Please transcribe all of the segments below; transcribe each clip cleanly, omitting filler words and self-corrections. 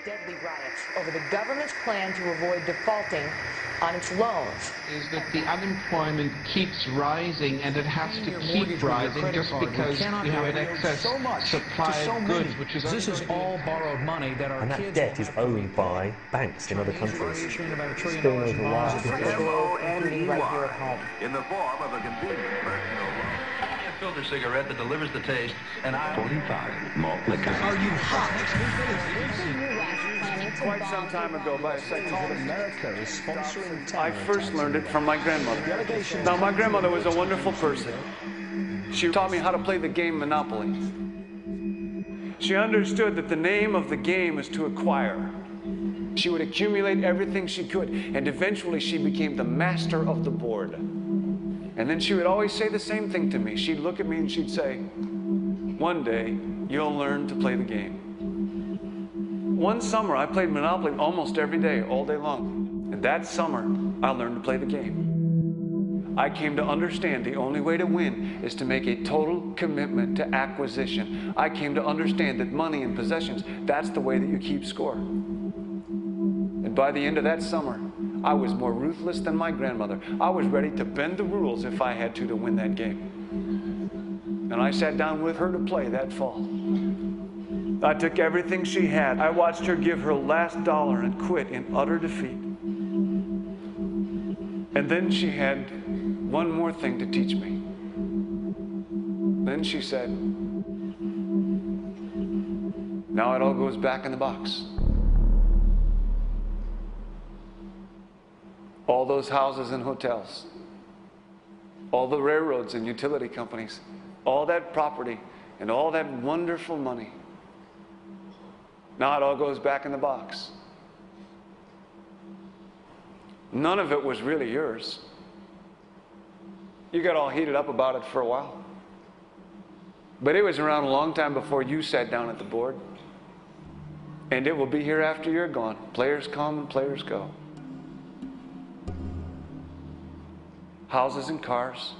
deadly riots over the government's plan to avoid defaulting on its loans. Is that the unemployment keeps rising, and it has to keep rising just because you have an excess supply of goods, which is this is all borrowed money that our and that debt is owned by banks in other countries. It's about $1 Still trillion over Including right here at home. In the form of a convenient personal loan. A filter cigarette that delivers the taste, and 45 malt liquor. Are you hot? Quite some time ago, by a second, America is sponsoring I first learned it from my grandmother. Now, my grandmother was a wonderful person. She taught me how to play the game Monopoly. She understood that the name of the game is to acquire. She would accumulate everything she could, and eventually she became the master of the board. And then she would always say the same thing to me. She'd look at me and she'd say, "One day, you'll learn to play the game." One summer, I played Monopoly almost every day, all day long. And that summer, I learned to play the game. I came to understand the only way to win is to make a total commitment to acquisition. I came to understand that money and possessions, that's the way that you keep score. And by the end of that summer, I was more ruthless than my grandmother. I was ready to bend the rules if I had to win that game. And I sat down with her to play that fall. I took everything she had. I watched her give her last dollar and quit in utter defeat. And then she had one more thing to teach me. Then she said, "Now it all goes back in the box." All those houses and hotels, all the railroads and utility companies, all that property and all that wonderful money. Now it all goes back in the box. None of it was really yours. You got all heated up about it for a while. But it was around a long time before you sat down at the board. And it will be here after you're gone. Players come and players go. Houses and cars,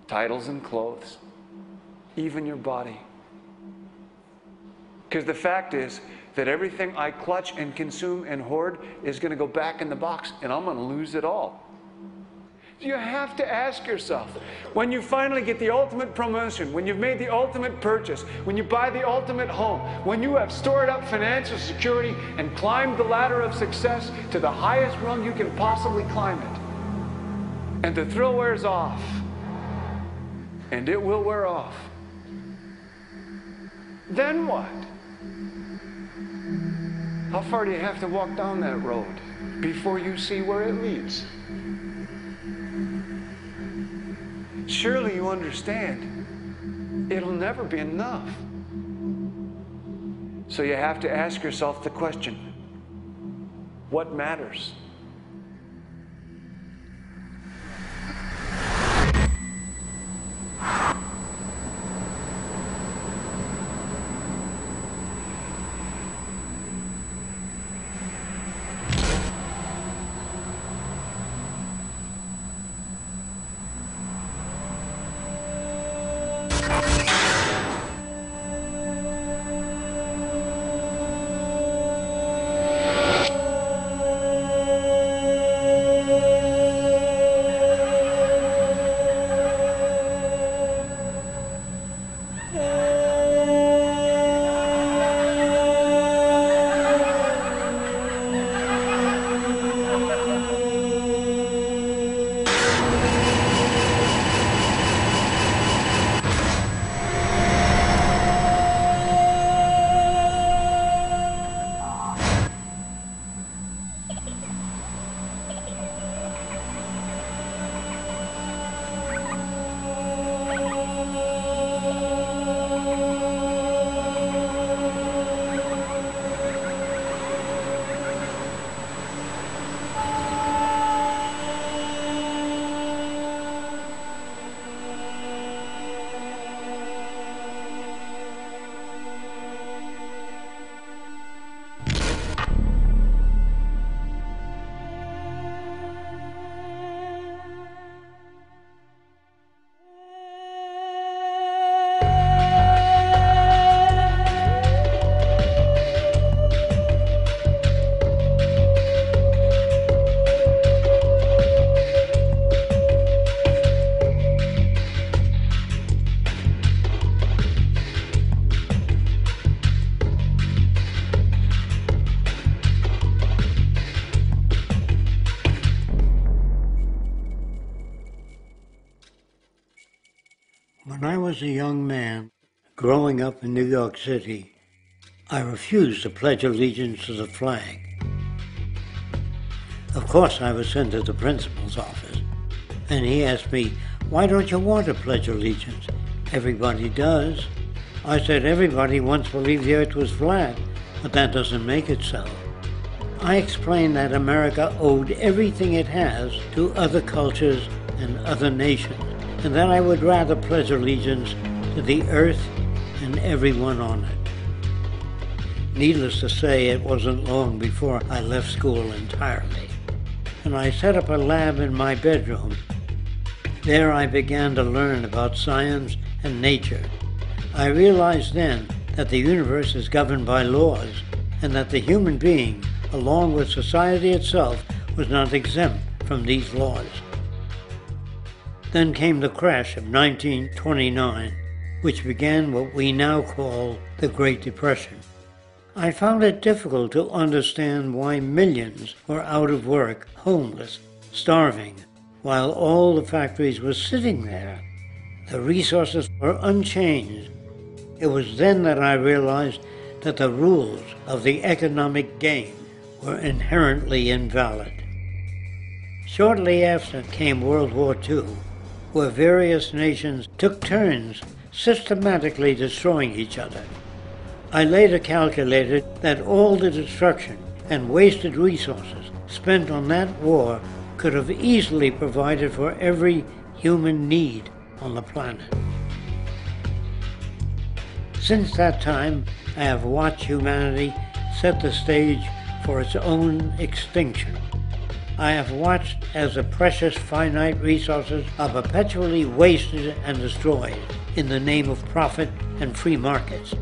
titles and clothes, even your body. Because the fact is that everything I clutch and consume and hoard is going to go back in the box, and I'm going to lose it all. You have to ask yourself, when you finally get the ultimate promotion, when you've made the ultimate purchase, when you buy the ultimate home, when you have stored up financial security and climbed the ladder of success to the highest rung you can possibly climb it, and the thrill wears off, and it will wear off, then what? How far do you have to walk down that road before you see where it leads? Surely you understand, it'll never be enough. So you have to ask yourself the question, what matters? was a young man growing up in New York City, I refused to pledge allegiance to the flag. Of course, I was sent to the principal's office, and he asked me, "Why don't you want to pledge allegiance? Everybody does." I said, "Everybody once believed the earth was flat, but that doesn't make it so." I explained that America owed everything it has to other cultures and other nations, and that I would rather pledge allegiance to the earth and everyone on it. Needless to say, it wasn't long before I left school entirely, and I set up a lab in my bedroom. There I began to learn about science and nature. I realized then that the universe is governed by laws, and that the human being, along with society itself, was not exempt from these laws. Then came the crash of 1929, which began what we now call the Great Depression. I found it difficult to understand why millions were out of work, homeless, starving, while all the factories were sitting there. The resources were unchanged. It was then that I realized that the rules of the economic game were inherently invalid. Shortly after came World War II, where various nations took turns systematically destroying each other. I later calculated that all the destruction and wasted resources spent on that war could have easily provided for every human need on the planet. Since that time, I have watched humanity set the stage for its own extinction. I have watched as the precious finite resources are perpetually wasted and destroyed in the name of profit and free markets.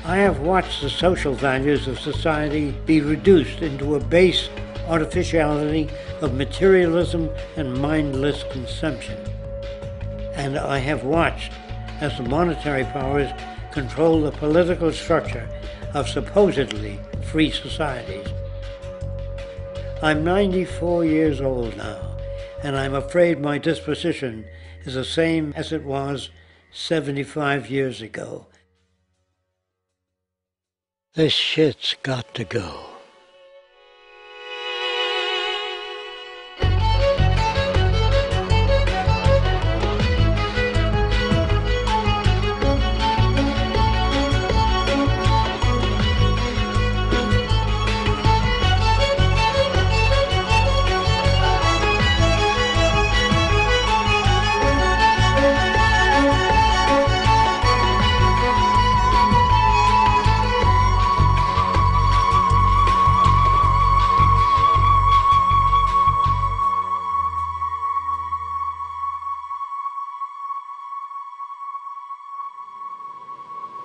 I have watched the social values of society be reduced into a base artificiality of materialism and mindless consumption. And I have watched as the monetary powers control the political structure of supposedly free societies. I'm 94 years old now, and I'm afraid my disposition is the same as it was 75 years ago. This shit's got to go.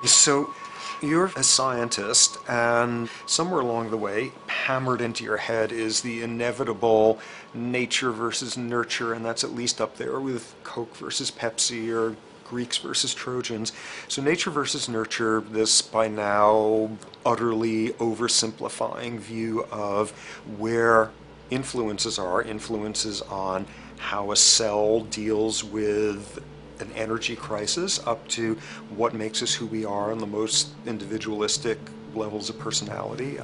So you're a scientist, and somewhere along the way, hammered into your head is the inevitable nature versus nurture, and that's at least up there with Coke versus Pepsi or Greeks versus Trojans. So nature versus nurture, this by now utterly oversimplifying view of where influences are, influences on how a cell deals with an energy crisis, up to what makes us who we are on the most individualistic levels of personality.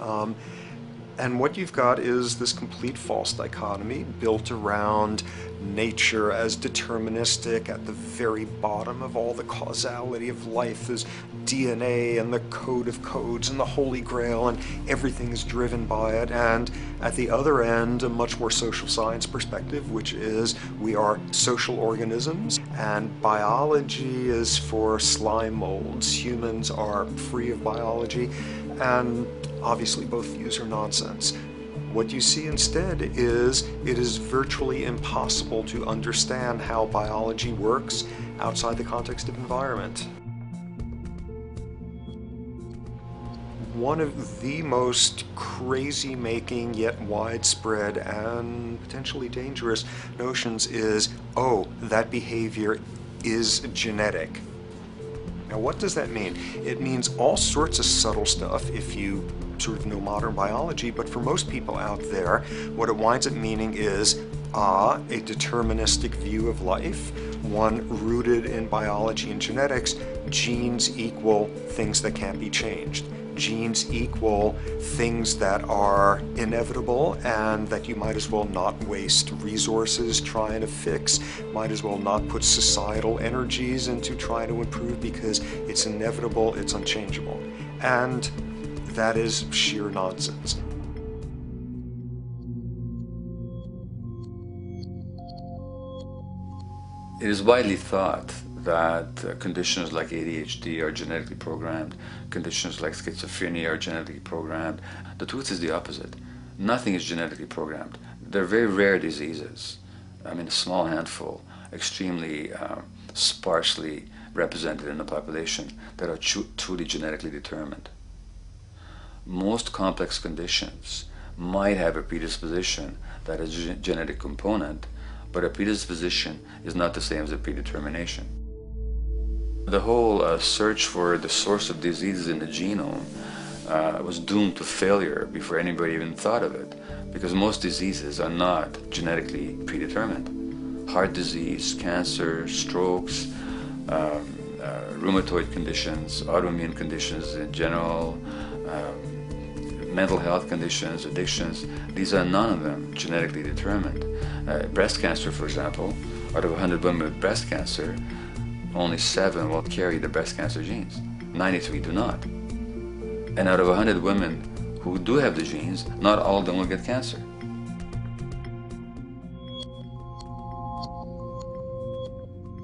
And what you've got is this complete false dichotomy built around nature as deterministic. At the very bottom of all the causality of life is DNA and the code of codes and the Holy Grail, and everything is driven by it. And at the other end, a much more social science perspective, which is we are social organisms, and biology is for slime molds. Humans are free of biology, and obviously both views are nonsense. What you see instead is it is virtually impossible to understand how biology works outside the context of environment. One of the most crazy-making yet widespread and potentially dangerous notions is, oh, that behavior is genetic. Now, what does that mean? It means all sorts of subtle stuff if you sort of know modern biology, but for most people out there, what it winds up meaning is a deterministic view of life, one rooted in biology and genetics. Genes equal things that can't be changed. Genes equal things that are inevitable and that you might as well not waste resources trying to fix, might as well not put societal energies into trying to improve because it's inevitable, it's unchangeable. And that is sheer nonsense. It is widely thought that conditions like ADHD are genetically programmed, conditions like schizophrenia are genetically programmed. The truth is the opposite. Nothing is genetically programmed. They're very rare diseases. I mean, a small handful, extremely sparsely represented in the population, that are truly genetically determined. Most complex conditions might have a predisposition that is a genetic component, but a predisposition is not the same as a predetermination. The whole search for the source of diseases in the genome was doomed to failure before anybody even thought of it, because most diseases are not genetically predetermined. Heart disease, cancer, strokes, rheumatoid conditions, autoimmune conditions in general, mental health conditions, addictions, these are none of them genetically determined. Breast cancer, for example, out of 100 women with breast cancer, only 7 will carry the breast cancer genes. 93 do not. And out of 100 women who do have the genes, not all of them will get cancer.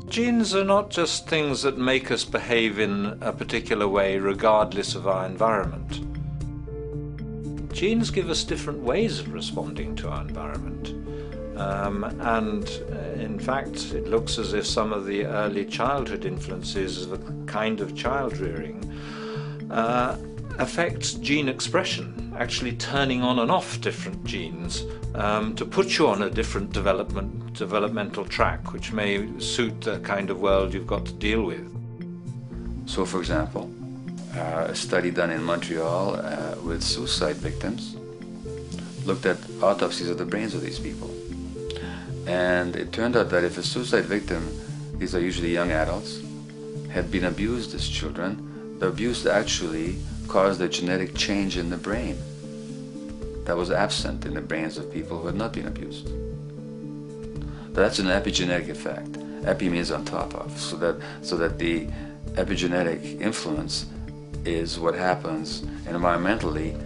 Genes are not just things that make us behave in a particular way regardless of our environment. Genes give us different ways of responding to our environment. In fact, it looks as if some of the early childhood influences of a kind of child rearing affect gene expression, actually turning on and off different genes to put you on a different developmental track, which may suit the kind of world you've got to deal with. So, for example, a study done in Montreal with suicide victims looked at autopsies of the brains of these people. And it turned out that if a suicide victim, these are usually young adults, had been abused as children, the abuse actually caused a genetic change in the brain that was absent in the brains of people who had not been abused. That's an epigenetic effect. Epi means on top of, so that the epigenetic influence is what happens environmentally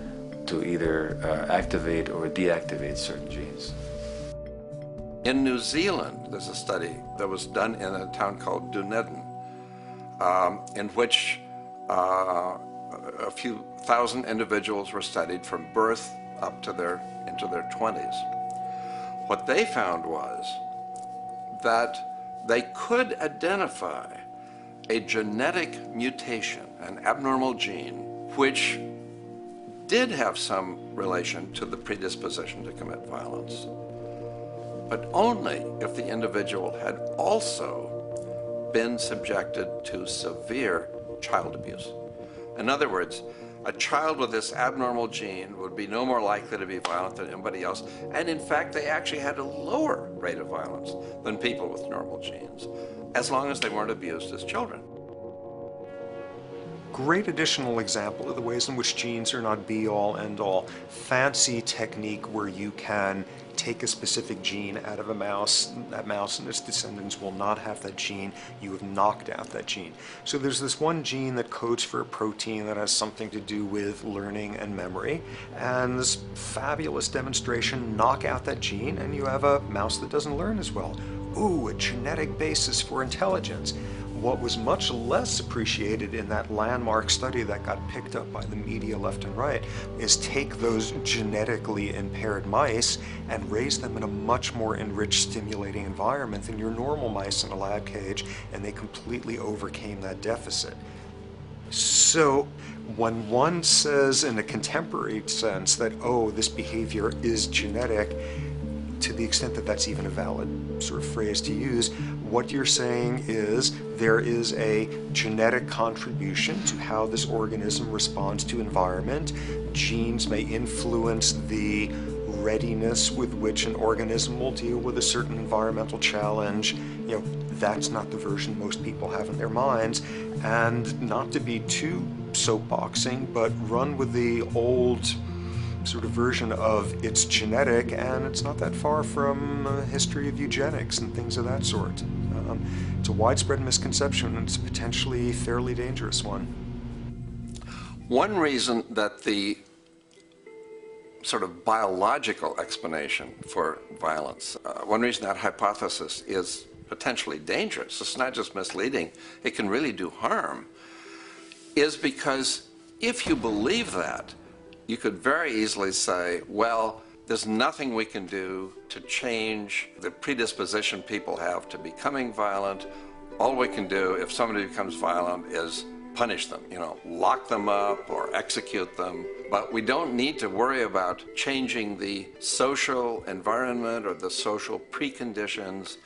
to either activate or deactivate certain genes. In New Zealand, there's a study that was done in a town called Dunedin, in which a few thousand individuals were studied from birth up to into their 20s. What they found was that they could identify a genetic mutation, an abnormal gene, which did have some relation to the predisposition to commit violence, but only if the individual had also been subjected to severe child abuse. In other words, a child with this abnormal gene would be no more likely to be violent than anybody else, and in fact they actually had a lower rate of violence than people with normal genes, as long as they weren't abused as children. Great additional example of the ways in which genes are not be-all, end-all. Fancy technique where you can take a specific gene out of a mouse, that mouse and its descendants will not have that gene, you have knocked out that gene. So there's this one gene that codes for a protein that has something to do with learning and memory, and this fabulous demonstration, knock out that gene and you have a mouse that doesn't learn as well. Ooh, a genetic basis for intelligence. What was much less appreciated in that landmark study that got picked up by the media left and right is take those genetically impaired mice and raise them in a much more enriched, stimulating environment than your normal mice in a lab cage, and they completely overcame that deficit. So when one says in a contemporary sense that, oh, this behavior is genetic, to the extent that that's even a valid sort of phrase to use, what you're saying is there is a genetic contribution to how this organism responds to environment. Genes may influence the readiness with which an organism will deal with a certain environmental challenge. That's not the version most people have in their minds. And not to be too soapboxing, but run with the old sort of version of it's genetic, and it's not that far from a history of eugenics and things of that sort. It's a widespread misconception, and it's a potentially fairly dangerous one. One reason that the sort of biological explanation for violence, one reason that hypothesis is potentially dangerous, it's not just misleading, it can really do harm, is because if you believe that, you could very easily say, well, there's nothing we can do to change the predisposition people have to becoming violent. All we can do if somebody becomes violent is punish them, lock them up or execute them. But we don't need to worry about changing the social environment or the social preconditions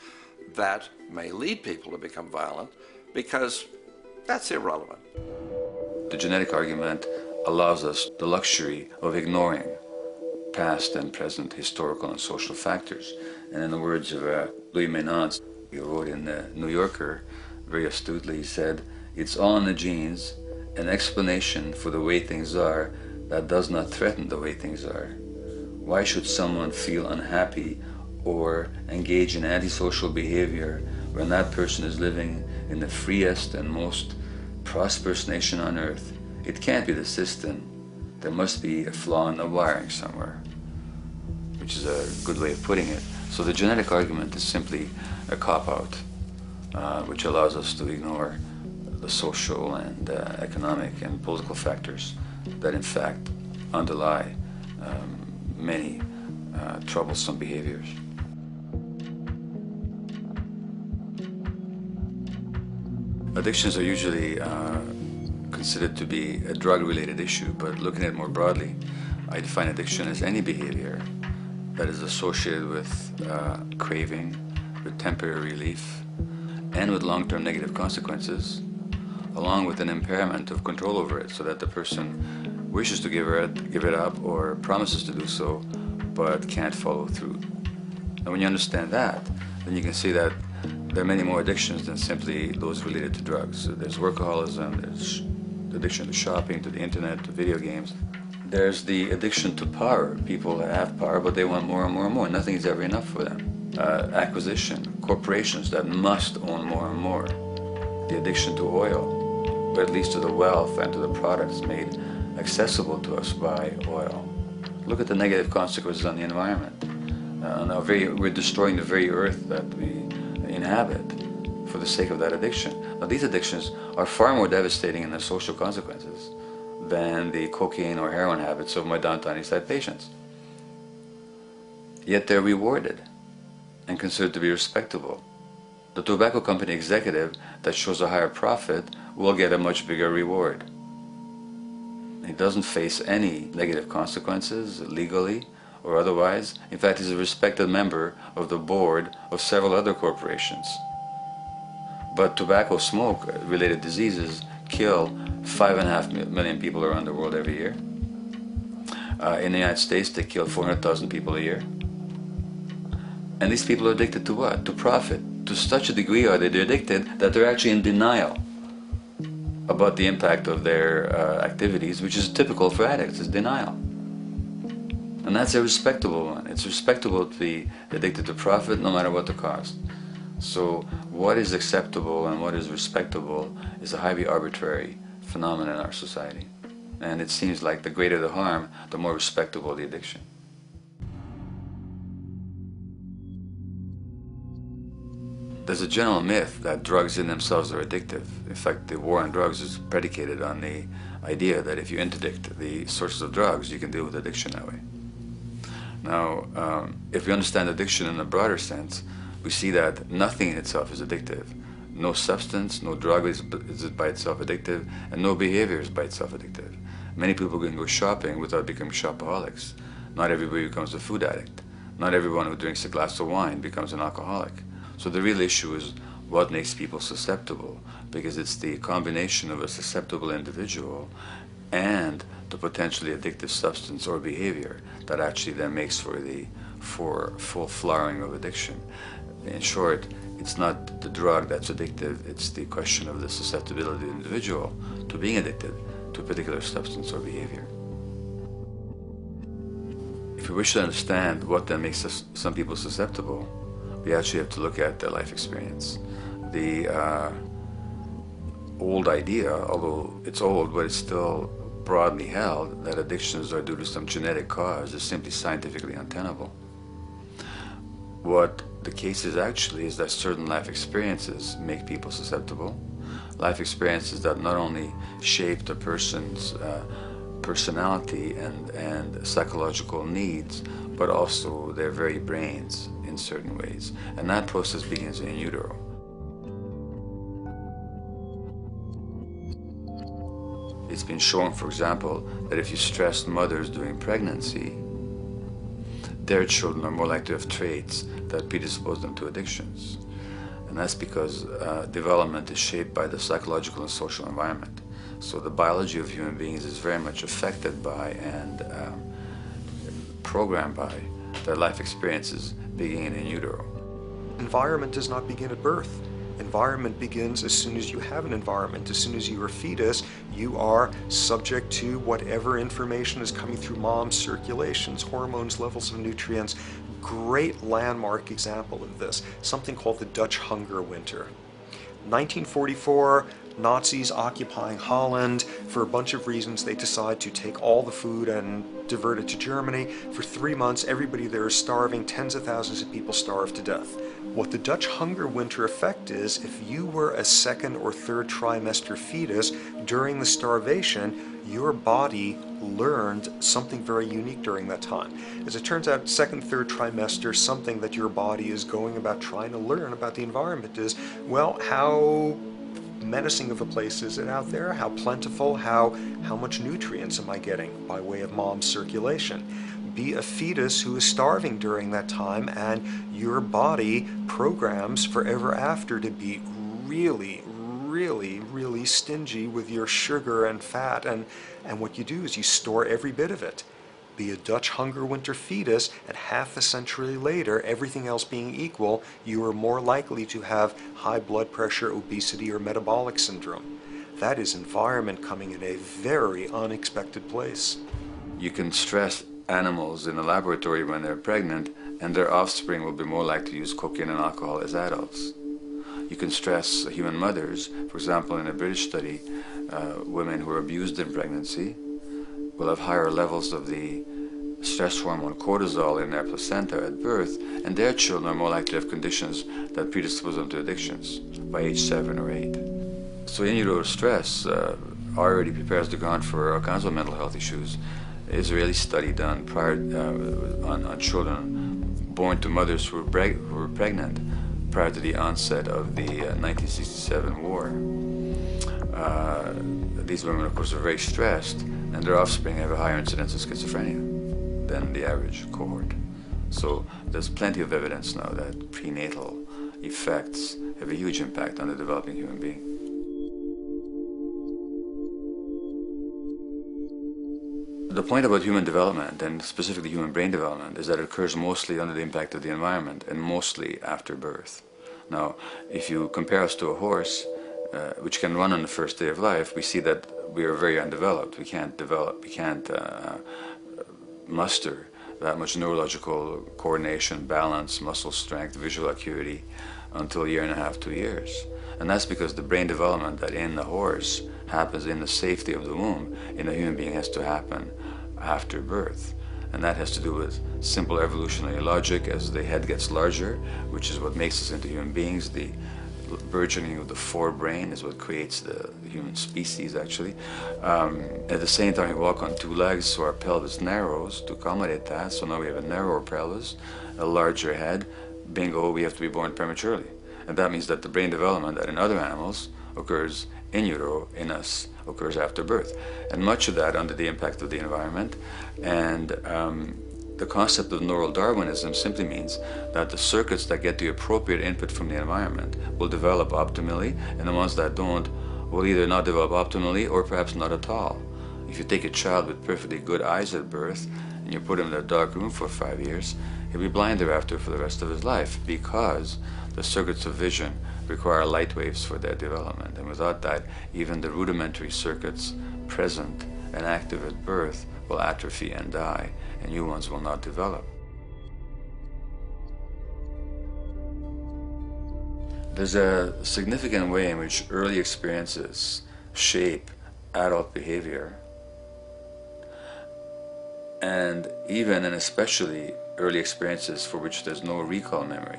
that may lead people to become violent, because that's irrelevant. The genetic argument allows us the luxury of ignoring past and present historical and social factors. And in the words of Louis Menand, he wrote in the New Yorker, very astutely, he said, "It's all in the genes, an explanation for the way things are that does not threaten the way things are. Why should someone feel unhappy or engage in antisocial behavior when that person is living in the freest and most prosperous nation on earth? It can't be the system. There must be a flaw in the wiring somewhere," which is a good way of putting it. So the genetic argument is simply a cop-out, which allows us to ignore the social and economic and political factors that in fact underlie many troublesome behaviors. Addictions are usually considered to be a drug-related issue, but looking at it more broadly, I define addiction as any behavior that is associated with craving, with temporary relief, and with long-term negative consequences, along with an impairment of control over it, so that the person wishes to give it up or promises to do so, but can't follow through. And when you understand that, then you can see that there are many more addictions than simply those related to drugs. So there's workaholism, there's addiction to shopping, to the internet, to video games. There's the addiction to power. People have power, but they want more and more and more. Nothing is ever enough for them. Acquisition, corporations that must own more and more. The addiction to oil, or at least to the wealth and to the products made accessible to us by oil. Look at the negative consequences on the environment. We're destroying the very earth that we inhabit for the sake of that addiction. Now, these addictions are far more devastating in their social consequences than the cocaine or heroin habits of my downtown Eastside patients. Yet they're rewarded and considered to be respectable. The tobacco company executive that shows a higher profit will get a much bigger reward. He doesn't face any negative consequences legally or otherwise. In fact, he's a respected member of the board of several other corporations. But tobacco smoke-related diseases kill 5.5 million people around the world every year. In the United States, they kill 400,000 people a year. And these people are addicted to what? To profit. To such a degree are they addicted that they're actually in denial about the impact of their activities, which is typical for addicts, is denial. And that's a respectable one. It's respectable to be addicted to profit no matter what the cost. So what is acceptable and what is respectable is a highly arbitrary phenomenon in our society. And it seems like the greater the harm, the more respectable the addiction. There's a general myth that drugs in themselves are addictive. In fact, the war on drugs is predicated on the idea that if you interdict the sources of drugs, you can deal with addiction that way. Now, if we understand addiction in a broader sense, we see that nothing in itself is addictive. No substance, no drug is by itself addictive, and no behavior is by itself addictive. Many people can go shopping without becoming shopaholics. Not everybody becomes a food addict. Not everyone who drinks a glass of wine becomes an alcoholic. So the real issue is what makes people susceptible, because it's the combination of a susceptible individual and to potentially addictive substance or behavior that actually then makes for full flowering of addiction. In short, it's not the drug that's addictive, it's the question of the susceptibility of the individual to being addicted to a particular substance or behavior. If we wish to understand what then makes some people susceptible, we actually have to look at their life experience. The old idea, although it's old, but it's still broadly held, that addictions are due to some genetic cause is simply scientifically untenable. What the case is actually is that certain life experiences make people susceptible. Life experiences that not only shape the person's personality and psychological needs, but also their very brains in certain ways. And that process begins in utero. It's been shown, for example, that if you stress mothers during pregnancy, their children are more likely to have traits that predispose them to addictions. And that's because development is shaped by the psychological and social environment. So the biology of human beings is very much affected by and programmed by their life experiences beginning in utero. Environment does not begin at birth. Environment begins as soon as you have an environment. As soon as you are a fetus, you are subject to whatever information is coming through mom's circulations, hormones, levels of nutrients. Great landmark example of this, something called the Dutch hunger winter. 1944, Nazis occupying Holland. For a bunch of reasons, they decide to take all the food and divert it to Germany. For 3 months, everybody there is starving. Tens of thousands of people starve to death. What the Dutch hunger winter effect is, if you were a second or third trimester fetus during the starvation, your body learned something very unique during that time. As it turns out, second, third trimester, something that your body is going about trying to learn about the environment is, well, how menacing of a place is it out there? How plentiful? How much nutrients am I getting by way of mom's circulation? Be a fetus who is starving during that time, and your body programs forever after to be really, really, really stingy with your sugar and fat, and what you do is you store every bit of it. Be a Dutch hunger winter fetus, and half a century later, everything else being equal, you are more likely to have high blood pressure, obesity, or metabolic syndrome. That is environment coming in a very unexpected place. You can stress animals in a laboratory when they're pregnant, and their offspring will be more likely to use cocaine and alcohol as adults. You can stress human mothers. For example, in a British study, women who are abused in pregnancy will have higher levels of the stress hormone cortisol in their placenta at birth, and their children are more likely to have conditions that predispose them to addictions by age 7 or 8. So in utero stress already prepares the ground for all kinds of mental health issues. Israeli study done prior on children born to mothers who were pregnant prior to the onset of the 1967 war. These women, of course, are very stressed, and their offspring have a higher incidence of schizophrenia than the average cohort. So there's plenty of evidence now that prenatal effects have a huge impact on the developing human being. The point about human development, and specifically human brain development, is that it occurs mostly under the impact of the environment and mostly after birth. Now, if you compare us to a horse, which can run on the first day of life, we see that we are very undeveloped. We can't muster that much neurological coordination, balance, muscle strength, visual acuity until a year and a half, 2 years. And that's because the brain development that in the horse happens in the safety of the womb, in a human being has to happen after birth. And that has to do with simple evolutionary logic. As the head gets larger, which is what makes us into human beings, the burgeoning of the forebrain is what creates the human species, actually. At the same time, we walk on 2 legs, so our pelvis narrows to accommodate that. So now we have a narrower pelvis, a larger head. Bingo, we have to be born prematurely. And that means that the brain development that in other animals occurs in utero, in us, occurs after birth. And much of that under the impact of the environment. And the concept of neural Darwinism simply means that the circuits that get the appropriate input from the environment will develop optimally, and the ones that don't will either not develop optimally or perhaps not at all. If you take a child with perfectly good eyes at birth and you put him in a dark room for 5 years, he'll be blind thereafter for the rest of his life, because the circuits of vision require light waves for their development. And without that, even the rudimentary circuits present and active at birth will atrophy and die, and new ones will not develop. There's a significant way in which early experiences shape adult behavior, and even and especially early experiences for which there's no recall memory.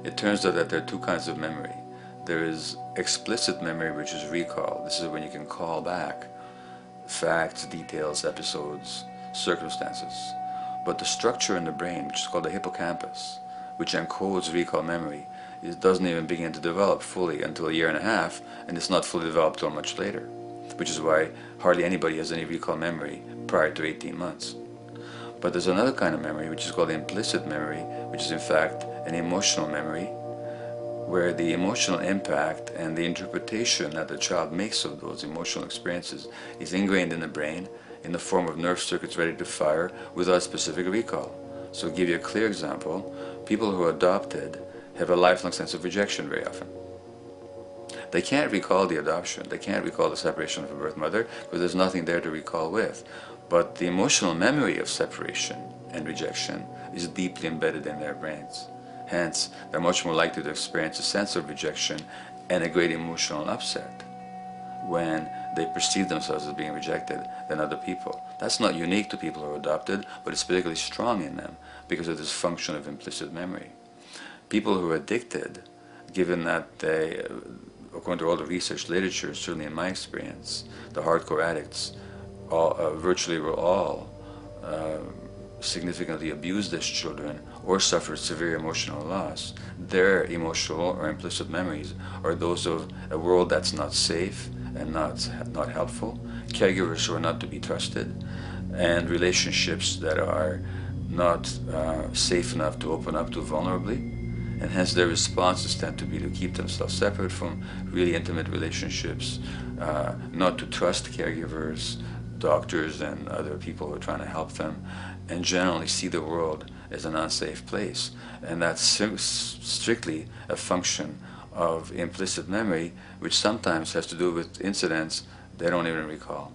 It turns out that there are two kinds of memory. There is explicit memory, which is recall. This is when you can call back facts, details, episodes, circumstances. But the structure in the brain, which is called the hippocampus, which encodes recall memory, it doesn't even begin to develop fully until a year and a half, and it's not fully developed till much later, which is why hardly anybody has any recall memory prior to 18 months. But there's another kind of memory, which is called implicit memory, which is in fact an emotional memory, where the emotional impact and the interpretation that the child makes of those emotional experiences is ingrained in the brain in the form of nerve circuits ready to fire without specific recall. So to give you a clear example, people who are adopted have a lifelong sense of rejection very often. They can't recall the adoption, they can't recall the separation from a birth mother, because there's nothing there to recall with. But the emotional memory of separation and rejection is deeply embedded in their brains. Hence, they're much more likely to experience a sense of rejection and a great emotional upset when they perceive themselves as being rejected than other people. That's not unique to people who are adopted, but it's particularly strong in them because of this function of implicit memory. People who are addicted, given that they, according to all the research literature, certainly in my experience, the hardcore addicts virtually were all significantly abused as children or suffered severe emotional loss. Their emotional or implicit memories are those of a world that's not safe and not helpful, caregivers who are not to be trusted, and relationships that are not safe enough to open up to vulnerably. And hence their responses tend to be to keep themselves separate from really intimate relationships, not to trust caregivers, doctors and other people who are trying to help them, and generally see the world as an unsafe place. And that's strictly a function of implicit memory, which sometimes has to do with incidents they don't even recall.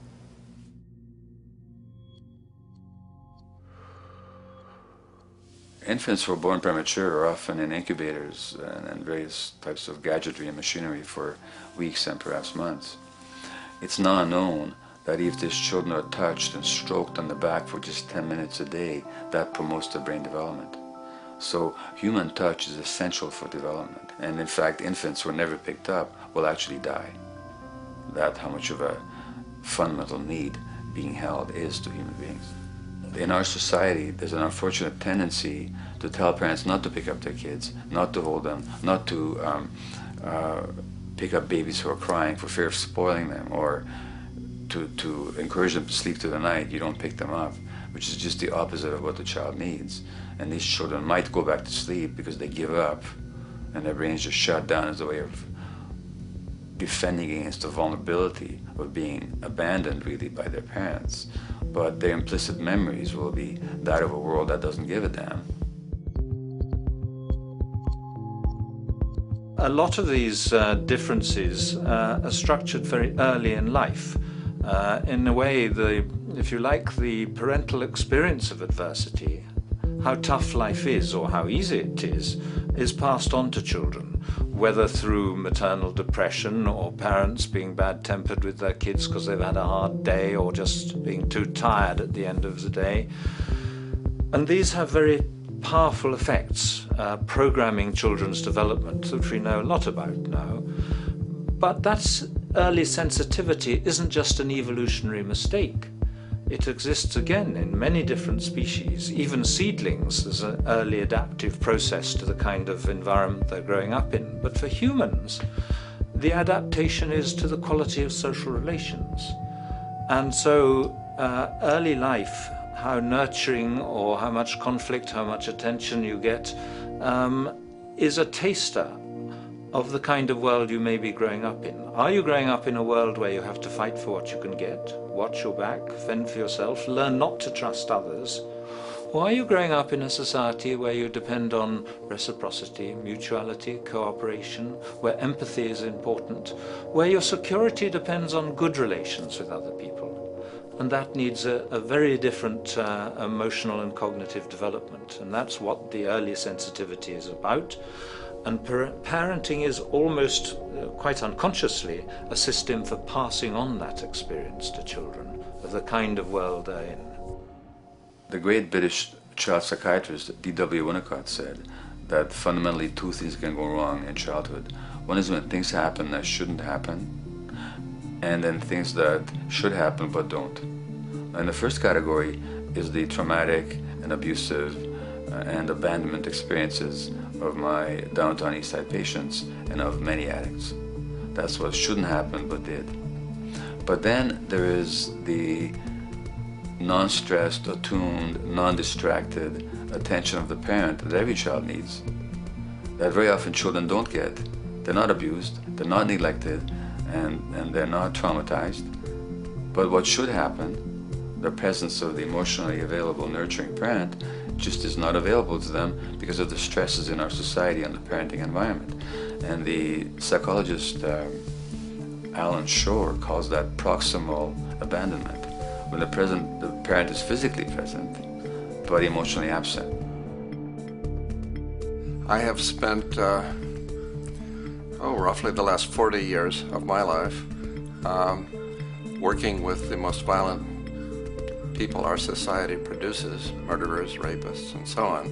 Infants who are born premature are often in incubators and various types of gadgetry and machinery for weeks and perhaps months. It's now known that if these children are touched and stroked on the back for just 10 minutes a day, that promotes their brain development. So human touch is essential for development. And in fact, infants who are never picked up will actually die. That's how much of a fundamental need being held is to human beings. In our society, there's an unfortunate tendency to tell parents not to pick up their kids, not to hold them, not to pick up babies who are crying for fear of spoiling them, or to encourage them to sleep through the night. You don't pick them up, which is just the opposite of what the child needs. And these children might go back to sleep because they give up and their brains just shut down as a way of defending against the vulnerability of being abandoned really by their parents. But their implicit memories will be that of a world that doesn't give a damn. A lot of these differences are structured very early in life. In a way, if you like, the parental experience of adversity, how tough life is or how easy it is passed on to children, whether through maternal depression or parents being bad-tempered with their kids because they've had a hard day or just being too tired at the end of the day. And these have very powerful effects, programming children's development, which we know a lot about now. But that's early sensitivity isn't just an evolutionary mistake. It exists again in many different species. Even seedlings, there's an early adaptive process to the kind of environment they're growing up in. But for humans, the adaptation is to the quality of social relations. And so early life, how nurturing or how much conflict, how much attention you get, is a taster of the kind of world you may be growing up in. Are you growing up in a world where you have to fight for what you can get, watch your back, fend for yourself, learn not to trust others? Or are you growing up in a society where you depend on reciprocity, mutuality, cooperation, where empathy is important, where your security depends on good relations with other people? And that needs a very different emotional and cognitive development. And that's what the early sensitivity is about. And parenting is almost, quite unconsciously, a system for passing on that experience to children of the kind of world they're in. The great British child psychiatrist D.W. Winnicott said that fundamentally two things can go wrong in childhood. One is when things happen that shouldn't happen, and then things that should happen but don't. And the first category is the traumatic and abusive and abandonment experiences of my downtown East Side patients and of many addicts. That's what shouldn't happen but did. But then there is the non-stressed, attuned, non-distracted attention of the parent that every child needs, that very often children don't get. They're not abused, they're not neglected, and they're not traumatized. But what should happen, the presence of the emotionally available, nurturing parent, just is not available to them because of the stresses in our society and the parenting environment. And the psychologist Alan Shore calls that proximal abandonment, when the parent is physically present, but emotionally absent. I have spent, roughly the last 40 years of my life working with the most violent people our society produces, murderers, rapists, and so on,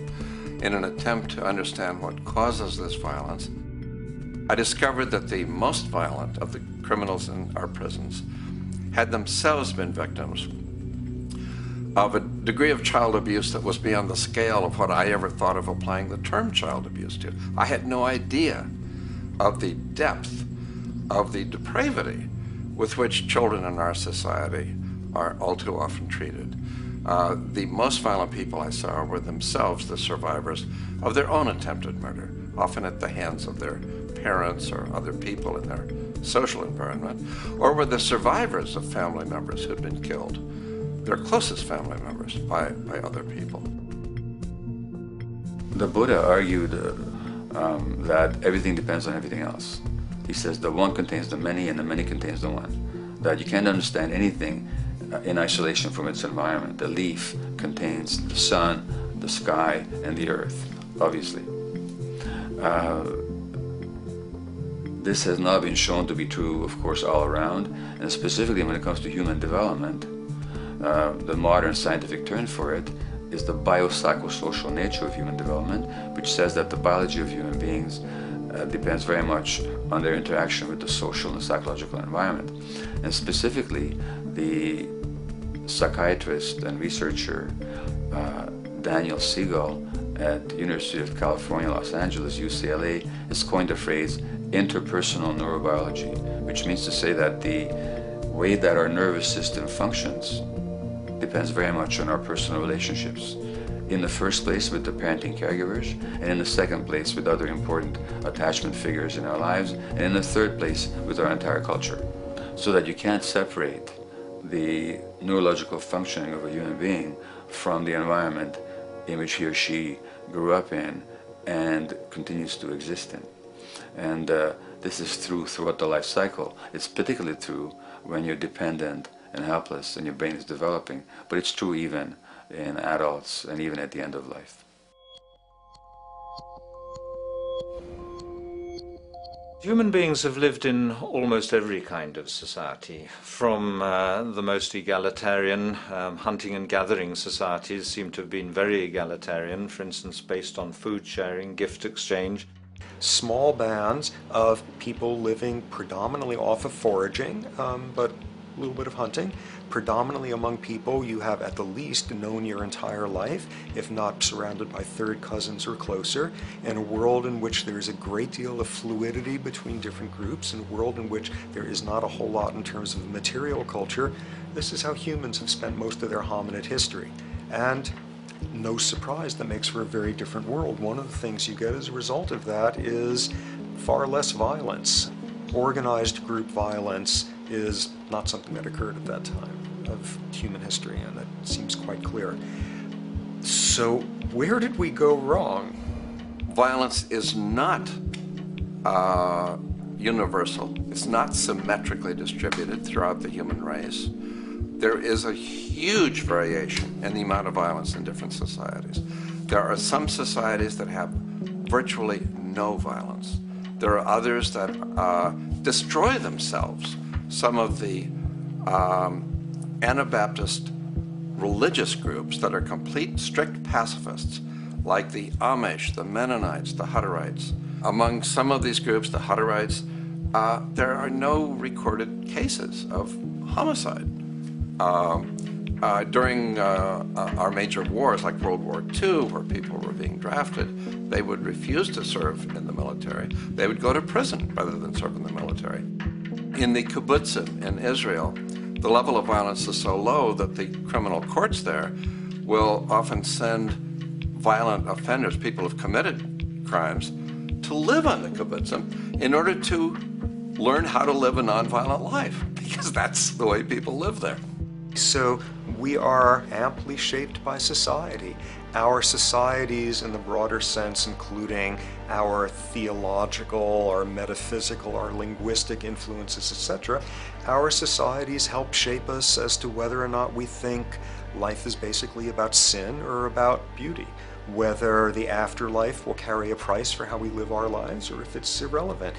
in an attempt to understand what causes this violence. I discovered that the most violent of the criminals in our prisons had themselves been victims of a degree of child abuse that was beyond the scale of what I ever thought of applying the term child abuse to. I had no idea of the depth of the depravity with which children in our society are all too often treated. The most violent people I saw were themselves the survivors of their own attempted murder, often at the hands of their parents or other people in their social environment, or were the survivors of family members who'd been killed, their closest family members, by other people. The Buddha argued that everything depends on everything else. He says the one contains the many and the many contains the one. That you can't understand anything in isolation from its environment. The leaf contains the sun, the sky, and the earth, obviously. This has not been shown to be true, of course, all around, and specifically when it comes to human development. The modern scientific term for it is the biopsychosocial nature of human development, which says that the biology of human beings depends very much on their interaction with the social and psychological environment. And specifically, the psychiatrist and researcher Daniel Siegel at the University of California, Los Angeles, UCLA, has coined the phrase interpersonal neurobiology, which means to say that the way that our nervous system functions depends very much on our personal relationships. In the first place with the parenting caregivers, and in the second place with other important attachment figures in our lives, and in the third place with our entire culture. So that you can't separate the neurological functioning of a human being from the environment in which he or she grew up in and continues to exist in. And this is true throughout the life cycle. It's particularly true when you're dependent and helpless and your brain is developing, but it's true even in adults and even at the end of life. Human beings have lived in almost every kind of society, from the most egalitarian, hunting and gathering societies seem to have been very egalitarian, for instance based on food sharing, gift exchange. Small bands of people living predominantly off of foraging, but a little bit of hunting. Predominantly among people you have at the least known your entire life, if not surrounded by third cousins or closer, in a world in which there is a great deal of fluidity between different groups, in a world in which there is not a whole lot in terms of material culture. This is how humans have spent most of their hominid history. And no surprise, that makes for a very different world. One of the things you get as a result of that is far less violence. Organized group violence is not something that occurred at that time of human history, and that seems quite clear. So where did we go wrong? Violence is not universal. It's not symmetrically distributed throughout the human race. There is a huge variation in the amount of violence in different societies. There are some societies that have virtually no violence. There are others that destroy themselves. Some of the Anabaptist religious groups that are complete strict pacifists, like the Amish, the Mennonites, the Hutterites. Among some of these groups, the Hutterites, there are no recorded cases of homicide. During our major wars, like World War II, where people were being drafted, they would refuse to serve in the military. They would go to prison rather than serve in the military. In the kibbutzim in Israel, the level of violence is so low that the criminal courts there will often send violent offenders, people who've committed crimes, to live on the kibbutzim in order to learn how to live a nonviolent life, because that's the way people live there. So we are amply shaped by society. Our societies in the broader sense, including our theological, our metaphysical, our linguistic influences, etc., our societies help shape us as to whether or not we think life is basically about sin or about beauty, whether the afterlife will carry a price for how we live our lives or if it's irrelevant.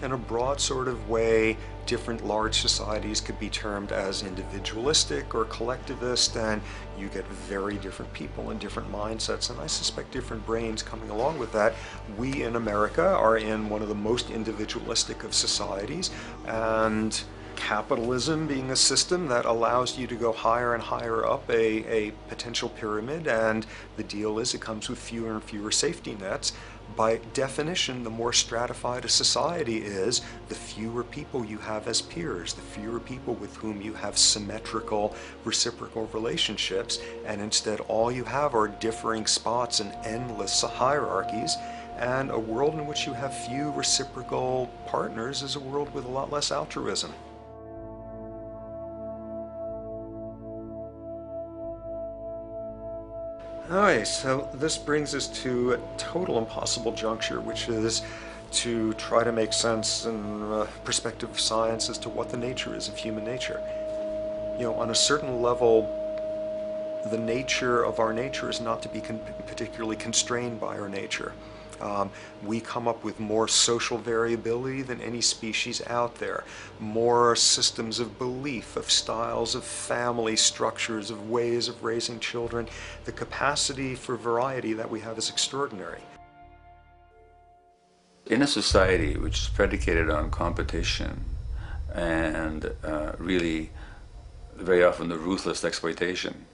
In a broad sort of way, different large societies could be termed as individualistic or collectivist, and you get very different people and different mindsets, and I suspect different brains coming along with that. We in America are in one of the most individualistic of societies, and capitalism being a system that allows you to go higher and higher up a potential pyramid, and the deal is it comes with fewer and fewer safety nets. By definition, the more stratified a society is, the fewer people you have as peers, the fewer people with whom you have symmetrical, reciprocal relationships, and instead all you have are differing spots and endless hierarchies. And a world in which you have few reciprocal partners is a world with a lot less altruism. Alright, so this brings us to a total impossible juncture, which is to try to make sense in perspective of science as to what the nature is of human nature. You know, on a certain level, the nature of our nature is not to be particularly constrained by our nature. We come up with more social variability than any species out there, more systems of belief, of styles of family structures, of ways of raising children. The capacity for variety that we have is extraordinary. In a society which is predicated on competition and really very often the ruthless exploitation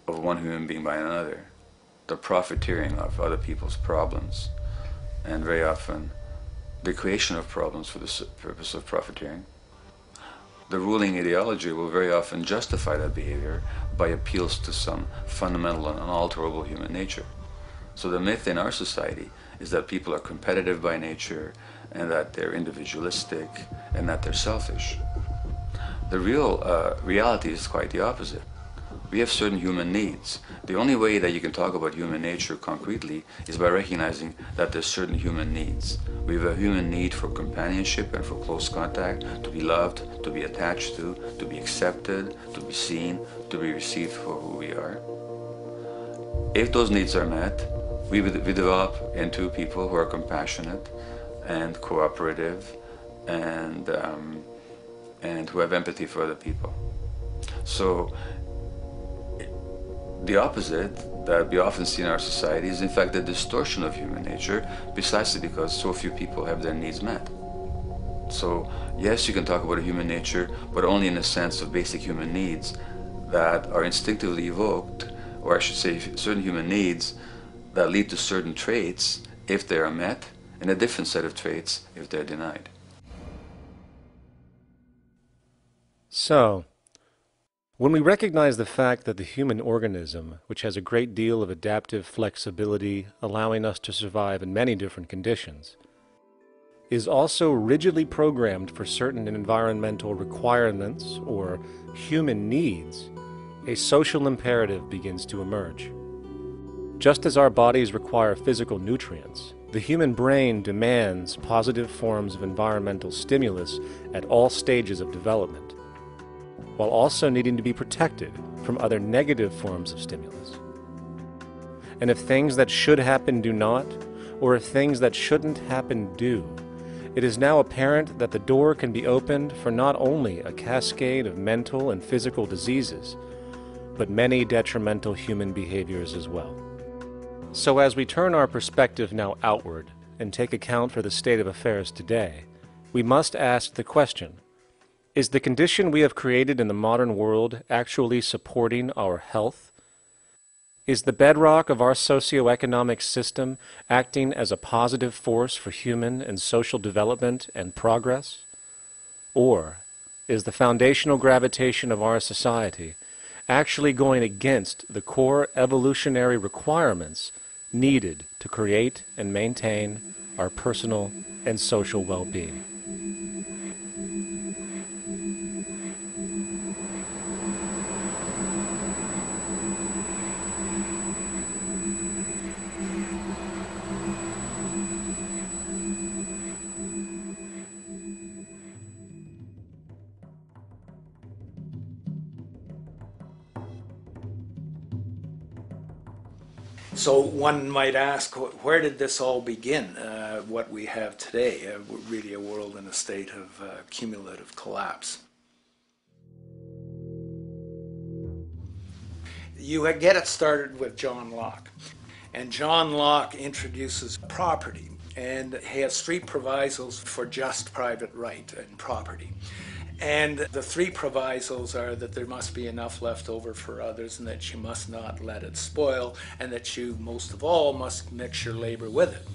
of one human being by another, the profiteering of other people's problems, and very often the creation of problems for the purpose of profiteering, the ruling ideology will very often justify that behavior by appeals to some fundamental and unalterable human nature. So the myth in our society is that people are competitive by nature, and that they're individualistic, and that they're selfish. The real reality is quite the opposite. We have certain human needs. The only way that you can talk about human nature concretely is by recognizing that there's certain human needs. We have a human need for companionship and for close contact, to be loved, to be attached to be accepted, to be seen, to be received for who we are. If those needs are met, we develop into people who are compassionate and cooperative and who have empathy for other people. So the opposite that we often see in our society is in fact the distortion of human nature, precisely because so few people have their needs met. So yes, you can talk about a human nature, but only in the sense of basic human needs that are instinctively evoked, or I should say certain human needs that lead to certain traits if they are met, and a different set of traits if they're denied. So, when we recognize the fact that the human organism, which has a great deal of adaptive flexibility, allowing us to survive in many different conditions, is also rigidly programmed for certain environmental requirements or human needs, a social imperative begins to emerge. Just as our bodies require physical nutrients, the human brain demands positive forms of environmental stimulus at all stages of development, while also needing to be protected from other negative forms of stimulus. And if things that should happen do not, or if things that shouldn't happen do, it is now apparent that the door can be opened for not only a cascade of mental and physical diseases, but many detrimental human behaviors as well. So as we turn our perspective now outward and take account for the state of affairs today, we must ask the question, is the condition we have created in the modern world actually supporting our health? Is the bedrock of our socioeconomic system acting as a positive force for human and social development and progress? Or is the foundational gravitation of our society actually going against the core evolutionary requirements needed to create and maintain our personal and social well-being? So one might ask, where did this all begin? What we have today, really a world in a state of cumulative collapse. You get it started with John Locke. And John Locke introduces property, and he has three provisos for just private right and property. And the three provisos are that there must be enough left over for others, and that you must not let it spoil, and that you, most of all, must mix your labor with it.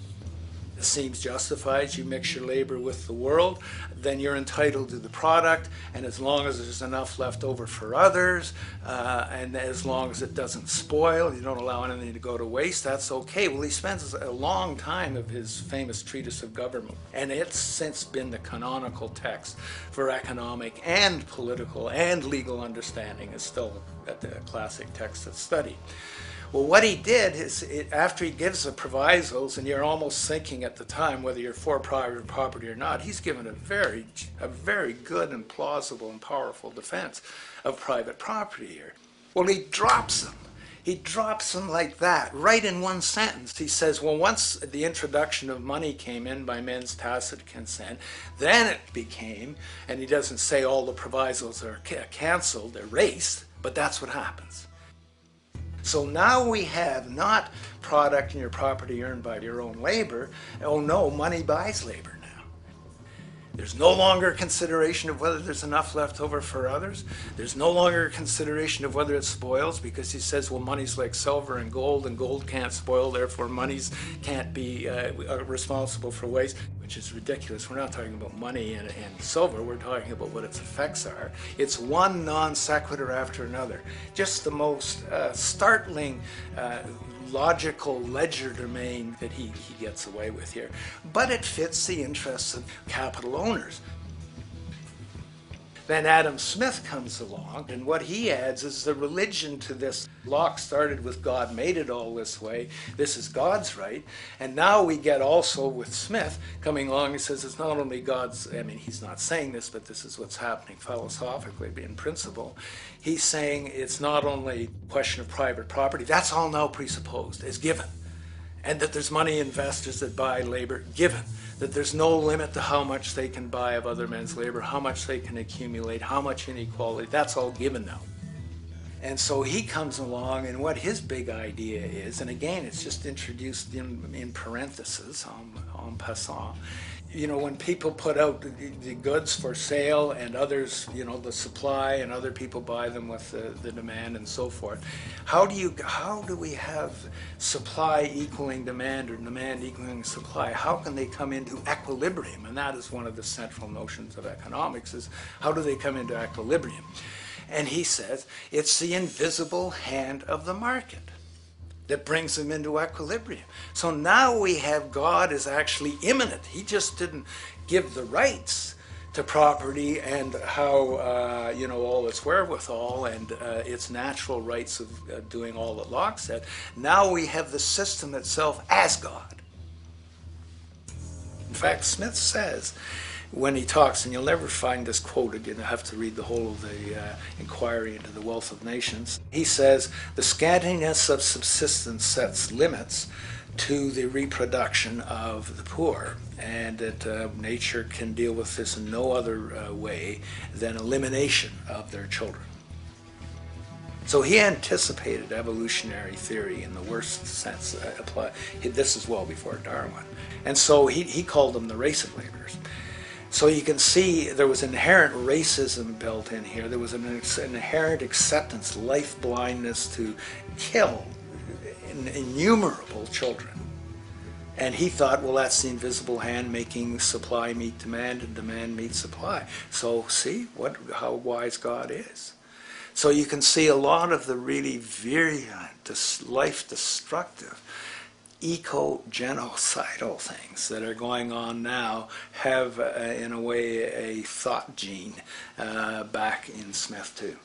It seems justified. You mix your labor with the world, then you're entitled to the product, and as long as there's enough left over for others, and as long as it doesn't spoil, you don't allow anything to go to waste, that's okay. Well, he spends a long time of his famous treatise of government, and it's since been the canonical text for economic and political and legal understanding. Is still a classic text of study. Well, what he did is, after he gives the provisos, and you're almost thinking at the time whether you're for private property or not, he's given a very good and plausible and powerful defense of private property here. Well, he drops them. He drops them like that, right in one sentence. He says, well, once the introduction of money came in by men's tacit consent, then it became, and he doesn't say all the provisos are canceled, erased, but that's what happens. So now we have not product and your property earned by your own labor. Oh no, money buys labor now. There's no longer a consideration of whether there's enough left over for others. There's no longer a consideration of whether it spoils, because he says, well, money's like silver and gold can't spoil, therefore monies can't be responsible for waste, which is ridiculous. We're not talking about money and silver, we're talking about what its effects are. It's one non sequitur after another. Just the most startling logical legerdemain that he gets away with here. But it fits the interests of capital owners. Then Adam Smith comes along, and what he adds is the religion to this. Locke started with God made it all this way. This is God's right. And now we get also with Smith coming along, he says it's not only God's, I mean, he's not saying this, but this is what's happening philosophically in principle. He's saying it's not only a question of private property, that's all now presupposed, is given. And that there's money investors that buy labor, given. That there's no limit to how much they can buy of other men's labor, how much they can accumulate, how much inequality, that's all given now. And so he comes along, and what his big idea is, and again, it's just introduced in parentheses, en passant. You know, when people put out the goods for sale and others, you know, the supply, and other people buy them with the demand and so forth, how do we have supply equaling demand or demand equaling supply? How can they come into equilibrium? And that is one of the central notions of economics, is how do they come into equilibrium? And he says it's the invisible hand of the market. that brings them into equilibrium. So now we have God is actually immanent. He just didn't give the rights to property and how, you know, all its wherewithal and its natural rights of doing all that Locke said. Now we have the system itself as God. In fact, Smith says, when he talks, and you'll never find this quoted, you have to read the whole of the Inquiry into the Wealth of Nations. He says, the scantiness of subsistence sets limits to the reproduction of the poor, and that nature can deal with this in no other way than elimination of their children. So he anticipated evolutionary theory in the worst sense. This is well before Darwin. And so he called them the race of laborers. So you can see there was inherent racism built in here. There was an inherent acceptance, life blindness to kill innumerable children. And he thought, well, that's the invisible hand making supply meet demand and demand meet supply. So see how wise God is. So you can see a lot of the really virulent, life-destructive, eco-genocidal things that are going on now have, in a way, a thought gene back in Smith too.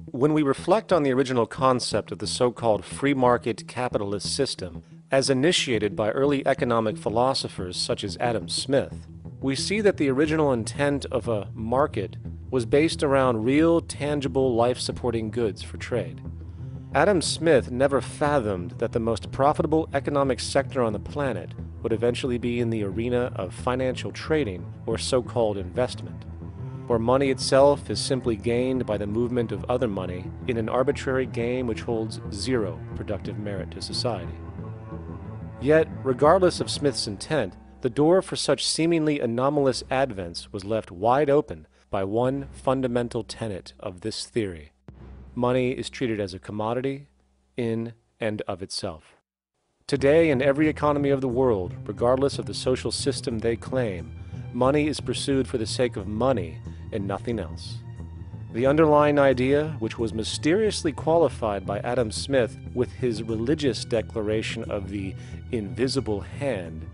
When we reflect on the original concept of the so-called free market capitalist system, as initiated by early economic philosophers such as Adam Smith, we see that the original intent of a market was based around real, tangible, life-supporting goods for trade. Adam Smith never fathomed that the most profitable economic sector on the planet would eventually be in the arena of financial trading or so-called investment, where money itself is simply gained by the movement of other money in an arbitrary game which holds zero productive merit to society. Yet, regardless of Smith's intent, the door for such seemingly anomalous advents was left wide open by one fundamental tenet of this theory. Money is treated as a commodity in and of itself. Today, in every economy of the world, regardless of the social system they claim, money is pursued for the sake of money and nothing else. The underlying idea, which was mysteriously qualified by Adam Smith with his religious declaration of the invisible hand,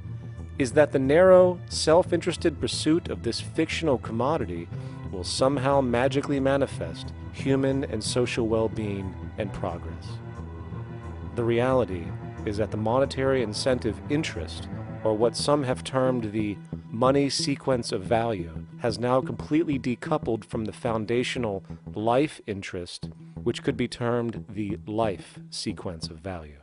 is that the narrow, self-interested pursuit of this fictional commodity will somehow magically manifest human and social well-being and progress. The reality is that the monetary incentive interest, or what some have termed the money sequence of value, has now completely decoupled from the foundational life interest, which could be termed the life sequence of value.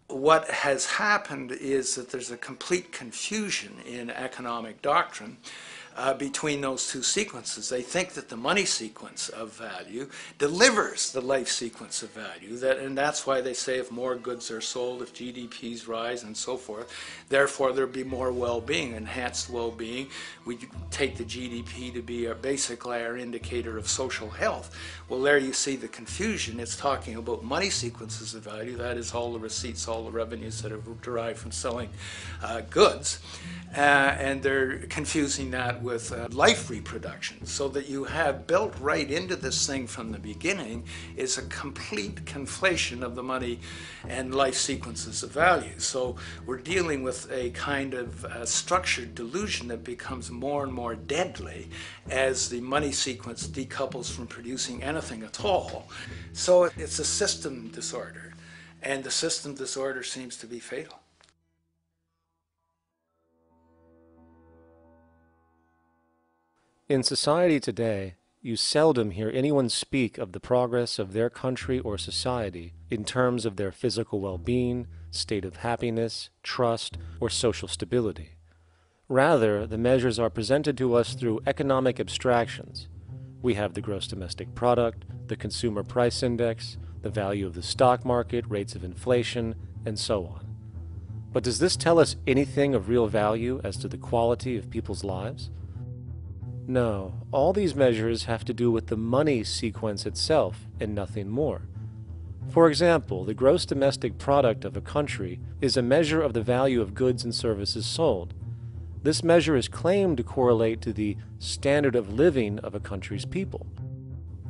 What has happened is that there's a complete confusion in economic doctrine between those two sequences. They think that the money sequence of value delivers the life sequence of value, and that's why they say if more goods are sold, if GDPs rise and so forth, therefore there'll be more well-being, enhanced well-being. We take the GDP to be basically our indicator of social health. Well, there you see the confusion. It's talking about money sequences of value, that is all the receipts, all the revenues that are derived from selling goods, and they're confusing that with life reproduction, so that you have built right into this thing from the beginning is a complete conflation of the money and life sequences of value. So we're dealing with a kind of structured delusion that becomes more and more deadly as the money sequence decouples from producing anything at all. So it's a system disorder, and the system disorder seems to be fatal. In society today, you seldom hear anyone speak of the progress of their country or society in terms of their physical well-being, state of happiness, trust, or social stability. Rather, the measures are presented to us through economic abstractions. We have the gross domestic product, the consumer price index, the value of the stock market, rates of inflation, and so on. But does this tell us anything of real value as to the quality of people's lives? No, all these measures have to do with the money sequence itself and nothing more. For example, the gross domestic product of a country is a measure of the value of goods and services sold. This measure is claimed to correlate to the standard of living of a country's people.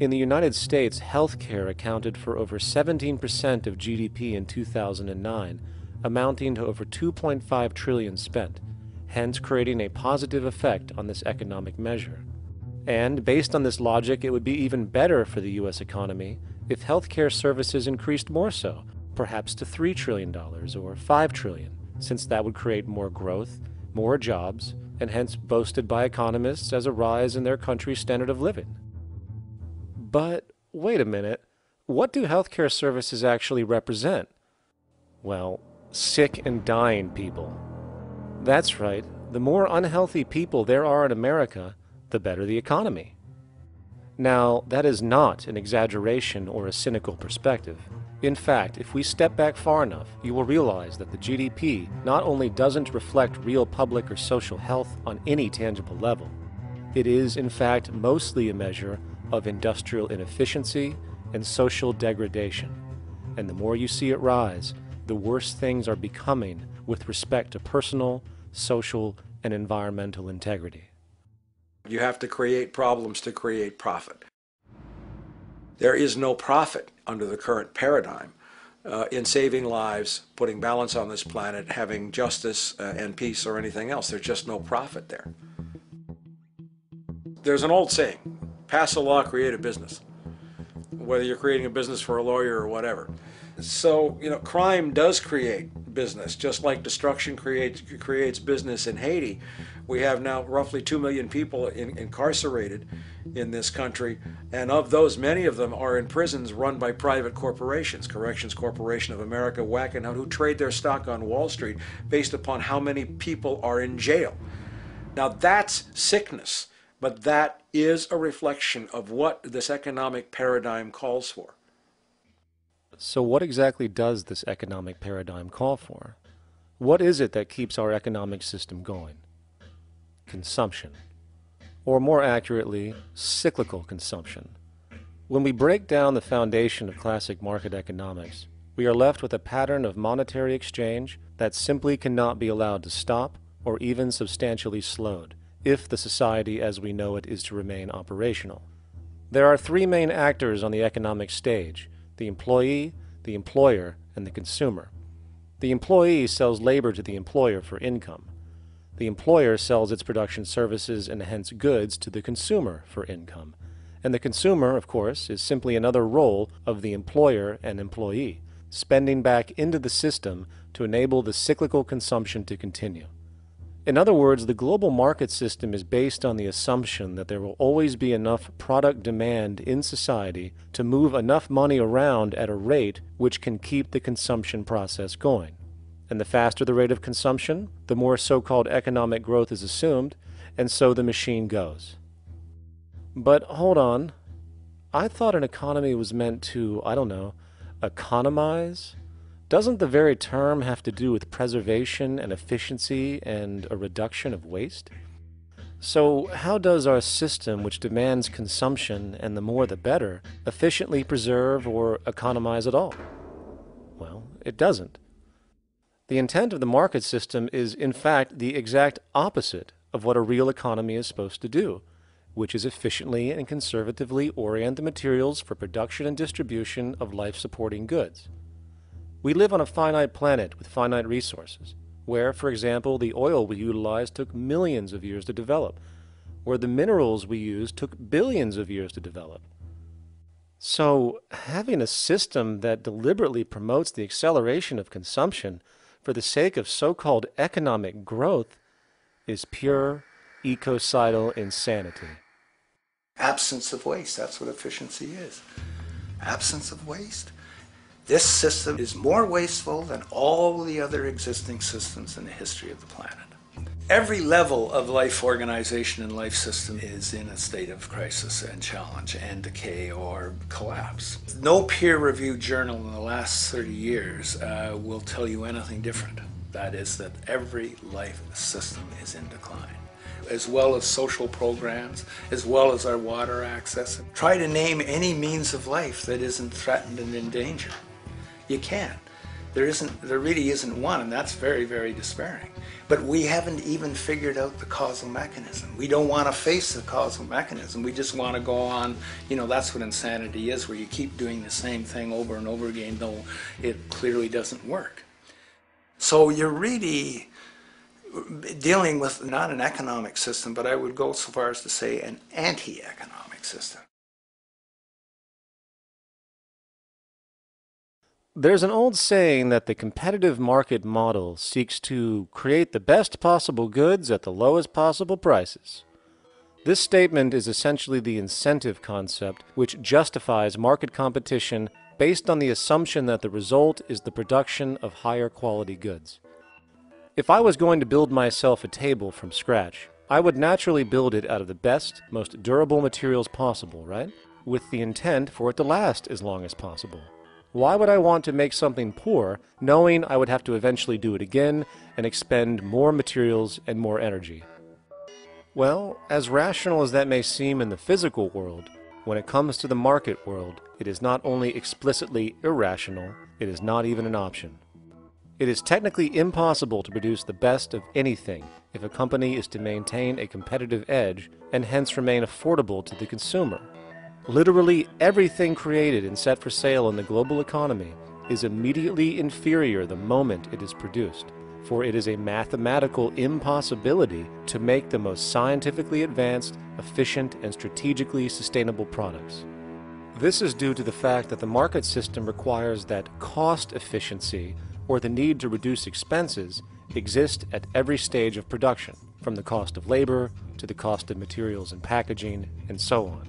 In the United States, healthcare accounted for over 17% of GDP in 2009, amounting to over $2.5 trillion spent, hence creating a positive effect on this economic measure. And based on this logic, it would be even better for the U.S. economy if healthcare services increased more so, perhaps to $3 trillion or $5 trillion, since that would create more growth, more jobs, and hence boasted by economists as a rise in their country's standard of living. But wait a minute, what do healthcare services actually represent? Well, sick and dying people. That's right, the more unhealthy people there are in America, the better the economy. Now, that is not an exaggeration or a cynical perspective. In fact, if we step back far enough, you will realize that the GDP not only doesn't reflect real public or social health on any tangible level, it is, in fact, mostly a measure of industrial inefficiency and social degradation. And the more you see it rise, the worse things are becoming with respect to personal, social, and environmental integrity. You have to create problems to create profit. There is no profit under the current paradigm in saving lives, putting balance on this planet, having justice and peace or anything else. There's just no profit there. There's an old saying, pass a law, create a business, whether you're creating a business for a lawyer or whatever. So, crime does create business, just like destruction creates business in Haiti. We have now roughly 2 million people incarcerated in this country, and of those, many of them are in prisons run by private corporations, Corrections Corporation of America, Wackenhut, who trade their stock on Wall Street based upon how many people are in jail. Now that's sickness, but that is a reflection of what this economic paradigm calls for. So what exactly does this economic paradigm call for? What is it that keeps our economic system going? Consumption. Or more accurately, cyclical consumption. When we break down the foundation of classic market economics, we are left with a pattern of monetary exchange that simply cannot be allowed to stop or even substantially slowed, if the society as we know it is to remain operational. There are three main actors on the economic stage: the employee, the employer, and the consumer. The employee sells labor to the employer for income. The employer sells its production services and hence goods to the consumer for income. And the consumer, of course, is simply another role of the employer and employee, spending back into the system to enable the cyclical consumption to continue. In other words, the global market system is based on the assumption that there will always be enough product demand in society to move enough money around at a rate which can keep the consumption process going. And the faster the rate of consumption, the more so-called economic growth is assumed, and so the machine goes. But hold on, I thought an economy was meant to, economize? Doesn't the very term have to do with preservation and efficiency and a reduction of waste? So how does our system, which demands consumption and the more the better, efficiently preserve or economize at all? Well, it doesn't. The intent of the market system is, in fact, the exact opposite of what a real economy is supposed to do, which is efficiently and conservatively orient the materials for production and distribution of life-supporting goods. We live on a finite planet with finite resources, where, for example, the oil we utilize took millions of years to develop, where the minerals we use took billions of years to develop. So, having a system that deliberately promotes the acceleration of consumption for the sake of so-called economic growth is pure ecocidal insanity. Absence of waste, that's what efficiency is. Absence of waste. This system is more wasteful than all the other existing systems in the history of the planet. Every level of life organization and life system is in a state of crisis and challenge and decay or collapse. No peer-reviewed journal in the last 30 years will tell you anything different. That is that every life system is in decline, as well as social programs, as well as our water access. Try to name any means of life that isn't threatened and in danger. You can't. There really isn't one, and that's very, very despairing. But we haven't even figured out the causal mechanism. We don't want to face the causal mechanism. We just want to go on, that's what insanity is, where you keep doing the same thing over and over again, though it clearly doesn't work. So you're really dealing with not an economic system, but I would go so far as to say an anti-economic system. There's an old saying that the competitive market model seeks to create the best possible goods at the lowest possible prices. This statement is essentially the incentive concept, which justifies market competition based on the assumption that the result is the production of higher quality goods. If I was going to build myself a table from scratch, I would naturally build it out of the best, most durable materials possible, right? With the intent for it to last as long as possible. Why would I want to make something poor, knowing I would have to eventually do it again and expend more materials and more energy? Well, as rational as that may seem in the physical world, when it comes to the market world, it is not only explicitly irrational, it is not even an option. It is technically impossible to produce the best of anything if a company is to maintain a competitive edge and hence remain affordable to the consumer. Literally everything created and set for sale in the global economy is immediately inferior the moment it is produced, for it is a mathematical impossibility to make the most scientifically advanced, efficient, and strategically sustainable products. This is due to the fact that the market system requires that cost efficiency, or the need to reduce expenses, exist at every stage of production, from the cost of labor to the cost of materials and packaging, and so on.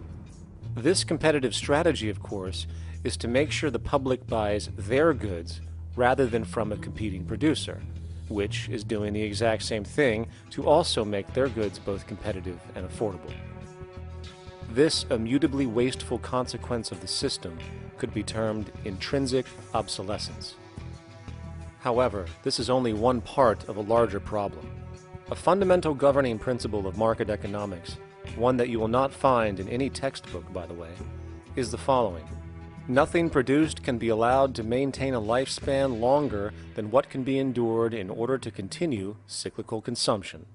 This competitive strategy, of course, is to make sure the public buys their goods rather than from a competing producer, which is doing the exact same thing to also make their goods both competitive and affordable. This immutably wasteful consequence of the system could be termed intrinsic obsolescence. However, this is only one part of a larger problem. A fundamental governing principle of market economics, one that you will not find in any textbook, by the way, is the following. Nothing produced can be allowed to maintain a lifespan longer than what can be endured in order to continue cyclical consumption.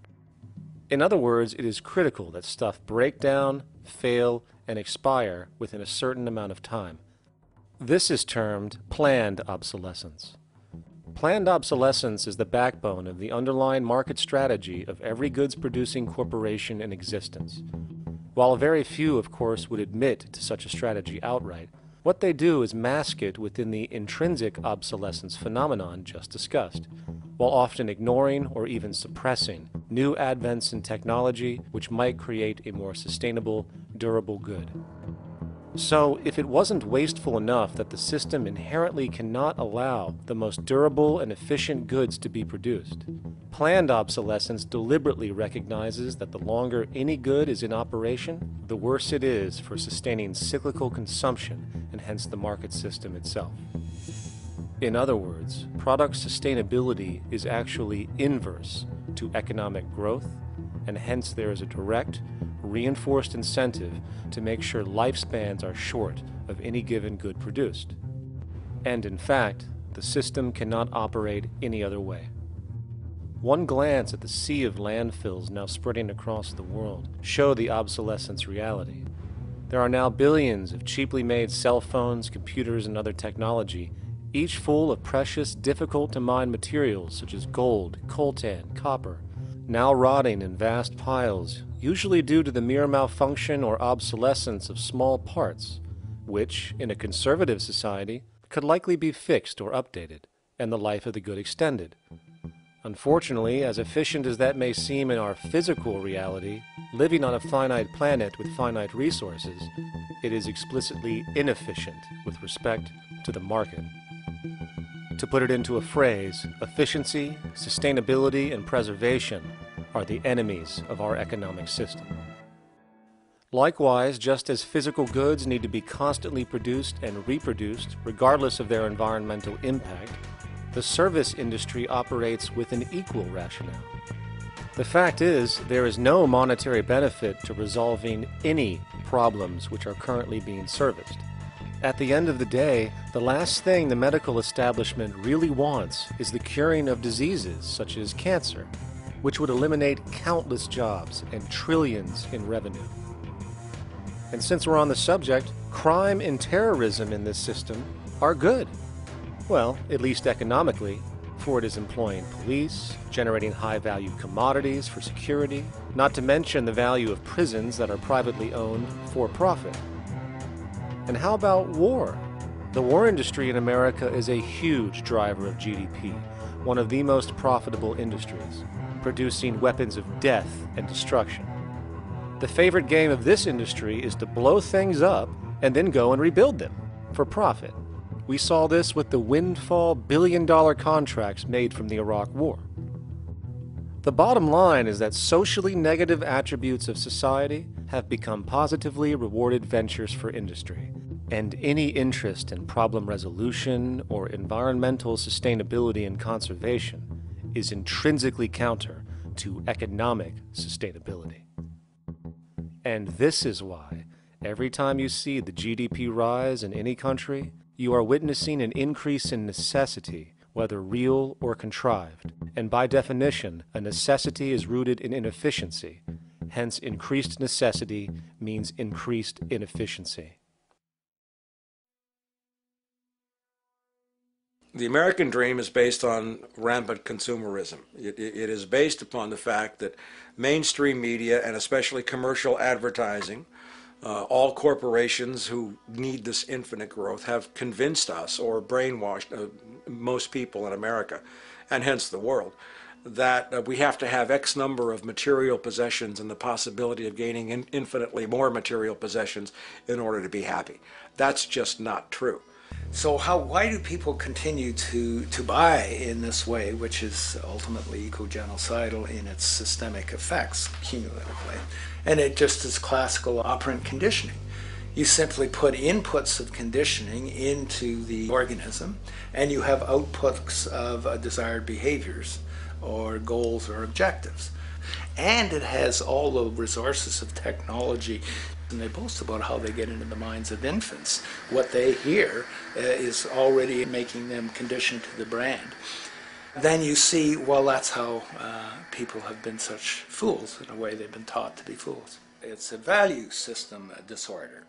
In other words, it is critical that stuff break down, fail, and expire within a certain amount of time. This is termed planned obsolescence. Planned obsolescence is the backbone of the underlying market strategy of every goods-producing corporation in existence. While very few, of course, would admit to such a strategy outright, what they do is mask it within the intrinsic obsolescence phenomenon just discussed, while often ignoring or even suppressing new advents in technology which might create a more sustainable, durable good. So, if it wasn't wasteful enough that the system inherently cannot allow the most durable and efficient goods to be produced, planned obsolescence deliberately recognizes that the longer any good is in operation, the worse it is for sustaining cyclical consumption and hence the market system itself. In other words, product sustainability is actually inverse to economic growth, and hence there is a direct, reinforced incentive to make sure lifespans are short of any given good produced. And in fact, the system cannot operate any other way. One glance at the sea of landfills now spreading across the world show the obsolescence reality. There are now billions of cheaply made cell phones, computers, and other technology, each full of precious, difficult-to-mine materials such as gold, coltan, copper, now rotting in vast piles, usually due to the mere malfunction or obsolescence of small parts, which, in a conservative society, could likely be fixed or updated, and the life of the good extended. Unfortunately, as efficient as that may seem in our physical reality, living on a finite planet with finite resources, it is explicitly inefficient with respect to the market. To put it into a phrase, efficiency, sustainability, and preservation are the enemies of our economic system. Likewise, just as physical goods need to be constantly produced and reproduced, regardless of their environmental impact, the service industry operates with an equal rationale. The fact is, there is no monetary benefit to resolving any problems which are currently being serviced. At the end of the day, the last thing the medical establishment really wants is the curing of diseases such as cancer, which would eliminate countless jobs and trillions in revenue. And since we're on the subject, crime and terrorism in this system are good. Well, at least economically, for it is employing police, generating high-value commodities for security, not to mention the value of prisons that are privately owned for profit. And how about war? The war industry in America is a huge driver of GDP, one of the most profitable industries, producing weapons of death and destruction. The favorite game of this industry is to blow things up and then go and rebuild them for profit. We saw this with the windfall billion-dollar contracts made from the Iraq War. The bottom line is that socially negative attributes of society have become positively rewarded ventures for industry, and any interest in problem resolution or environmental sustainability and conservation is intrinsically counter to economic sustainability. And this is why, every time you see the GDP rise in any country, you are witnessing an increase in necessity, whether real or contrived. And by definition, a necessity is rooted in inefficiency. Hence, increased necessity means increased inefficiency. The American dream is based on rampant consumerism. It is based upon the fact that mainstream media, and especially commercial advertising, all corporations who need this infinite growth have convinced us or brainwashed most people in America, and hence the world, that we have to have X number of material possessions and the possibility of gaining infinitely more material possessions in order to be happy. That's just not true. So why do people continue to buy in this way, which is ultimately eco-genocidal in its systemic effects cumulatively? And it just is classical operant conditioning. You simply put inputs of conditioning into the organism, and you have outputs of desired behaviors or goals or objectives. And it has all the resources of technology. And they boast about how they get into the minds of infants. What they hear is already making them conditioned to the brand. Then you see, well, that's how people have been such fools. In a way, they've been taught to be fools. It's a value system disorder.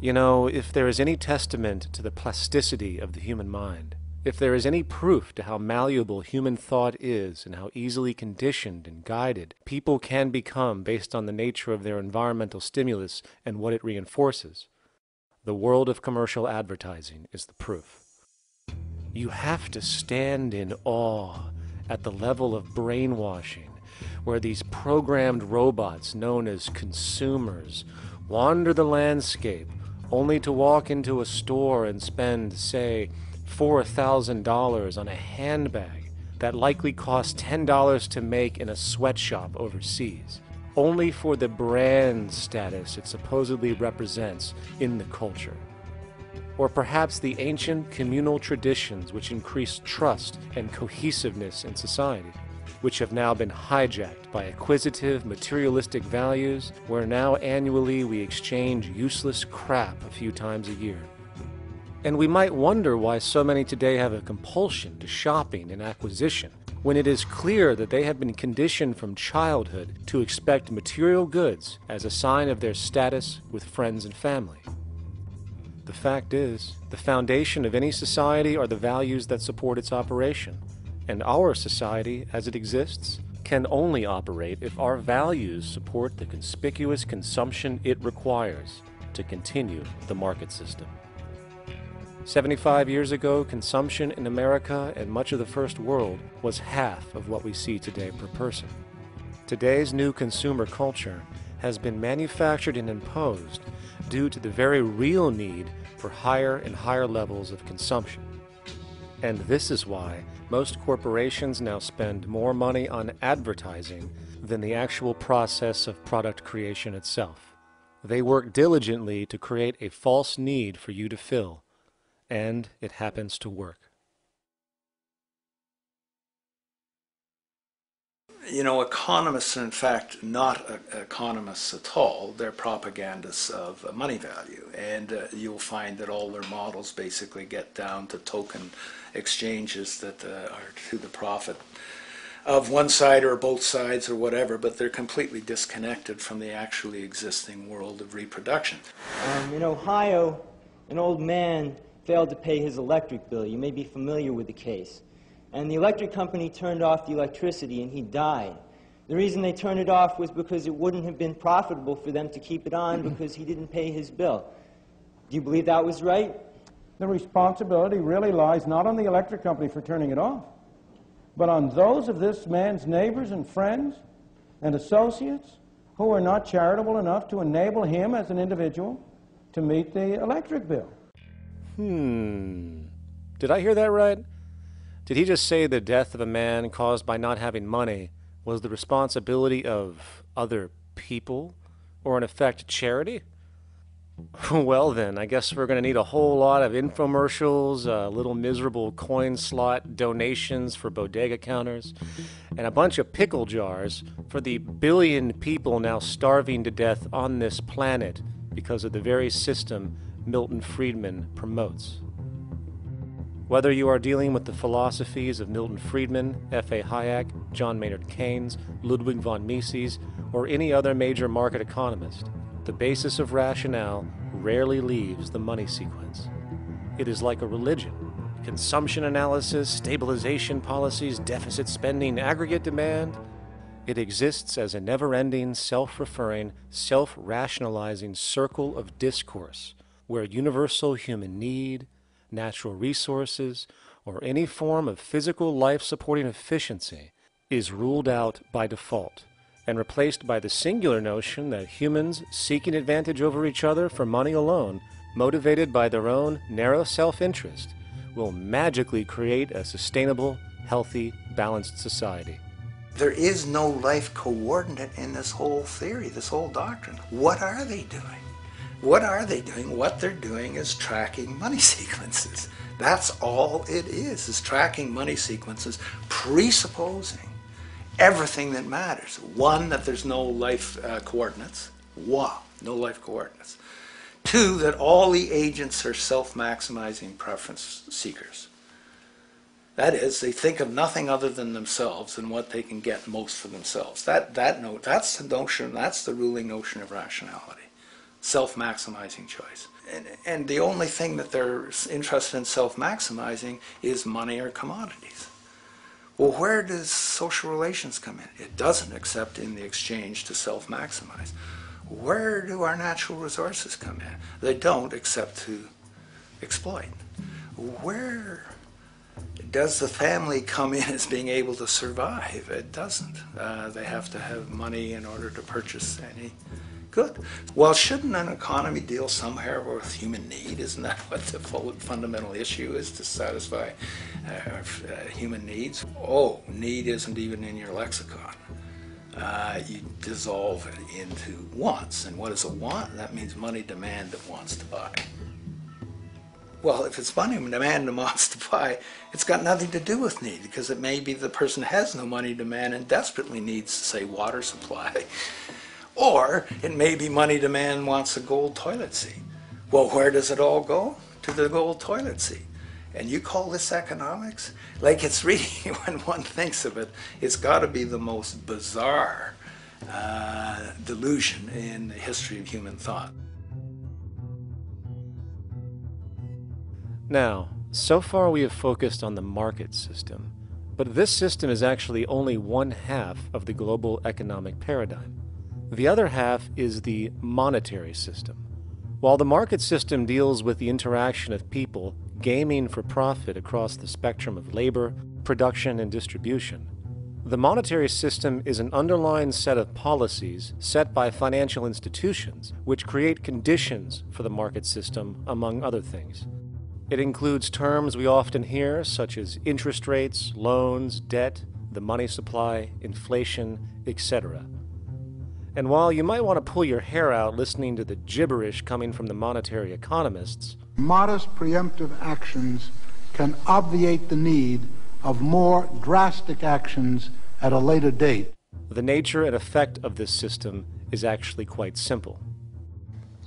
You know, if there is any testament to the plasticity of the human mind, if there is any proof to how malleable human thought is and how easily conditioned and guided people can become based on the nature of their environmental stimulus and what it reinforces, the world of commercial advertising is the proof. You have to stand in awe at the level of brainwashing where these programmed robots known as consumers wander the landscape only to walk into a store and spend, say, $4,000 on a handbag that likely costs $10 to make in a sweatshop overseas, only for the brand status it supposedly represents in the culture. Or perhaps the ancient communal traditions which increased trust and cohesiveness in society, which have now been hijacked by acquisitive, materialistic values, where now annually we exchange useless crap a few times a year. And we might wonder why so many today have a compulsion to shopping and acquisition, when it is clear that they have been conditioned from childhood to expect material goods as a sign of their status with friends and family. The fact is, the foundation of any society are the values that support its operation, and our society, as it exists, can only operate if our values support the conspicuous consumption it requires to continue the market system. 75 years ago, consumption in America and much of the First World was half of what we see today per person. Today's new consumer culture has been manufactured and imposed due to the very real need for higher and higher levels of consumption. And this is why most corporations now spend more money on advertising than the actual process of product creation itself. They work diligently to create a false need for you to fill, and it happens to work. You know, economists are in fact not economists at all. They're propagandists of money value, and you'll find that all their models basically get down to token exchanges that are to the profit of one side or both sides or whatever, but they're completely disconnected from the actually existing world of reproduction. In Ohio, an old man failed to pay his electric bill. You may be familiar with the case. And the electric company turned off the electricity and he died. The reason they turned it off was because it wouldn't have been profitable for them to keep it on because he didn't pay his bill. Do you believe that was right? The responsibility really lies not on the electric company for turning it off, but on those of this man's neighbors and friends and associates who are not charitable enough to enable him as an individual to meet the electric bill. Did I hear that right? Did he just say the death of a man caused by not having money was the responsibility of other people, or in effect, charity? Well then, I guess we're going to need a whole lot of infomercials, little miserable coin slot donations for bodega counters, and a bunch of pickle jars for the billion people now starving to death on this planet because of the very system Milton Friedman promotes. Whether you are dealing with the philosophies of Milton Friedman, F.A. Hayek, John Maynard Keynes, Ludwig von Mises, or any other major market economist, the basis of rationale rarely leaves the money sequence. It is like a religion. Consumption analysis, stabilization policies, deficit spending, aggregate demand. It exists as a never-ending, self-referring, self-rationalizing circle of discourse where universal human need, natural resources, or any form of physical life-supporting efficiency is ruled out by default and replaced by the singular notion that humans seeking advantage over each other for money alone, motivated by their own narrow self-interest, will magically create a sustainable, healthy, balanced society. There is no life coordinate in this whole theory, this whole doctrine. What are they doing? What are they doing? What they're doing is tracking money sequences. That's all it is tracking money sequences, presupposing everything that matters. One, that there's no life coordinates. Wow, no life coordinates. Two, that all the agents are self-maximizing preference seekers. That is, they think of nothing other than themselves and what they can get most for themselves. That's the notion, that's the ruling notion of rationality. Self-maximizing choice. And the only thing that they're interested in self-maximizing is money or commodities. Well, where does social relations come in? It doesn't, except in the exchange to self-maximize. Where do our natural resources come in? They don't, except to exploit. Where does the family come in as being able to survive? It doesn't. They have to have money in order to purchase any good. Well, shouldn't an economy deal somewhere with human need? Isn't that what the fundamental issue is, to satisfy human needs? Oh, need isn't even in your lexicon. You dissolve it into wants. And what is a want? That means money demand that wants to buy. Well, if it's money demand that wants to buy, it's got nothing to do with need, because it may be the person has no money demand and desperately needs, say, water supply. Or it may be money demand wants a gold toilet seat. Well, where does it all go? To the gold toilet seat. And you call this economics? Like, it's really, when one thinks of it, it's got to be the most bizarre delusion in the history of human thought. Now, so far we have focused on the market system, but this system is actually only one half of the global economic paradigm. The other half is the monetary system. While the market system deals with the interaction of people gaming for profit across the spectrum of labor, production, and distribution, the monetary system is an underlying set of policies set by financial institutions which create conditions for the market system, among other things. It includes terms we often hear, such as interest rates, loans, debt, the money supply, inflation, etc. And while you might want to pull your hair out listening to the gibberish coming from the monetary economists, modest preemptive actions can obviate the need of more drastic actions at a later date. The nature and effect of this system is actually quite simple.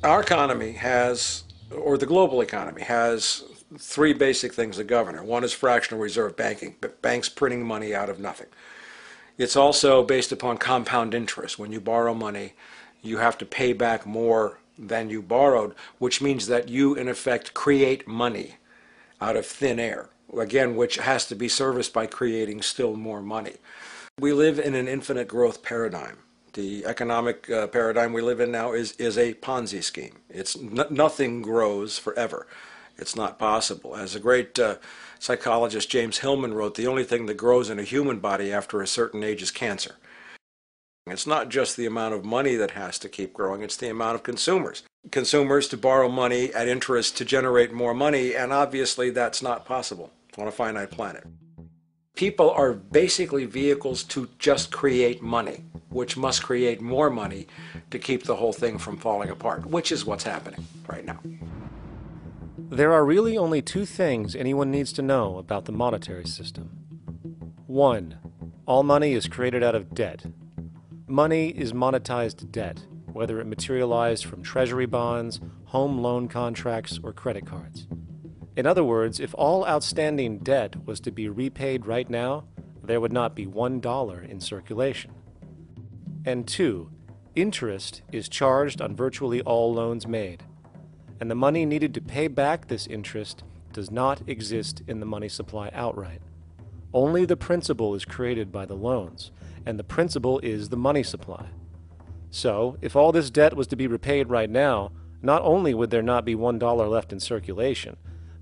Our economy has, or the global economy has, three basic things that govern it. One is fractional reserve banking, banks printing money out of nothing. It's also based upon compound interest. When you borrow money, you have to pay back more than you borrowed, which means that you, in effect, create money out of thin air, again, which has to be serviced by creating still more money. We live in an infinite growth paradigm. The economic paradigm we live in now is a Ponzi scheme. It's nothing grows forever. It's not possible. As a great psychologist James Hillman wrote, the only thing that grows in a human body after a certain age is cancer. It's not just the amount of money that has to keep growing, it's the amount of consumers. Consumers to borrow money at interest to generate more money, and obviously that's not possible on a finite planet. People are basically vehicles to just create money, which must create more money to keep the whole thing from falling apart, which is what's happening right now. There are really only two things anyone needs to know about the monetary system. 1. All money is created out of debt. Money is monetized debt, whether it materialized from treasury bonds, home loan contracts, or credit cards. In other words, if all outstanding debt was to be repaid right now, there would not be $1 in circulation. And 2, interest is charged on virtually all loans made, and the money needed to pay back this interest does not exist in the money supply outright. Only the principal is created by the loans, and the principal is the money supply. So, if all this debt was to be repaid right now, not only would there not be $1 left in circulation,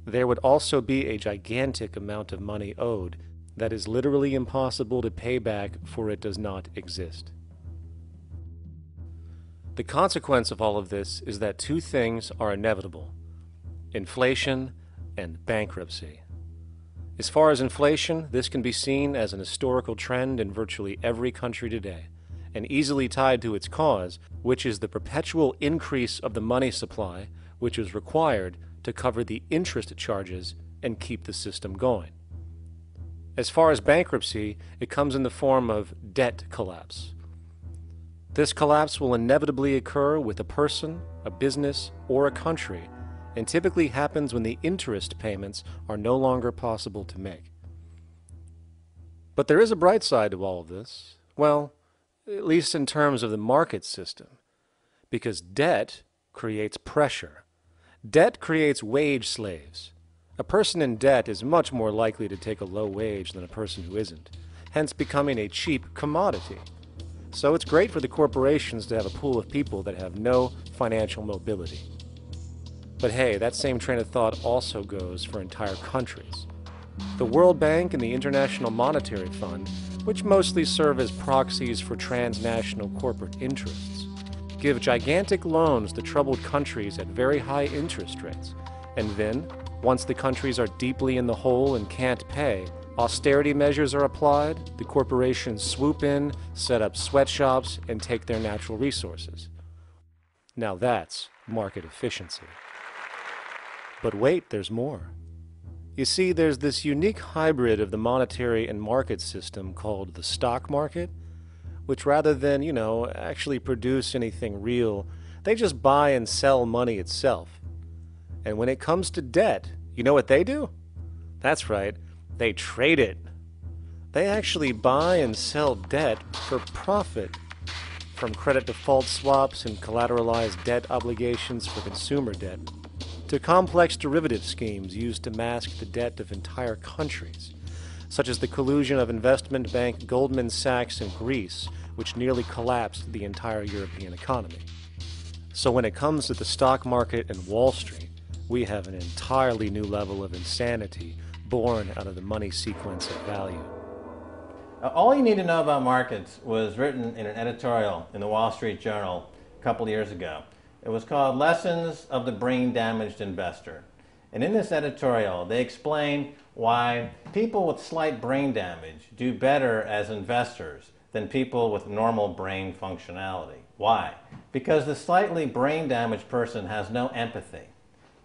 there would also be a gigantic amount of money owed that is literally impossible to pay back, for it does not exist. The consequence of all of this is that two things are inevitable: inflation and bankruptcy. As far as inflation, this can be seen as an historical trend in virtually every country today, and easily tied to its cause, which is the perpetual increase of the money supply, which is required to cover the interest charges and keep the system going. As far as bankruptcy, it comes in the form of debt collapse. This collapse will inevitably occur with a person, a business, or a country, and typically happens when the interest payments are no longer possible to make. But there is a bright side to all of this. Well, at least in terms of the market system, because debt creates pressure. Debt creates wage slaves. A person in debt is much more likely to take a low wage than a person who isn't, hence becoming a cheap commodity. So it's great for the corporations to have a pool of people that have no financial mobility. But hey, that same train of thought also goes for entire countries. The World Bank and the International Monetary Fund, which mostly serve as proxies for transnational corporate interests, give gigantic loans to troubled countries at very high interest rates, and then, once the countries are deeply in the hole and can't pay, austerity measures are applied, the corporations swoop in, set up sweatshops, and take their natural resources. Now that's market efficiency. But wait, there's more. You see, there's this unique hybrid of the monetary and market system called the stock market, which rather than, actually produce anything real, they just buy and sell money itself. And when it comes to debt, you know what they do? That's right, they trade it. They actually buy and sell debt for profit, from credit default swaps and collateralized debt obligations for consumer debt, to complex derivative schemes used to mask the debt of entire countries, such as the collusion of investment bank Goldman Sachs in Greece, which nearly collapsed the entire European economy. So when it comes to the stock market and Wall Street, we have an entirely new level of insanity born out of the money sequence of value. All you need to know about markets was written in an editorial in the Wall Street Journal a couple of years ago. It was called Lessons of the Brain-Damaged Investor. And in this editorial, they explain why people with slight brain damage do better as investors than people with normal brain functionality. Why? Because the slightly brain-damaged person has no empathy.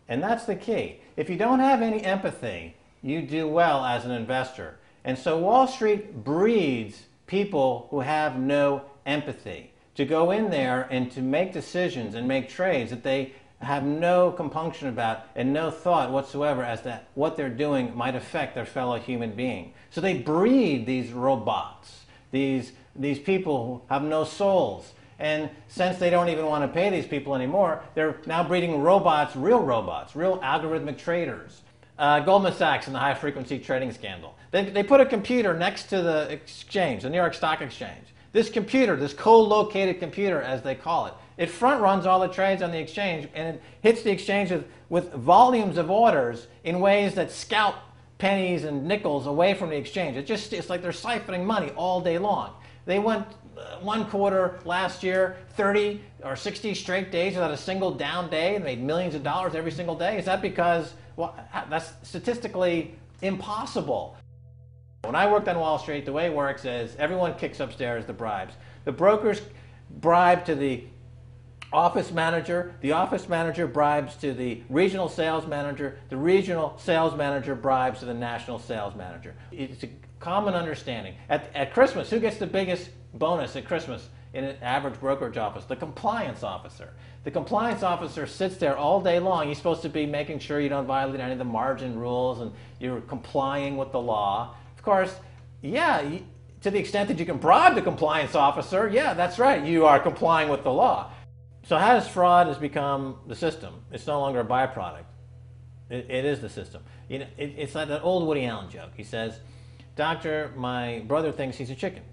And that's the key. If you don't have any empathy, you do well as an investor. And so Wall Street breeds people who have no empathy, to go in there and to make decisions and make trades that they have no compunction about and no thought whatsoever as to what they're doing might affect their fellow human being. So they breed these robots, these people who have no souls. And since they don't even want to pay these people anymore, they're now breeding robots, real algorithmic traders. Goldman Sachs and the high-frequency trading scandal. They put a computer next to the exchange, the New York Stock Exchange. This computer, this co-located computer, as they call it, it front-runs all the trades on the exchange, and it hits the exchange with volumes of orders in ways that scalp pennies and nickels away from the exchange. It's like they're siphoning money all day long. They went one quarter last year, 30 or 60 straight days without a single down day and made millions of dollars every single day. Is that because, well, that's statistically impossible. When I worked on Wall Street, the way it works is everyone kicks upstairs the bribes. The brokers bribe to the office manager bribes to the regional sales manager bribes to the national sales manager. It's a common understanding. At Christmas, who gets the biggest bonus at Christmas in an average brokerage office? The compliance officer. The compliance officer sits there all day long. He's supposed to be making sure you don't violate any of the margin rules and you're complying with the law. Of course, yeah, to the extent that you can bribe the compliance officer, yeah, that's right, you are complying with the law. So how does fraud has become the system? It's no longer a byproduct. It is the system. You know, it's like that old Woody Allen joke. He says, "Doctor, my brother thinks he's a chicken."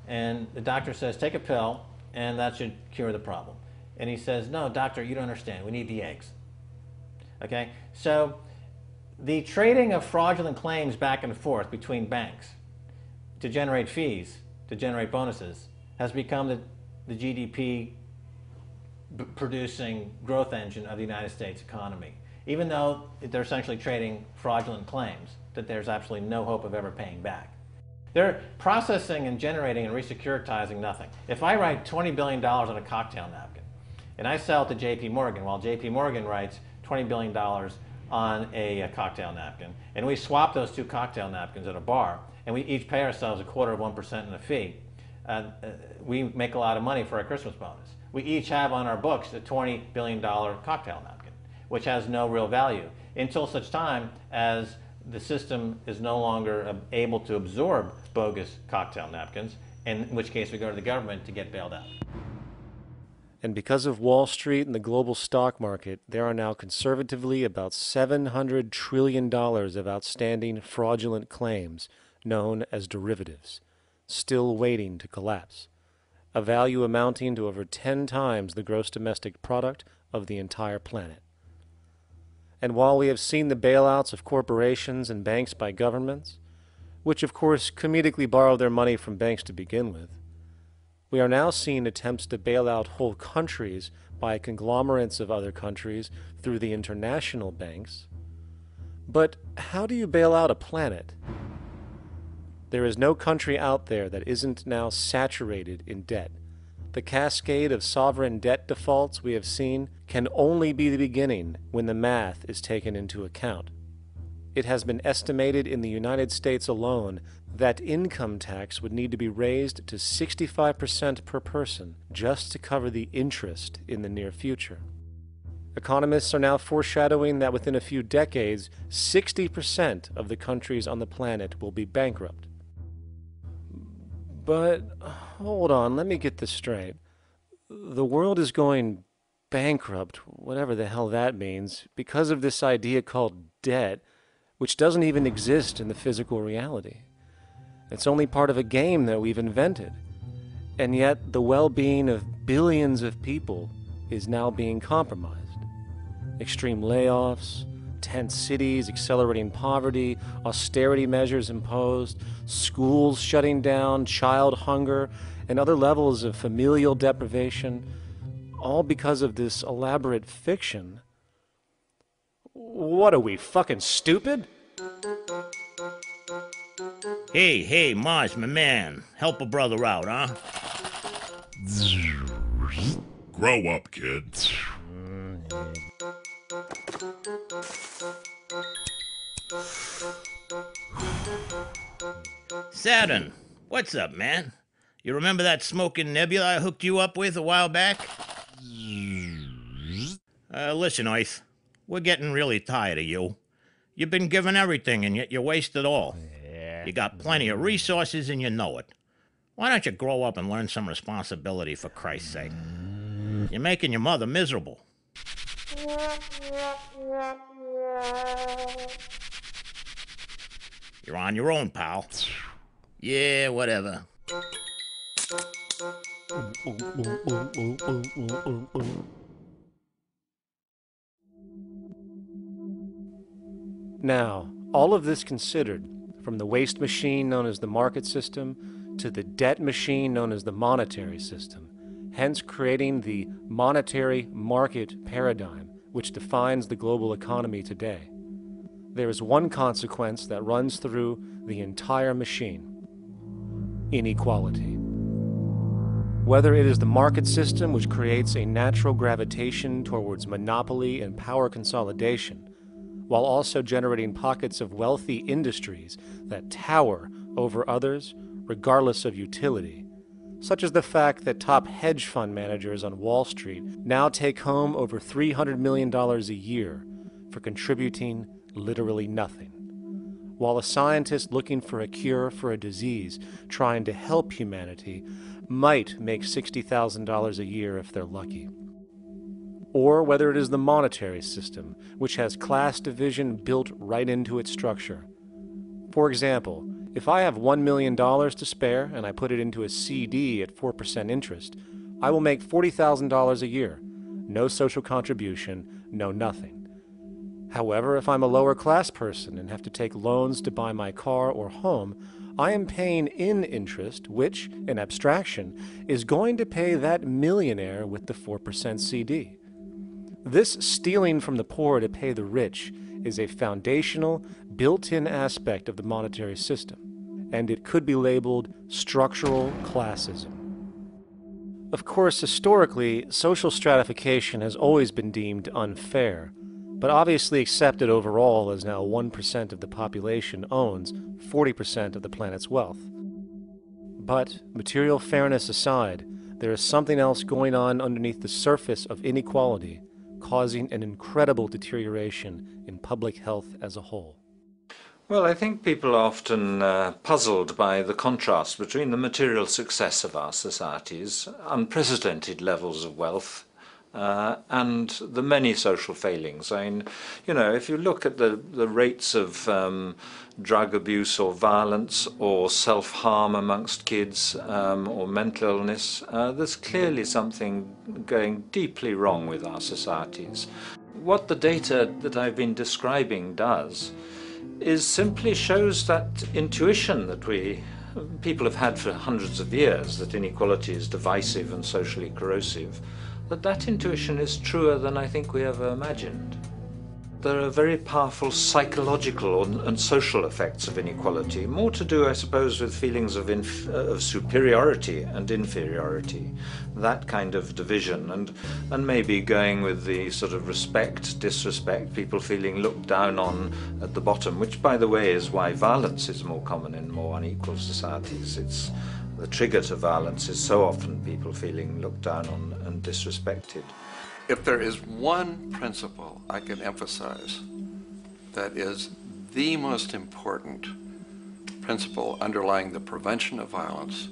And the doctor says, "Take a pill, and that should cure the problem." And he says, "No, doctor, you don't understand. We need the eggs." Okay? So the trading of fraudulent claims back and forth between banks to generate fees, to generate bonuses, has become the GDP producing growth engine of the United States economy. Even though they're essentially trading fraudulent claims that there's absolutely no hope of ever paying back. They're processing and generating and resecuritizing nothing. If I write $20 billion on a cocktail napkin and I sell it to JP Morgan while JP Morgan writes $20 billion on a cocktail napkin, and we swap those two cocktail napkins at a bar, and we each pay ourselves 1/4% in a fee, we make a lot of money for our Christmas bonus. We each have on our books a $20 billion cocktail napkin, which has no real value until such time as the system is no longer able to absorb bogus cocktail napkins, in which case we go to the government to get bailed out. And because of Wall Street and the global stock market, there are now conservatively about $700 trillion of outstanding fraudulent claims known as derivatives, still waiting to collapse, a value amounting to over 10 times the gross domestic product of the entire planet. And while we have seen the bailouts of corporations and banks by governments, which of course comedically borrow their money from banks to begin with, we are now seeing attempts to bail out whole countries by conglomerates of other countries through the international banks. But how do you bail out a planet? There is no country out there that isn't now saturated in debt. The cascade of sovereign debt defaults we have seen can only be the beginning when the math is taken into account. It has been estimated in the United States alone that income tax would need to be raised to 65% per person just to cover the interest in the near future. Economists are now foreshadowing that within a few decades, 60% of the countries on the planet will be bankrupt. But hold on, let me get this straight. The world is going bankrupt, whatever the hell that means, because of this idea called debt, which doesn't even exist in the physical reality. It's only part of a game that we've invented. And yet the well-being of billions of people is now being compromised. Extreme layoffs, tent cities, accelerating poverty, austerity measures imposed, schools shutting down, child hunger, and other levels of familial deprivation, all because of this elaborate fiction. What are we, fucking stupid? Hey, Mars, my man. Help a brother out, huh? Grow up, kid. Saturn, what's up, man? You remember that smoking nebula I hooked you up with a while back? Listen, Earth, we're getting really tired of you. You've been given everything, and yet you waste it all. You got plenty of resources, and you know it. Why don't you grow up and learn some responsibility, for Christ's sake? You're making your mother miserable. You're on your own, pal. Yeah, whatever. Now, all of this considered, from the waste machine known as the market system to the debt machine known as the monetary system, hence creating the monetary market paradigm which defines the global economy today, there is one consequence that runs through the entire machine: inequality. Whether it is the market system which creates a natural gravitation towards monopoly and power consolidation, while also generating pockets of wealthy industries that tower over others regardless of utility, such as the fact that top hedge fund managers on Wall Street now take home over $300 million a year for contributing literally nothing, while a scientist looking for a cure for a disease trying to help humanity might make $60,000 a year if they're lucky. Or whether it is the monetary system, which has class division built right into its structure. For example, if I have $1 million to spare and I put it into a CD at 4% interest, I will make $40,000 a year. No social contribution, no nothing. However, if I'm a lower class person and have to take loans to buy my car or home, I am paying in interest, which, in abstraction, is going to pay that millionaire with the 4% CD. This stealing from the poor to pay the rich is a foundational, built-in aspect of the monetary system, and it could be labeled structural classism. Of course, historically, social stratification has always been deemed unfair, but obviously accepted overall as now 1% of the population owns 40% of the planet's wealth. But, material fairness aside, there is something else going on underneath the surface of inequality, causing an incredible deterioration in public health as a whole. Well, I think people are often puzzled by the contrast between the material success of our societies, unprecedented levels of wealth, and the many social failings. I mean, you know, if you look at the rates of drug abuse or violence or self-harm amongst kids or mental illness, there's clearly something going deeply wrong with our societies. What the data that I've been describing does is simply shows that intuition that people have had for hundreds of years, that inequality is divisive and socially corrosive, that intuition is truer than I think we ever imagined. There are very powerful psychological and social effects of inequality, more to do, I suppose, with feelings of superiority and inferiority, that kind of division, and maybe going with the sort of respect, disrespect, people feeling looked down on at the bottom, which, by the way, is why violence is more common in more unequal societies. It's the trigger to violence is so often people feeling looked down on and disrespected. If there is one principle I can emphasize that is the most important principle underlying the prevention of violence,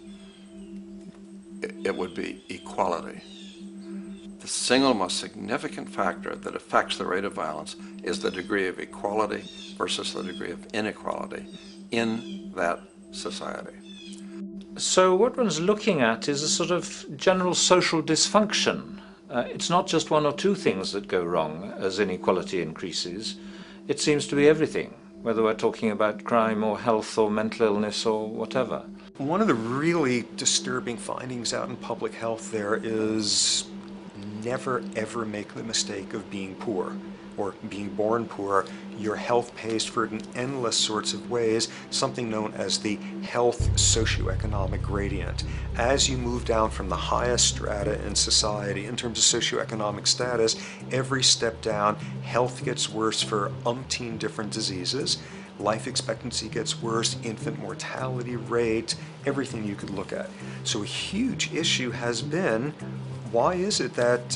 it would be equality. The single most significant factor that affects the rate of violence is the degree of equality versus the degree of inequality in that society. So what one's looking at is a sort of general social dysfunction. It's not just one or two things that go wrong as inequality increases. It seems to be everything, whether we're talking about crime or health or mental illness or whatever. One of the really disturbing findings out in public health there is never ever make the mistake of being poor or being born poor. Your health pays for it in endless sorts of ways, something known as the health socioeconomic gradient. As you move down from the highest strata in society in terms of socioeconomic status, every step down, health gets worse for umpteen different diseases. life expectancy gets worse, infant mortality rate, everything you could look at. So a huge issue has been, why is it that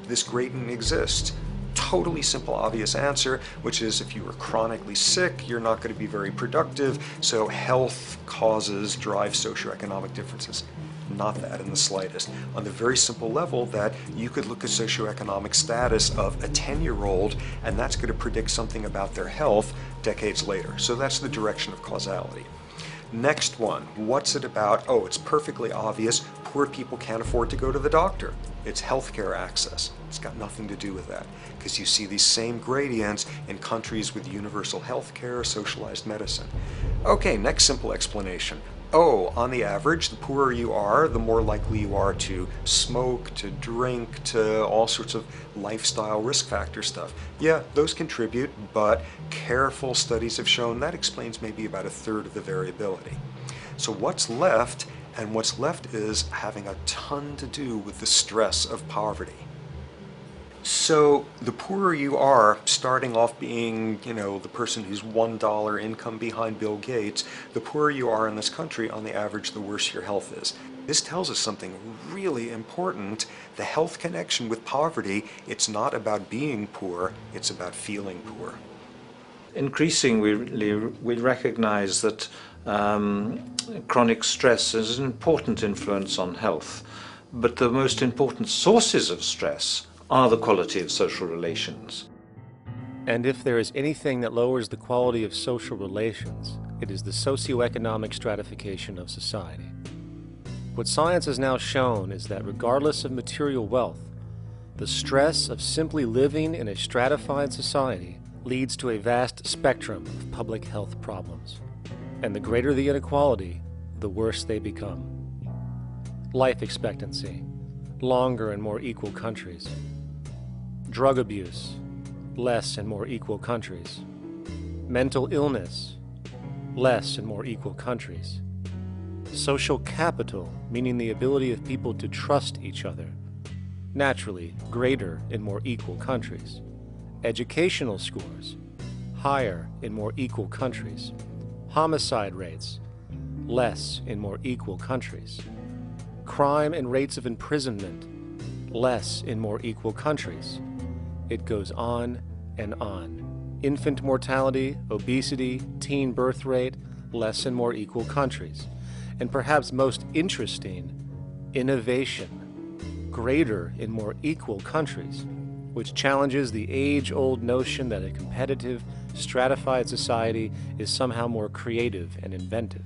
this gradient exists? Totally simple, obvious answer, which is if you are chronically sick, you're not going to be very productive, so health causes drive socioeconomic differences. Not that in the slightest. On the very simple level that you could look at socioeconomic status of a 10-year-old, and that's going to predict something about their health decades later. So that's the direction of causality. Next one, what's it about? Oh, it's perfectly obvious. Poor people can't afford to go to the doctor. It's healthcare access. It's got nothing to do with that, because you see these same gradients in countries with universal healthcare, socialized medicine. Okay, next simple explanation. Oh, on the average, the poorer you are, the more likely you are to smoke, to drink, to all sorts of lifestyle risk factor stuff. Yeah, those contribute, but careful studies have shown that explains maybe about a third of the variability. So what's left? And what's left is having a ton to do with the stress of poverty. So the poorer you are, starting off being, the person who's $1 income behind Bill Gates, the poorer you are in this country, on the average, the worse your health is. This tells us something really important. The health connection with poverty, it's not about being poor, it's about feeling poor. Increasingly, we recognize that chronic stress is an important influence on health, but the most important sources of stress are the quality of social relations. And if there is anything that lowers the quality of social relations, it is the socioeconomic stratification of society. What science has now shown is that regardless of material wealth, the stress of simply living in a stratified society leads to a vast spectrum of public health problems. And the greater the inequality, the worse they become. Life expectancy, longer in more equal countries. Drug abuse, less in more equal countries. Mental illness, less in more equal countries. Social capital, meaning the ability of people to trust each other, naturally greater in more equal countries. Educational scores, higher in more equal countries. Homicide rates, less in more equal countries. Crime and rates of imprisonment, less in more equal countries. It goes on and on. Infant mortality, obesity, teen birth rate, less in more equal countries. And perhaps most interesting, innovation, greater in more equal countries, which challenges the age-old notion that a competitive, stratified society is somehow more creative and inventive.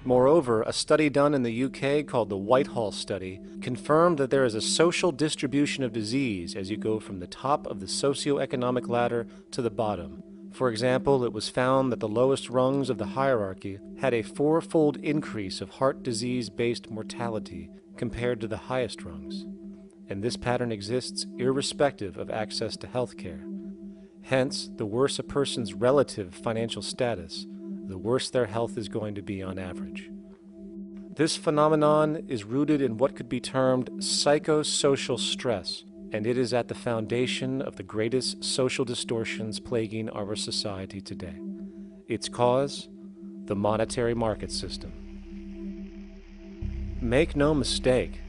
Moreover, a study done in the UK called the Whitehall Study confirmed that there is a social distribution of disease as you go from the top of the socioeconomic ladder to the bottom. For example, it was found that the lowest rungs of the hierarchy had a 4-fold increase of heart disease-based mortality compared to the highest rungs. And this pattern exists irrespective of access to health care. Hence, the worse a person's relative financial status, the worse their health is going to be on average. This phenomenon is rooted in what could be termed psychosocial stress, and it is at the foundation of the greatest social distortions plaguing our society today. Its cause? The monetary market system. Make no mistake,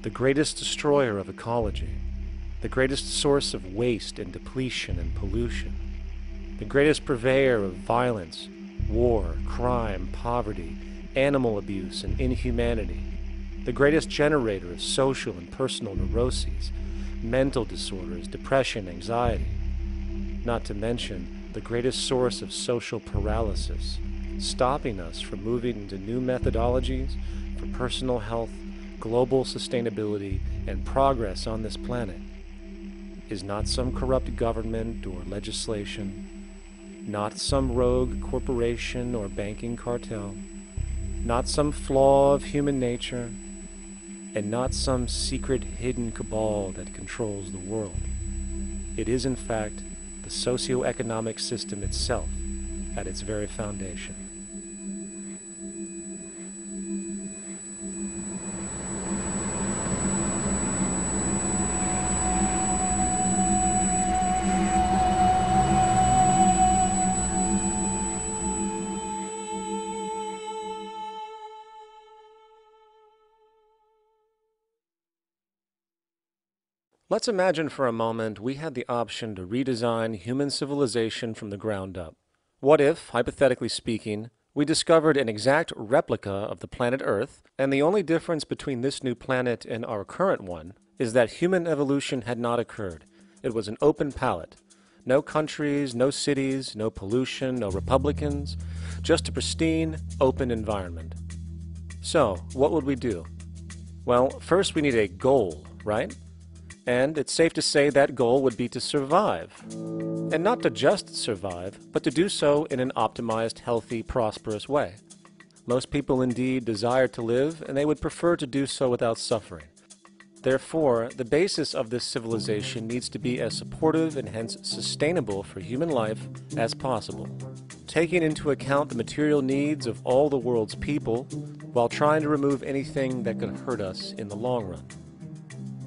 the greatest destroyer of ecology, the greatest source of waste and depletion and pollution, the greatest purveyor of violence, war, crime, poverty, animal abuse, and inhumanity, the greatest generator of social and personal neuroses, mental disorders, depression, anxiety, not to mention the greatest source of social paralysis, stopping us from moving into new methodologies for personal health, global sustainability, and progress on this planet, is not some corrupt government or legislation, not some rogue corporation or banking cartel, not some flaw of human nature, and not some secret hidden cabal that controls the world. It is, in fact, the socio-economic system itself at its very foundation. Let's imagine for a moment we had the option to redesign human civilization from the ground up. What if, hypothetically speaking, we discovered an exact replica of the planet Earth, and the only difference between this new planet and our current one is that human evolution had not occurred. It was an open palette. No countries, no cities, no pollution, no Republicans, just a pristine, open environment. So, what would we do? Well, first we need a goal, right? And it's safe to say that goal would be to survive. And not to just survive, but to do so in an optimized, healthy, prosperous way. Most people indeed desire to live, and they would prefer to do so without suffering. Therefore, the basis of this civilization needs to be as supportive and hence sustainable for human life as possible, taking into account the material needs of all the world's people while trying to remove anything that could hurt us in the long run.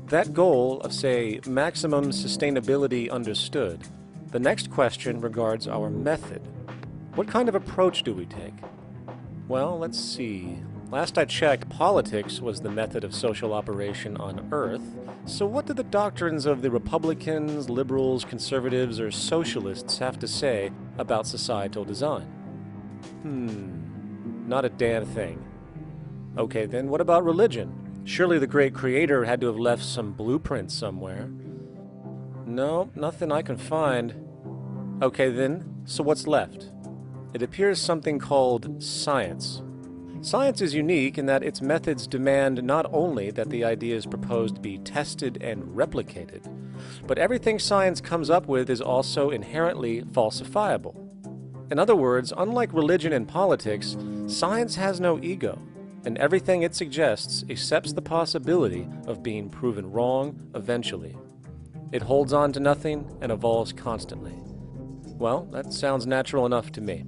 That goal of, say, maximum sustainability understood, the next question regards our method. What kind of approach do we take? Well, let's see. Last I checked, politics was the method of social operation on Earth. So what do the doctrines of the Republicans, liberals, conservatives, or socialists have to say about societal design? Not a damn thing. Okay, then what about religion? Surely the great creator had to have left some blueprint somewhere. No, nothing I can find. Okay then, so what's left? It appears something called science. Science is unique in that its methods demand not only that the ideas proposed be tested and replicated, but everything science comes up with is also inherently falsifiable. In other words, unlike religion and politics, science has no ego, and everything it suggests accepts the possibility of being proven wrong eventually. It holds on to nothing and evolves constantly. Well, that sounds natural enough to me.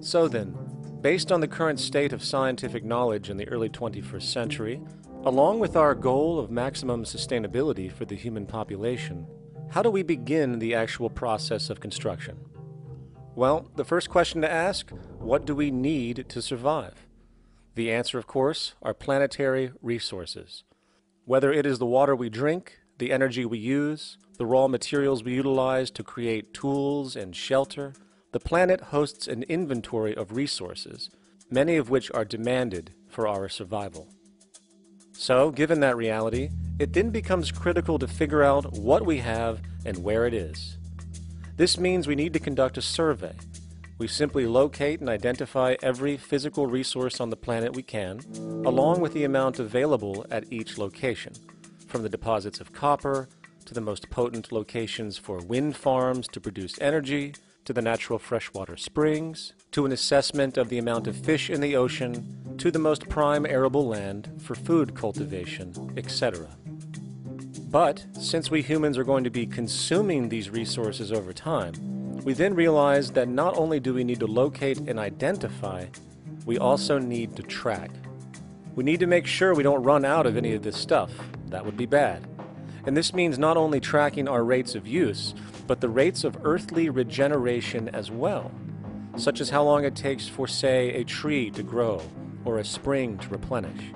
So then, based on the current state of scientific knowledge in the early 21st century, along with our goal of maximum sustainability for the human population, how do we begin the actual process of construction? Well, the first question to ask, what do we need to survive? The answer, of course, are planetary resources. Whether it is the water we drink, the energy we use, the raw materials we utilize to create tools and shelter, the planet hosts an inventory of resources, many of which are demanded for our survival. So, given that reality, it then becomes critical to figure out what we have and where it is. This means we need to conduct a survey. We simply locate and identify every physical resource on the planet we can, along with the amount available at each location, from the deposits of copper, to the most potent locations for wind farms to produce energy, to the natural freshwater springs, to an assessment of the amount of fish in the ocean, to the most prime arable land for food cultivation, etc. But since we humans are going to be consuming these resources over time, we then realize that not only do we need to locate and identify, we also need to track. We need to make sure we don't run out of any of this stuff. That would be bad. And this means not only tracking our rates of use, but the rates of earthly regeneration as well, such as how long it takes for, say, a tree to grow or a spring to replenish.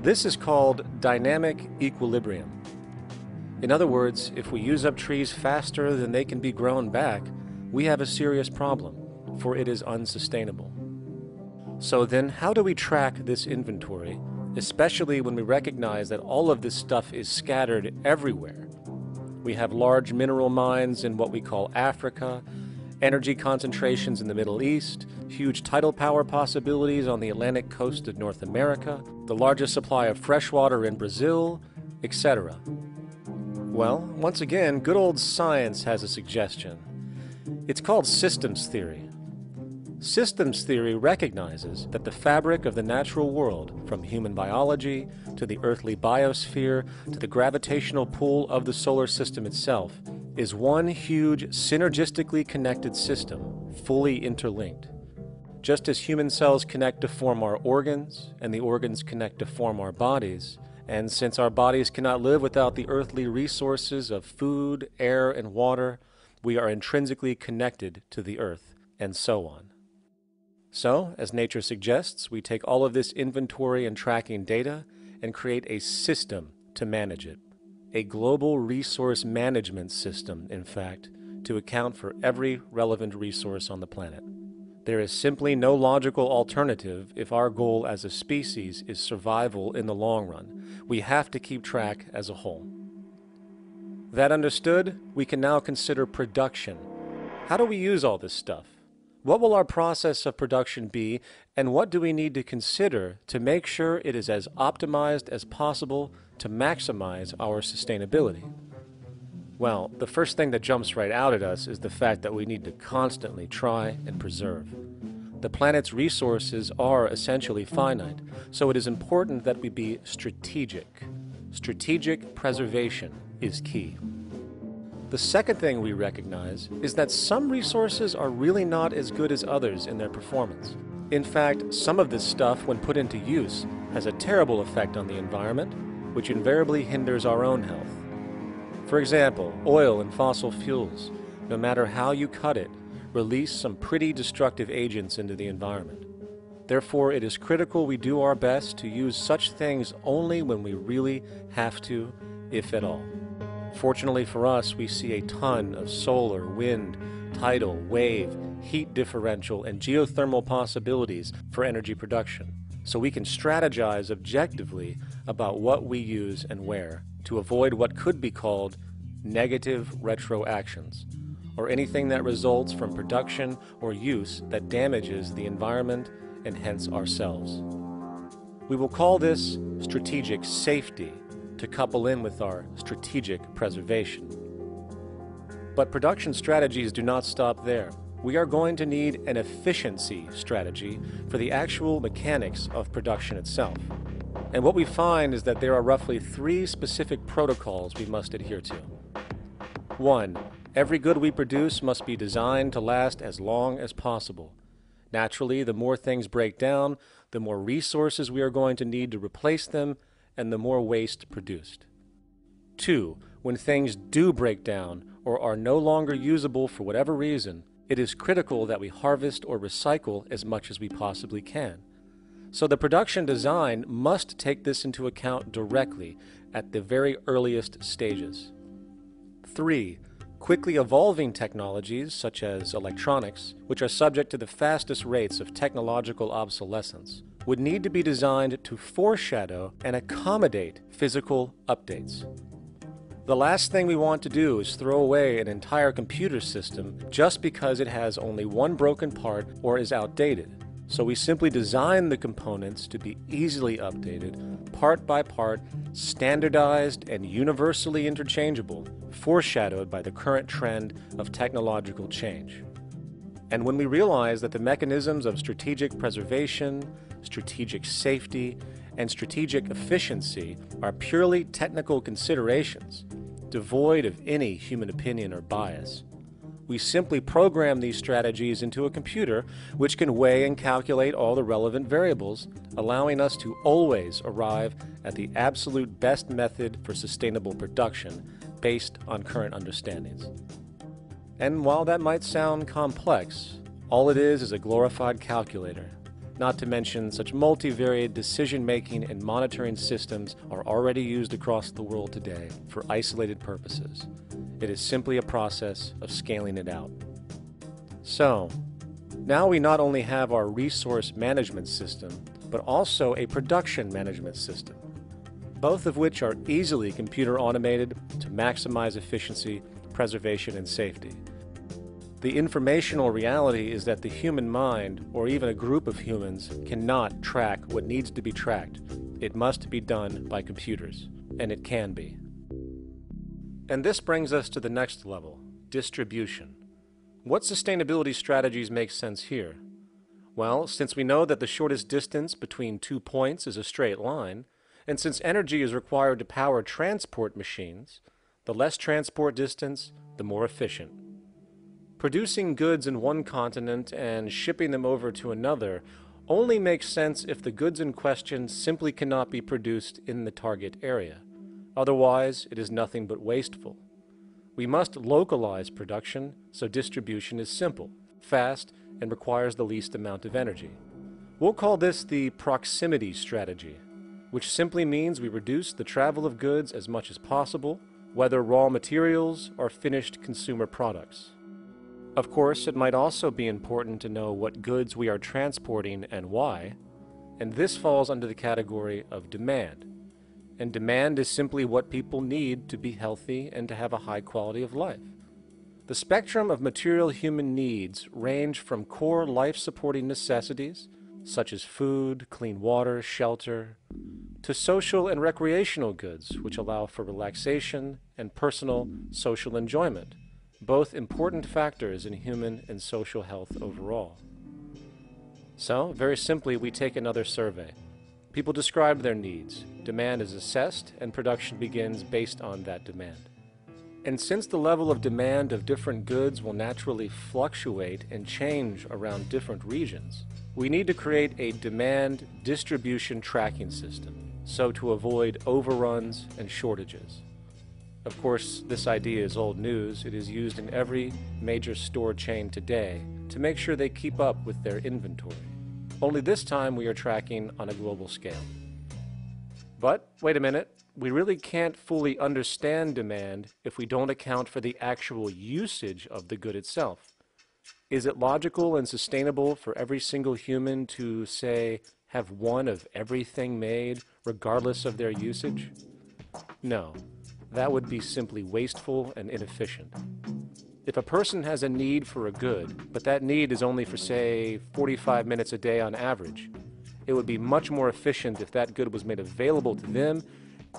This is called dynamic equilibrium. In other words, if we use up trees faster than they can be grown back, we have a serious problem, for it is unsustainable. So then, how do we track this inventory, especially when we recognize that all of this stuff is scattered everywhere? We have large mineral mines in what we call Africa, energy concentrations in the Middle East, huge tidal power possibilities on the Atlantic coast of North America, the largest supply of freshwater in Brazil, etc. Well, once again, good old science has a suggestion. It's called systems theory. Systems theory recognizes that the fabric of the natural world, from human biology to the earthly biosphere to the gravitational pull of the solar system itself, is one huge synergistically connected system, fully interlinked. Just as human cells connect to form our organs, and the organs connect to form our bodies, and since our bodies cannot live without the earthly resources of food, air, and water, we are intrinsically connected to the earth, and so on. So, as nature suggests, we take all of this inventory and tracking data and create a system to manage it. a global resource management system, in fact, to account for every relevant resource on the planet. There is simply no logical alternative if our goal as a species is survival in the long run. We have to keep track as a whole. That understood, we can now consider production. How do we use all this stuff? What will our process of production be, and what do we need to consider to make sure it is as optimized as possible to maximize our sustainability? Well, the first thing that jumps right out at us is the fact that we need to constantly try and preserve. The planet's resources are essentially finite, so it is important that we be strategic. Strategic preservation is key. The second thing we recognize is that some resources are really not as good as others in their performance. In fact, some of this stuff, when put into use, has a terrible effect on the environment, which invariably hinders our own health. For example, oil and fossil fuels, no matter how you cut it, release some pretty destructive agents into the environment. Therefore, it is critical we do our best to use such things only when we really have to, if at all. Fortunately for us, we see a ton of solar, wind, tidal, wave, heat differential, and geothermal possibilities for energy production, so we can strategize objectively about what we use and where to avoid what could be called negative retroactions, or anything that results from production or use that damages the environment and hence ourselves. We will call this strategic safety to couple in with our strategic preservation. But production strategies do not stop there. We are going to need an efficiency strategy for the actual mechanics of production itself. And what we find is that there are roughly 3 specific protocols we must adhere to. 1. Every good we produce must be designed to last as long as possible. Naturally, the more things break down, the more resources we are going to need to replace them, and the more waste produced. 2. When things do break down or are no longer usable for whatever reason, it is critical that we harvest or recycle as much as we possibly can. So the production design must take this into account directly at the very earliest stages. 3. Quickly evolving technologies, such as electronics, which are subject to the fastest rates of technological obsolescence, would need to be designed to foreshadow and accommodate physical updates. The last thing we want to do is throw away an entire computer system just because it has only one broken part or is outdated. So we simply design the components to be easily updated, part by part, standardized and universally interchangeable, foreshadowed by the current trend of technological change. And when we realize that the mechanisms of strategic preservation, strategic safety, and strategic efficiency are purely technical considerations, devoid of any human opinion or bias, we simply program these strategies into a computer which can weigh and calculate all the relevant variables, allowing us to always arrive at the absolute best method for sustainable production based on current understandings. And while that might sound complex, all it is a glorified calculator. Not to mention such multivariate decision-making and monitoring systems are already used across the world today for isolated purposes. It is simply a process of scaling it out. So, now we not only have our resource management system, but also a production management system, both of which are easily computer automated to maximize efficiency, preservation, and safety. The informational reality is that the human mind, or even a group of humans, cannot track what needs to be tracked. It must be done by computers, and it can be. And this brings us to the next level, distribution. What sustainability strategies make sense here? Well, since we know that the shortest distance between 2 points is a straight line, and since energy is required to power transport machines, the less transport distance, the more efficient. Producing goods in one continent and shipping them over to another only makes sense if the goods in question simply cannot be produced in the target area. Otherwise, it is nothing but wasteful. We must localize production so distribution is simple, fast, and requires the least amount of energy. We'll call this the proximity strategy. which simply means we reduce the travel of goods as much as possible, whether raw materials or finished consumer products. Of course, it might also be important to know what goods we are transporting and why, and this falls under the category of demand. And demand is simply what people need to be healthy and to have a high quality of life. The spectrum of material human needs range from core life-supporting necessities, such as food, clean water, shelter, to social and recreational goods, which allow for relaxation and personal social enjoyment, both important factors in human and social health overall. So, very simply, we take another survey. People describe their needs, demand is assessed, and production begins based on that demand. And since the level of demand of different goods will naturally fluctuate and change around different regions, we need to create a demand distribution tracking system, so to avoid overruns and shortages. Of course, this idea is old news. It is used in every major store chain today to make sure they keep up with their inventory. Only this time we are tracking on a global scale. But, wait a minute, we really can't fully understand demand if we don't account for the actual usage of the good itself. Is it logical and sustainable for every single human to, say, have one of everything made, regardless of their usage? No, that would be simply wasteful and inefficient. If a person has a need for a good, but that need is only for, say, 45 minutes a day on average, it would be much more efficient if that good was made available to them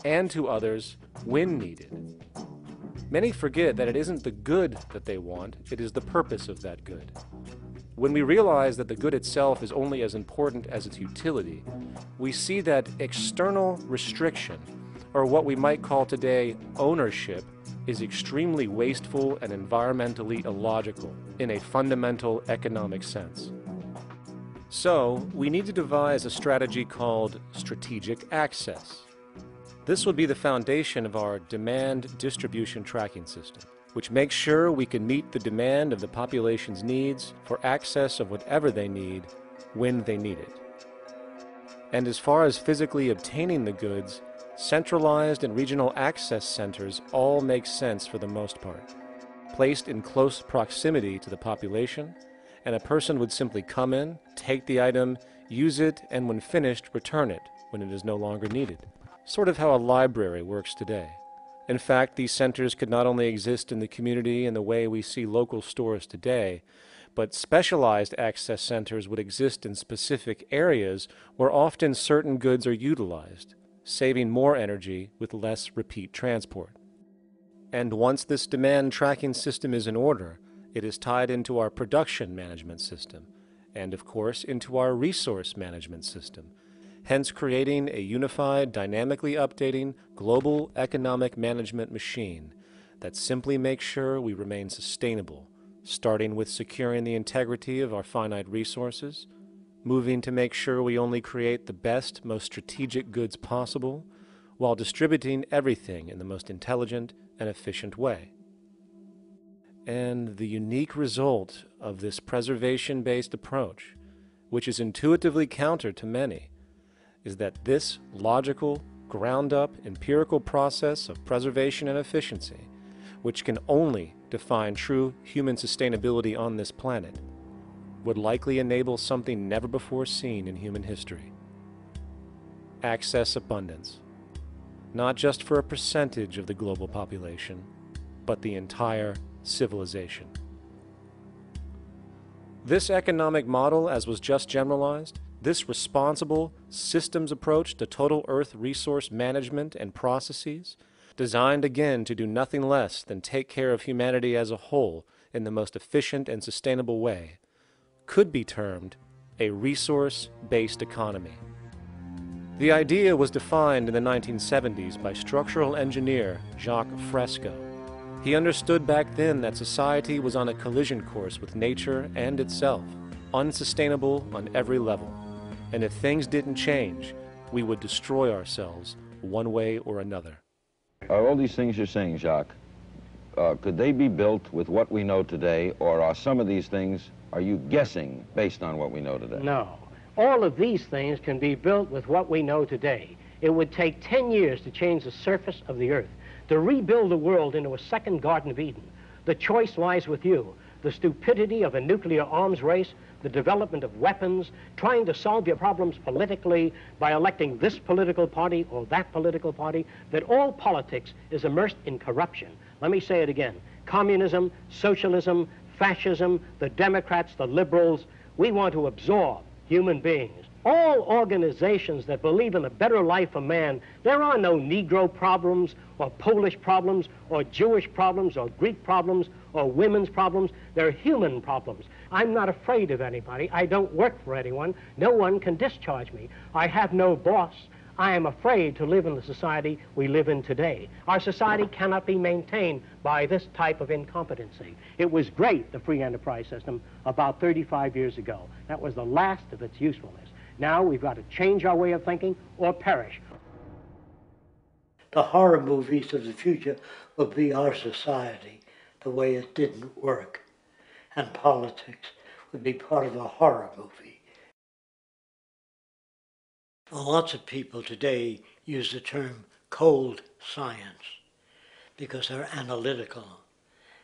and to others when needed. Many forget that it isn't the good that they want, it is the purpose of that good. When we realize that the good itself is only as important as its utility, we see that external restriction, or what we might call today ownership, is extremely wasteful and environmentally illogical in a fundamental economic sense. So, we need to devise a strategy called strategic access. This will be the foundation of our demand distribution tracking system, which makes sure we can meet the demand of the population's needs for access of whatever they need when they need it. And as far as physically obtaining the goods, centralized and regional access centers all make sense for the most part, placed in close proximity to the population, and a person would simply come in, take the item, use it, and when finished, return it when it is no longer needed. Sort of how a library works today. In fact, these centers could not only exist in the community in the way we see local stores today, but specialized access centers would exist in specific areas where often certain goods are utilized, saving more energy with less repeat transport. And once this demand tracking system is in order, it is tied into our production management system, and of course into our resource management system, hence creating a unified, dynamically updating global economic management machine that simply makes sure we remain sustainable, starting with securing the integrity of our finite resources, moving to make sure we only create the best, most strategic goods possible, while distributing everything in the most intelligent and efficient way. And the unique result of this preservation-based approach, which is intuitively counter to many, is that this logical, ground-up, empirical process of preservation and efficiency, which can only define true human sustainability on this planet, would likely enable something never before seen in human history. Access abundance, not just for a percentage of the global population, but the entire civilization. This economic model, as was just generalized, this responsible systems approach to total Earth resource management and processes, designed again to do nothing less than take care of humanity as a whole in the most efficient and sustainable way, could be termed a resource-based economy. The idea was defined in the 1970s by structural engineer Jacques Fresco. He understood back then that society was on a collision course with nature and itself, unsustainable on every level. And if things didn't change, we would destroy ourselves one way or another. All these things you're saying, Jacques, could they be built with what we know today, or are some of these things, are you guessing based on what we know today? No. All of these things can be built with what we know today. It would take 10 years to change the surface of the earth, to rebuild the world into a second Garden of Eden. The choice lies with you. The stupidity of a nuclear arms race, the development of weapons, trying to solve your problems politically by electing this political party or that political party, that all politics is immersed in corruption. Let me say it again. Communism, socialism, fascism, the Democrats, the liberals, we want to absorb human beings. All organizations that believe in a better life for man, there are no Negro problems or Polish problems or Jewish problems or Greek problems or women's problems. They're human problems. I'm not afraid of anybody. I don't work for anyone. No one can discharge me. I have no boss. I am afraid to live in the society we live in today. Our society cannot be maintained by this type of incompetency. It was great, the free enterprise system, about 35 years ago. That was the last of its usefulness. Now we've got to change our way of thinking or perish. The horror movies of the future will be our society, the way it didn't work. And politics would be part of a horror movie. Lots of people today use the term cold science because they're analytical.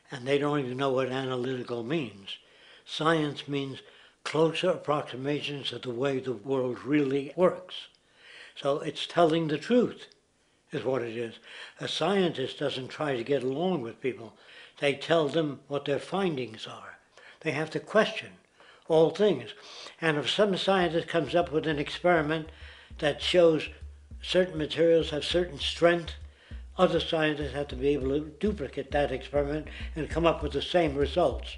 And they don't even know what analytical means. Science means closer approximations of the way the world really works. So it's telling the truth, is what it is. A scientist doesn't try to get along with people. They tell them what their findings are. They have to question all things. And if some scientist comes up with an experiment that shows certain materials have certain strength, other scientists have to be able to duplicate that experiment and come up with the same results.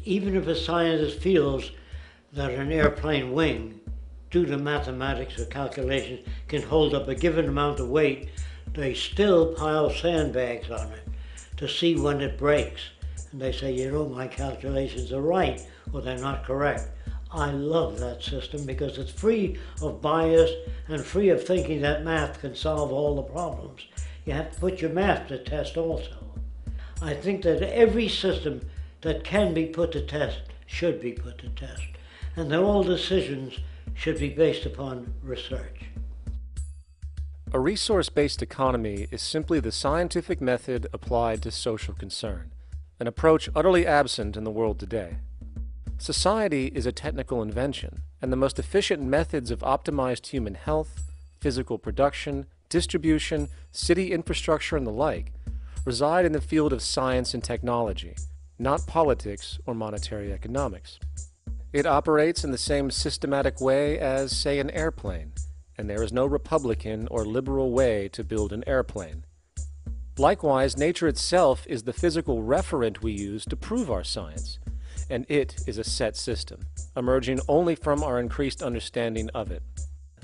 Even if a scientist feels that an airplane wing, due to mathematics or calculations, can hold up a given amount of weight, they still pile sandbags on it to see when it breaks. And they say, you know, my calculations are right, or they're not correct. I love that system because it's free of bias and free of thinking that math can solve all the problems. You have to put your math to test also. I think that every system that can be put to test should be put to test. And that all decisions should be based upon research. A resource-based economy is simply the scientific method applied to social concern, an approach utterly absent in the world today. Society is a technical invention, and the most efficient methods of optimized human health, physical production, distribution, city infrastructure, and the like reside in the field of science and technology, not politics or monetary economics. It operates in the same systematic way as, say, an airplane, and there is no Republican or liberal way to build an airplane. Likewise, nature itself is the physical referent we use to prove our science, and it is a set system, emerging only from our increased understanding of it.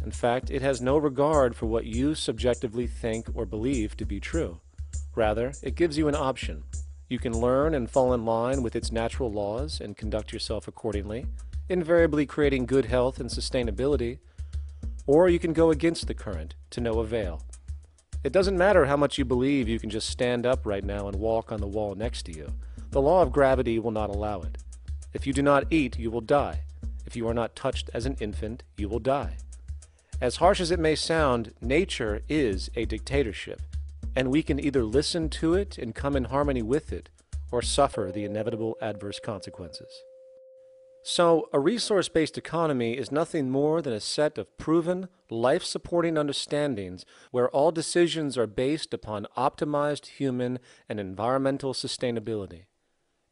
In fact, it has no regard for what you subjectively think or believe to be true. Rather, it gives you an option. You can learn and fall in line with its natural laws and conduct yourself accordingly, invariably creating good health and sustainability, or you can go against the current to no avail. It doesn't matter how much you believe you can just stand up right now and walk on the wall next to you. The law of gravity will not allow it. If you do not eat, you will die. If you are not touched as an infant, you will die. As harsh as it may sound, nature is a dictatorship, and we can either listen to it and come in harmony with it, or suffer the inevitable adverse consequences. So, a resource-based economy is nothing more than a set of proven, life-supporting understandings where all decisions are based upon optimized human and environmental sustainability.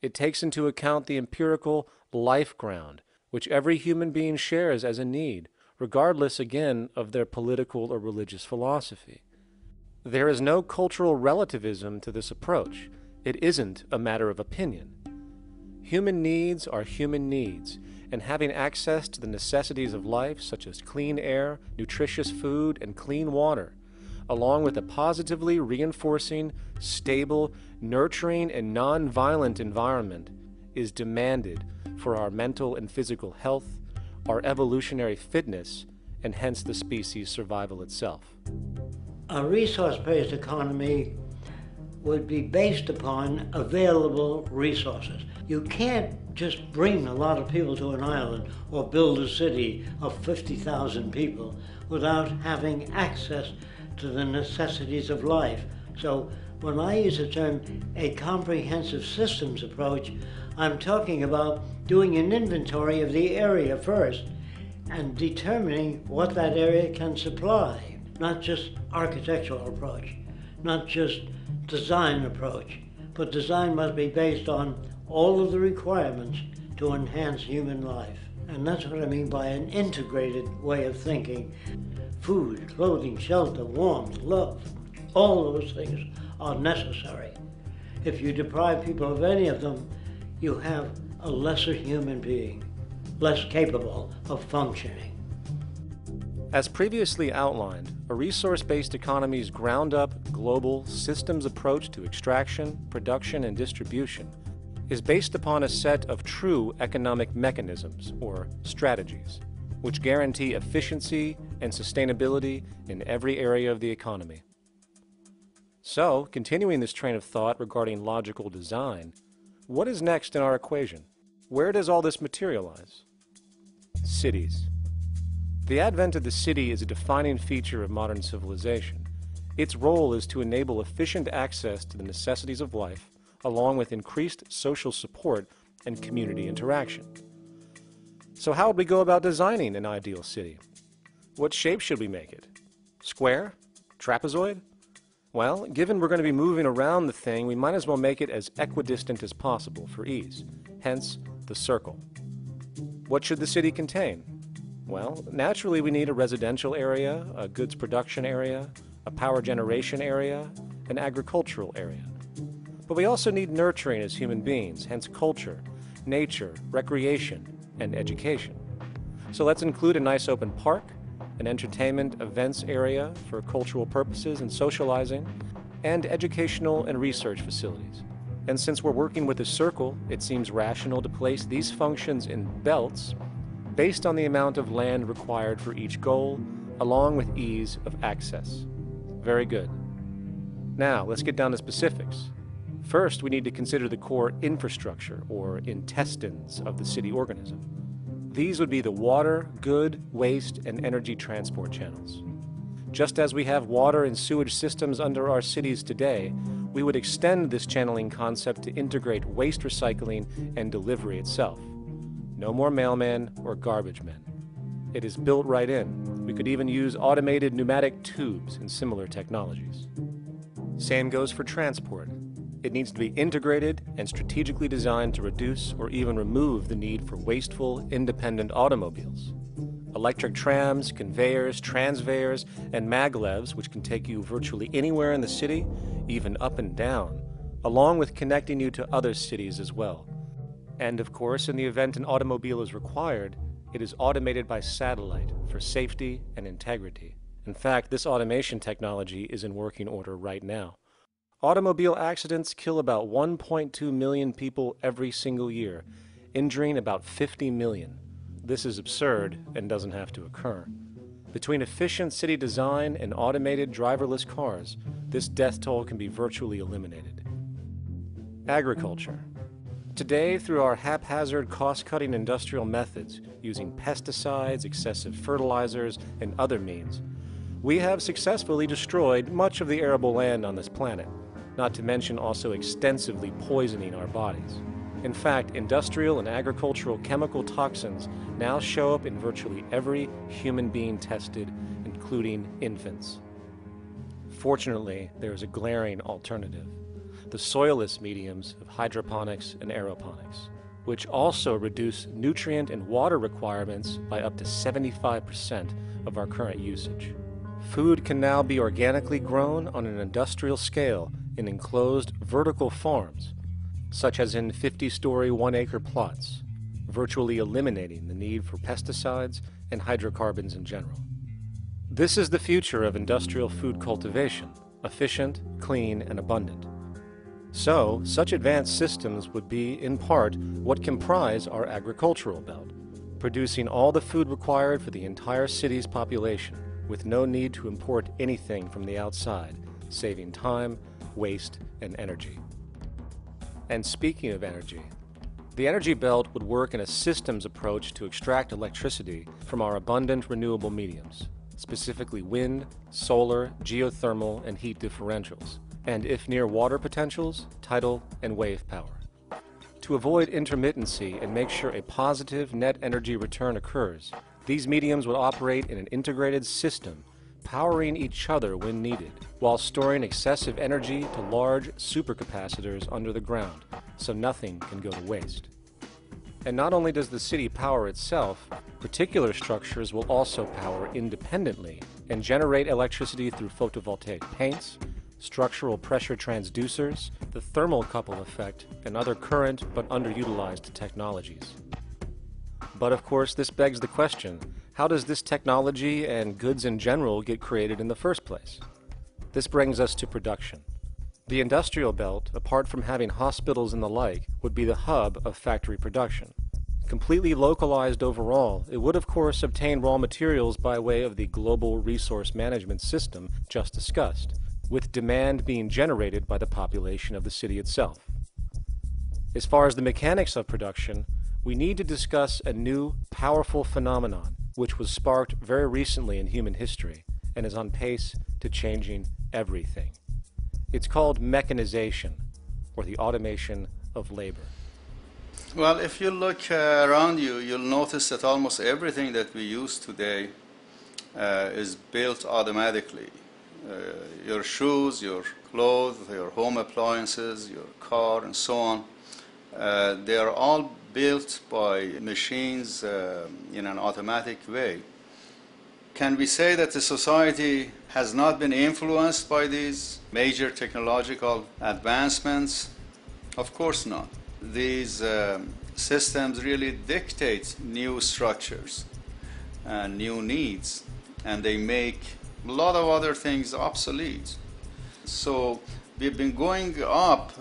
It takes into account the empirical life ground, which every human being shares as a need, regardless, again, of their political or religious philosophy. There is no cultural relativism to this approach. It isn't a matter of opinion. Human needs are human needs, and having access to the necessities of life, such as clean air, nutritious food, and clean water, along with a positively reinforcing, stable, nurturing, and non-violent environment, is demanded for our mental and physical health, our evolutionary fitness, and hence the species' survival itself. A resource-based economy would be based upon available resources. You can't just bring a lot of people to an island or build a city of 50,000 people without having access to the necessities of life. So when I use the term a comprehensive systems approach, I'm talking about doing an inventory of the area first and determining what that area can supply, not just architectural approach, not just design approach, but design must be based on all of the requirements to enhance human life. And that's what I mean by an integrated way of thinking. Food, clothing, shelter, warmth, love, all those things are necessary. If you deprive people of any of them, you have a lesser human being, less capable of functioning. As previously outlined, a resource-based economy's ground-up, global, systems approach to extraction, production, and distribution is based upon a set of true economic mechanisms, or strategies, which guarantee efficiency and sustainability in every area of the economy. So, continuing this train of thought regarding logical design, what is next in our equation? Where does all this materialize? Cities. The advent of the city is a defining feature of modern civilization. Its role is to enable efficient access to the necessities of life, along with increased social support and community interaction. So how would we go about designing an ideal city? What shape should we make it? Square? Trapezoid? Well, given we're going to be moving around the thing, we might as well make it as equidistant as possible for ease, hence the circle. What should the city contain? Well, naturally we need a residential area, a goods production area, a power generation area, an agricultural area. But we also need nurturing as human beings, hence culture, nature, recreation, and education. So let's include a nice open park, an entertainment events area for cultural purposes and socializing, and educational and research facilities. And since we're working with a circle, it seems rational to place these functions in belts based on the amount of land required for each goal, along with ease of access. Very good. Now, let's get down to specifics. First, we need to consider the core infrastructure, or intestines, of the city organism. These would be the water, good, waste, and energy transport channels. Just as we have water and sewage systems under our cities today, we would extend this channeling concept to integrate waste recycling and delivery itself. No more mailmen or garbage men. It is built right in. We could even use automated pneumatic tubes and similar technologies. Same goes for transport. It needs to be integrated and strategically designed to reduce or even remove the need for wasteful, independent automobiles. Electric trams, conveyors, transveyors, and maglevs, which can take you virtually anywhere in the city, even up and down, along with connecting you to other cities as well. And of course, in the event an automobile is required, it is automated by satellite for safety and integrity. In fact, this automation technology is in working order right now. Automobile accidents kill about 1.2 million people every single year, injuring about 50 million. This is absurd and doesn't have to occur. Between efficient city design and automated driverless cars, this death toll can be virtually eliminated. Agriculture. Today, through our haphazard, cost-cutting industrial methods, using pesticides, excessive fertilizers, and other means, we have successfully destroyed much of the arable land on this planet, not to mention also extensively poisoning our bodies. In fact, industrial and agricultural chemical toxins now show up in virtually every human being tested, including infants. Fortunately, there is a glaring alternative: the soilless mediums of hydroponics and aeroponics, which also reduce nutrient and water requirements by up to 75% of our current usage. Food can now be organically grown on an industrial scale in enclosed vertical farms, such as in 50-story 1-acre plots, virtually eliminating the need for pesticides and hydrocarbons in general. This is the future of industrial food cultivation, efficient, clean, and abundant. So, such advanced systems would be, in part, what comprise our agricultural belt, producing all the food required for the entire city's population, with no need to import anything from the outside, saving time, waste, and energy. And speaking of energy, the energy belt would work in a systems approach to extract electricity from our abundant renewable mediums, specifically wind, solar, geothermal, and heat differentials, and if near water potentials, tidal and wave power. To avoid intermittency and make sure a positive net energy return occurs, these mediums would operate in an integrated system, powering each other when needed, while storing excessive energy to large supercapacitors under the ground, so nothing can go to waste. And not only does the city power itself, particular structures will also power independently and generate electricity through photovoltaic paints, structural pressure transducers, the thermocouple effect, and other current but underutilized technologies. But of course, this begs the question, how does this technology and goods in general get created in the first place? This brings us to production. The industrial belt, apart from having hospitals and the like, would be the hub of factory production. Completely localized overall, it would of course obtain raw materials by way of the global resource management system just discussed, with demand being generated by the population of the city itself. As far as the mechanics of production, we need to discuss a new, powerful phenomenon which was sparked very recently in human history and is on pace to changing everything. It's called mechanization, or the automation of labor. Well, if you look around you, you'll notice that almost everything that we use today is built automatically. Your shoes, your clothes, your home appliances, your car, and so on, they are all built by machines in an automatic way. Can we say that the society has not been influenced by these major technological advancements? Of course not. These systems really dictate new structures and new needs, and they make a lot of other things obsolete. So we've been going up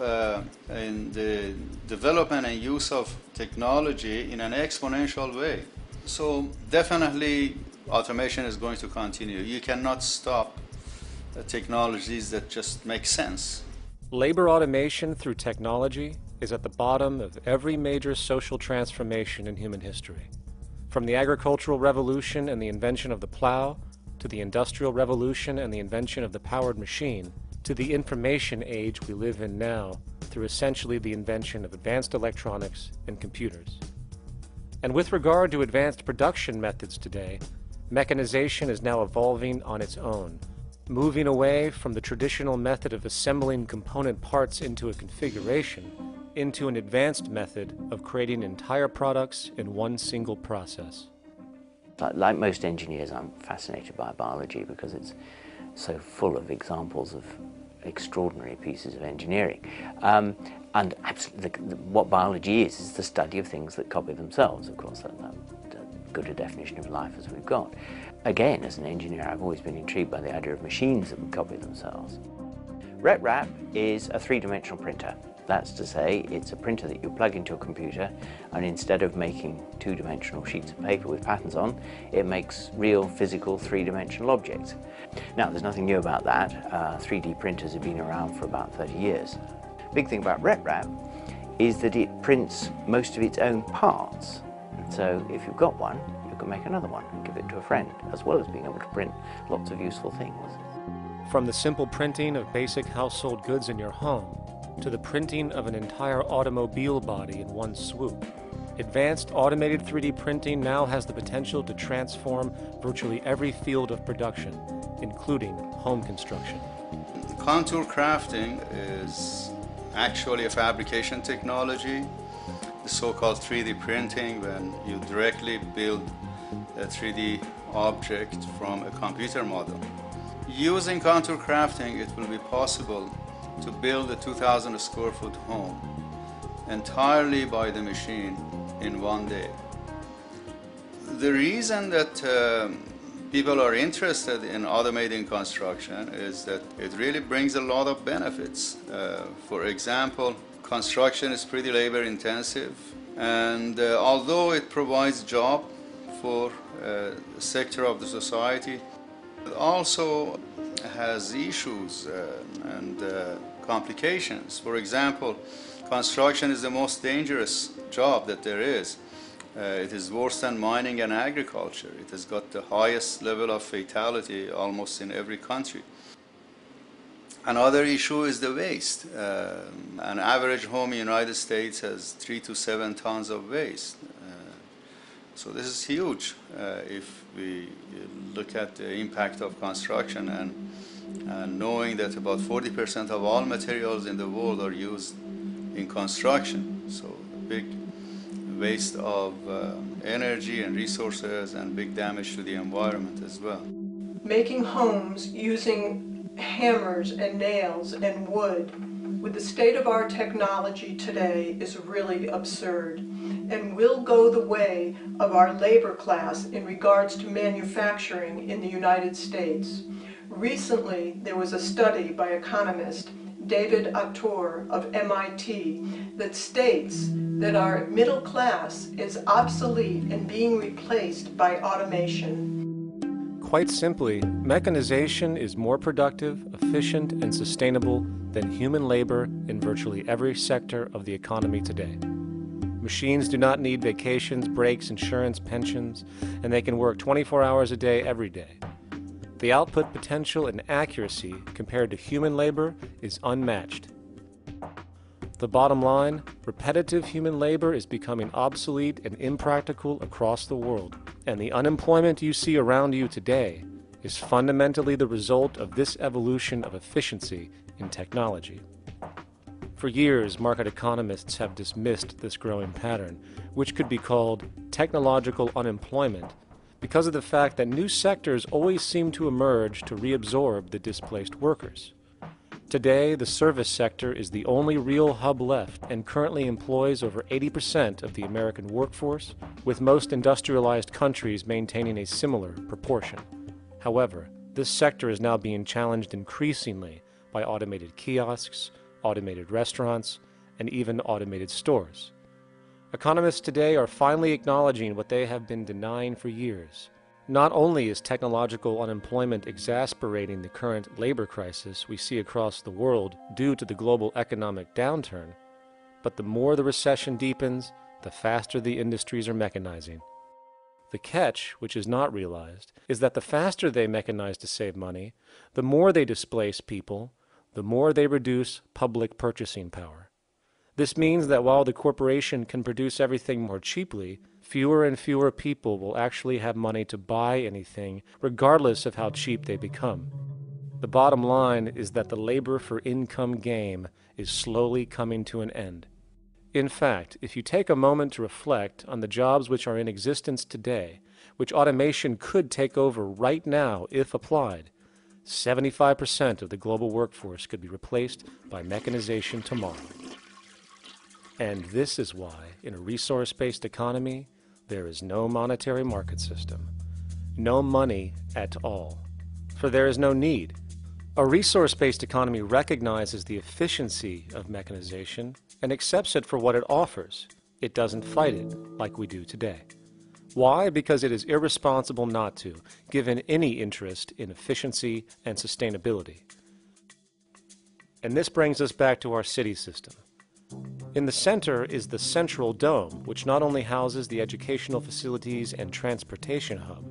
in the development and use of technology in an exponential way. So definitely automation is going to continue. You cannot stop technologies that just make sense. Labor automation through technology is at the bottom of every major social transformation in human history. From the agricultural revolution and the invention of the plow, to the industrial revolution and the invention of the powered machine, to the information age we live in now through essentially the invention of advanced electronics and computers. And with regard to advanced production methods today, mechanization is now evolving on its own, moving away from the traditional method of assembling component parts into a configuration into an advanced method of creating entire products in one single process. Like most engineers, I'm fascinated by biology because it's so full of examples of extraordinary pieces of engineering. And absolutely, what biology is the study of things that copy themselves. Of course, that's good a definition of life as we've got. Again, as an engineer, I've always been intrigued by the idea of machines that would copy themselves. RepRap is a three-dimensional printer. That's to say, it's a printer that you plug into a computer, and instead of making two-dimensional sheets of paper with patterns on, it makes real, physical, three-dimensional objects. Now, there's nothing new about that. 3D printers have been around for about 30 years. Big thing about RepRap is that it prints most of its own parts. So if you've got one, you can make another one and give it to a friend, as well as being able to print lots of useful things. From the simple printing of basic household goods in your home, to the printing of an entire automobile body in one swoop, advanced automated 3D printing now has the potential to transform virtually every field of production, including home construction. Contour crafting is actually a fabrication technology, the so-called 3D printing, when you directly build a 3D object from a computer model. Using contour crafting, it will be possible to build a 2,000 square foot home entirely by the machine in one day. The reason that people are interested in automating construction is that it really brings a lot of benefits. For example, construction is pretty labor intensive, and although it provides job for a sector of the society, it also has issues and complications. For example, construction is the most dangerous job that there is. It is worse than mining and agriculture. It has got the highest level of fatality almost in every country. Another issue is the waste. An average home in the United States has 3 to 7 tons of waste. So this is huge if we look at the impact of construction and knowing that about 40% of all materials in the world are used in construction. So big waste of energy and resources and big damage to the environment as well. Making homes using hammers and nails and wood with the state-of-art technology today is really absurd and will go the way of our labor class in regards to manufacturing in the United States. Recently, there was a study by economist David Autor of MIT that states that our middle class is obsolete and being replaced by automation. Quite simply, mechanization is more productive, efficient, and sustainable than human labor in virtually every sector of the economy today. Machines do not need vacations, breaks, insurance, pensions, and they can work 24 hours a day every day. The output potential and accuracy compared to human labor is unmatched. The bottom line, repetitive human labor is becoming obsolete and impractical across the world, and the unemployment you see around you today is fundamentally the result of this evolution of efficiency in technology. For years, market economists have dismissed this growing pattern, which could be called technological unemployment, because of the fact that new sectors always seem to emerge to reabsorb the displaced workers. Today, the service sector is the only real hub left and currently employs over 80% of the American workforce, with most industrialized countries maintaining a similar proportion. However, this sector is now being challenged increasingly by automated kiosks, automated restaurants, and even automated stores. Economists today are finally acknowledging what they have been denying for years. Not only is technological unemployment exacerbating the current labor crisis we see across the world due to the global economic downturn, but the more the recession deepens, the faster the industries are mechanizing. The catch, which is not realized, is that the faster they mechanize to save money, the more they displace people, the more they reduce public purchasing power. This means that while the corporation can produce everything more cheaply, fewer and fewer people will actually have money to buy anything, regardless of how cheap they become. The bottom line is that the labor for income game is slowly coming to an end. In fact, if you take a moment to reflect on the jobs which are in existence today, which automation could take over right now if applied, 75% of the global workforce could be replaced by mechanization tomorrow. And this is why, in a resource-based economy, there is no monetary market system, no money at all, for there is no need. A resource-based economy recognizes the efficiency of mechanization and accepts it for what it offers. It doesn't fight it like we do today. Why? Because it is irresponsible not to, given any interest in efficiency and sustainability. And this brings us back to our city system. In the center is the Central Dome, which not only houses the educational facilities and transportation hub,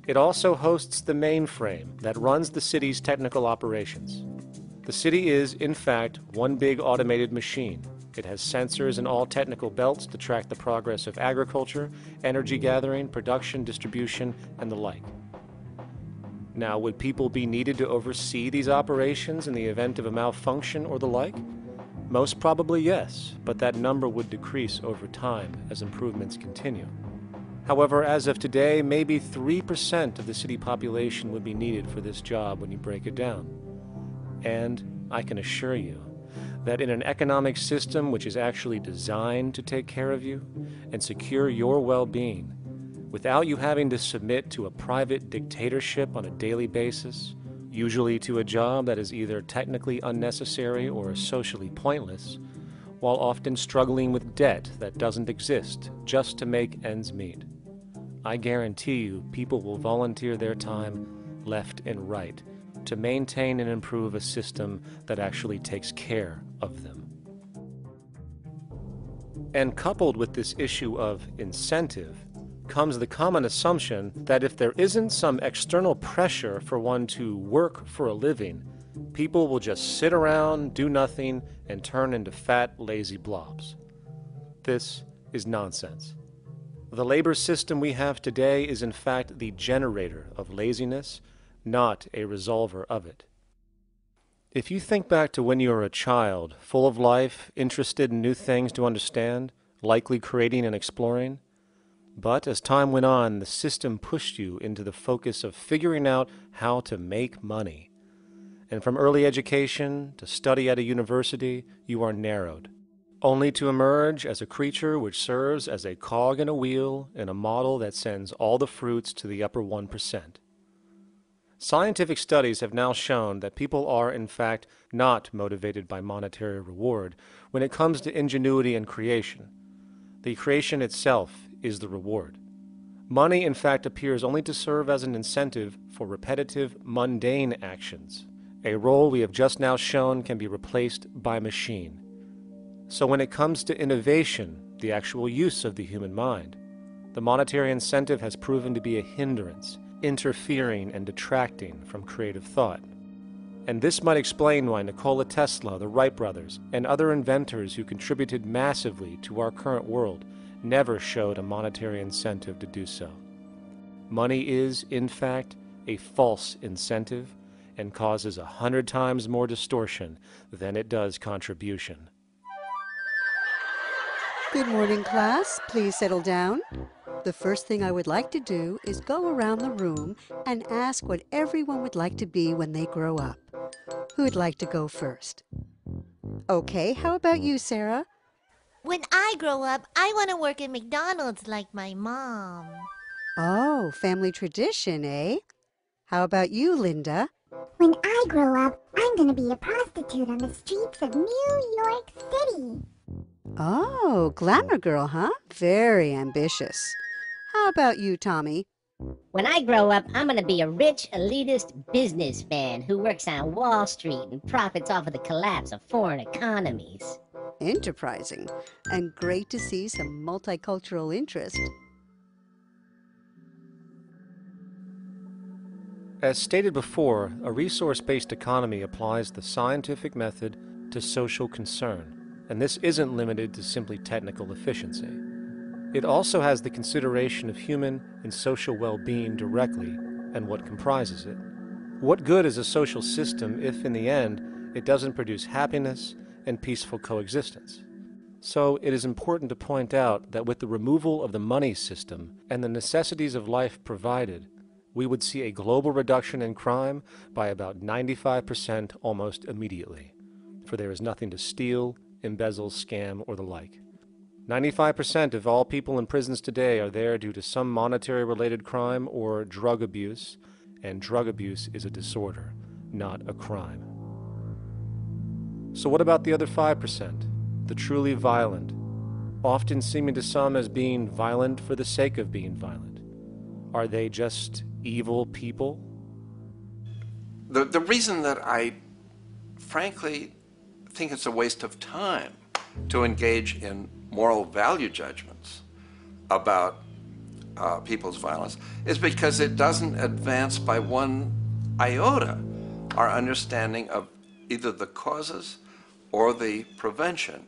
it also hosts the mainframe that runs the city's technical operations. The city is, in fact, one big automated machine. It has sensors in all technical belts to track the progress of agriculture, energy gathering, production, distribution, and the like. Now, would people be needed to oversee these operations in the event of a malfunction or the like? Most probably yes, but that number would decrease over time as improvements continue. However, as of today, maybe 3% of the city population would be needed for this job when you break it down. And I can assure you that in an economic system which is actually designed to take care of you and secure your well-being, without you having to submit to a private dictatorship on a daily basis, usually to a job that is either technically unnecessary or socially pointless, while often struggling with debt that doesn't exist just to make ends meet. I guarantee you people will volunteer their time left and right to maintain and improve a system that actually takes care of them. And coupled with this issue of incentive comes the common assumption that if there isn't some external pressure for one to work for a living, people will just sit around, do nothing, and turn into fat, lazy blobs. This is nonsense. The labor system we have today is in fact the generator of laziness, not a resolver of it. If you think back to when you were a child, full of life, interested in new things to understand, likely creating and exploring, but as time went on, the system pushed you into the focus of figuring out how to make money. And from early education to study at a university, you are narrowed, only to emerge as a creature which serves as a cog in a wheel in a model that sends all the fruits to the upper 1%. Scientific studies have now shown that people are, in fact, not motivated by monetary reward when it comes to ingenuity and creation. The creation itself is the reward. Money, in fact, appears only to serve as an incentive for repetitive, mundane actions, a role we have just now shown can be replaced by machine. So when it comes to innovation, the actual use of the human mind, the monetary incentive has proven to be a hindrance, interfering and detracting from creative thought. And this might explain why Nikola Tesla, the Wright brothers, and other inventors who contributed massively to our current world never showed a monetary incentive to do so. Money is, in fact, a false incentive and causes 100 times more distortion than it does contribution. Good morning, class. Please settle down. The first thing I would like to do is go around the room and ask what everyone would like to be when they grow up. Who would like to go first? Okay, how about you, Sarah? When I grow up, I want to work at McDonald's like my mom. Oh, family tradition, eh? How about you, Linda? When I grow up, I'm going to be a prostitute on the streets of New York City. Oh, glamour girl, huh? Very ambitious. How about you, Tommy? When I grow up, I'm going to be a rich, elitist businessman who works on Wall Street and profits off of the collapse of foreign economies. Enterprising, and great to see some multicultural interest. As stated before, a resource-based economy applies the scientific method to social concern, and this isn't limited to simply technical efficiency. It also has the consideration of human and social well-being directly and what comprises it. What good is a social system if, in the end, it doesn't produce happiness and peaceful coexistence? So it is important to point out that with the removal of the money system and the necessities of life provided, we would see a global reduction in crime by about 95% almost immediately, for there is nothing to steal, embezzle, scam, or the like. 95% of all people in prisons today are there due to some monetary-related crime or drug abuse, and drug abuse is a disorder, not a crime. So what about the other 5%, the truly violent, often seeming to some as being violent for the sake of being violent? Are they just evil people? The reason that I frankly think it's a waste of time to engage in moral value judgments about people's violence is because it doesn't advance by one iota our understanding of either the causes or the prevention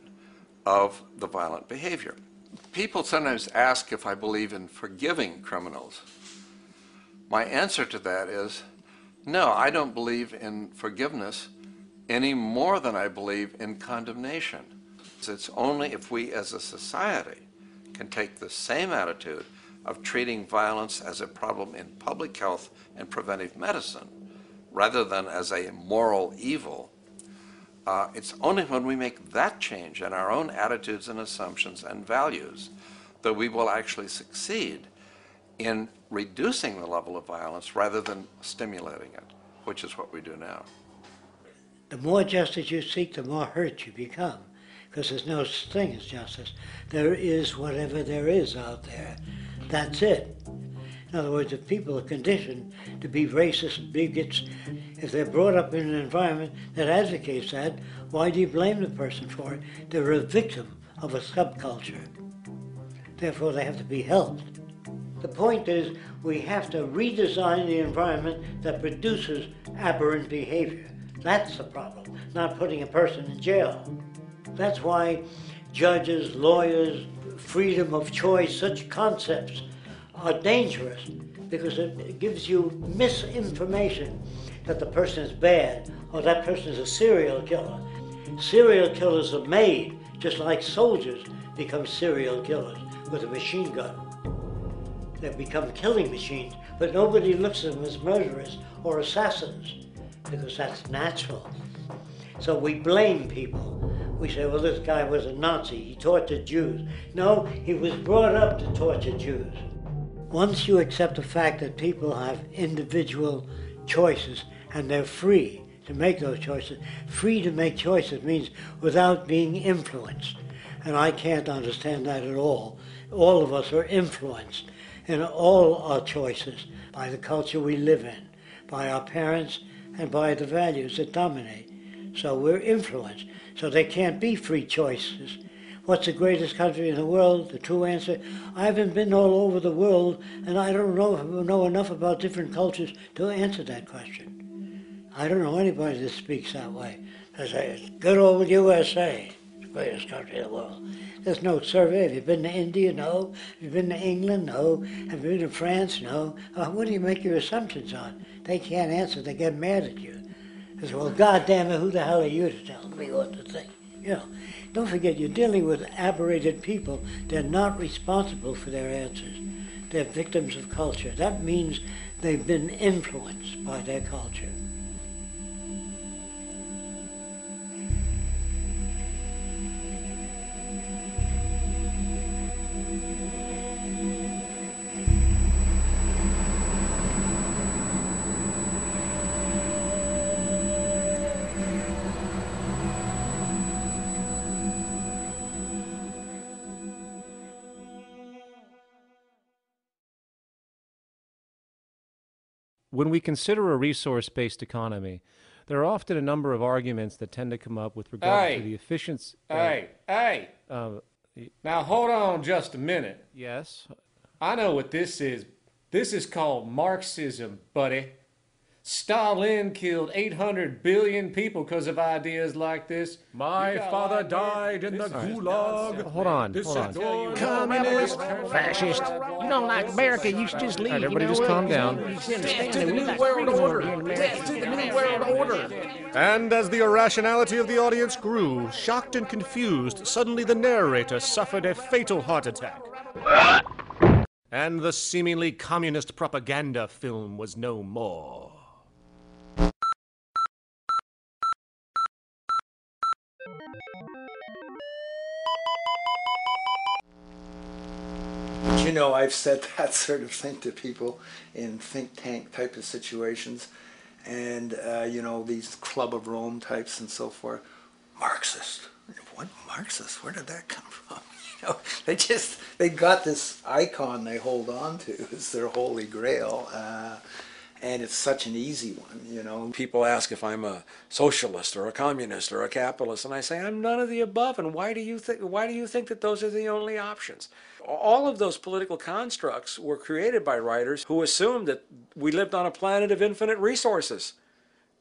of the violent behavior. People sometimes ask if I believe in forgiving criminals. My answer to that is, no, I don't believe in forgiveness any more than I believe in condemnation. It's only if we as a society can take the same attitude of treating violence as a problem in public health and preventive medicine rather than as a moral evil, it's only when we make that change in our own attitudes and assumptions and values that we will actually succeed in reducing the level of violence rather than stimulating it, which is what we do now. The more justice you seek, the more hurt you become, because there's no such thing as justice. There is whatever there is out there. That's it. In other words, if people are conditioned to be racist and bigots, if they're brought up in an environment that advocates that, why do you blame the person for it? They're a victim of a subculture. Therefore, they have to be helped. The point is, we have to redesign the environment that produces aberrant behavior. That's the problem, not putting a person in jail. That's why judges, lawyers, freedom of choice, such concepts are dangerous, because it gives you misinformation that the person is bad or that person is a serial killer. Serial killers are made, just like soldiers become serial killers with a machine gun. They become killing machines, but nobody looks at them as murderers or assassins, because that's natural. So we blame people. We say, well, this guy was a Nazi, he tortured Jews. No, he was brought up to torture Jews. Once you accept the fact that people have individual choices and they're free to make those choices, free to make choices means without being influenced. And I can't understand that at all. All of us are influenced in all our choices by the culture we live in, by our parents, and by the values that dominate. So we're influenced. So there can't be free choices. What's the greatest country in the world? The true answer, I haven't been all over the world, and I don't know enough about different cultures to answer that question. I don't know anybody that speaks that way. They say, good old USA, the greatest country in the world. There's no survey. Have you been to India? No. Have you been to England? No. Have you been to France? No. What do you make your assumptions on? They can't answer. They get mad at you. They say, well, God damn it, who the hell are you to tell me what to think? You know, don't forget, you're dealing with aberrated people. They're not responsible for their answers. They're victims of culture. That means they've been influenced by their culture. When we consider a resource-based economy, there are often a number of arguments that tend to come up with regard to the efficiency. Hey! Now hold on just a minute. Yes? I know what this is. This is called Marxism, buddy. Stalin killed 800 billion people because of ideas like this. My father died in the Gulag. Hold on. Communist, fascist. You don't like America, you should just leave. All right, everybody just calm down. Death to the New World Order! Death to the New World Order! And as the irrationality of the audience grew, shocked and confused, suddenly the narrator suffered a fatal heart attack. And the seemingly communist propaganda film was no more. You know, I've said that sort of thing to people in think tank type of situations, and you know, these Club of Rome types and so forth. Marxist. What Marxist? Where did that come from? You know, they got this icon they hold on to as their holy grail, and it's such an easy one, you know. People ask if I'm a socialist or a communist or a capitalist, and I say I'm none of the above. And why do you think that those are the only options? All of those political constructs were created by writers who assumed that we lived on a planet of infinite resources.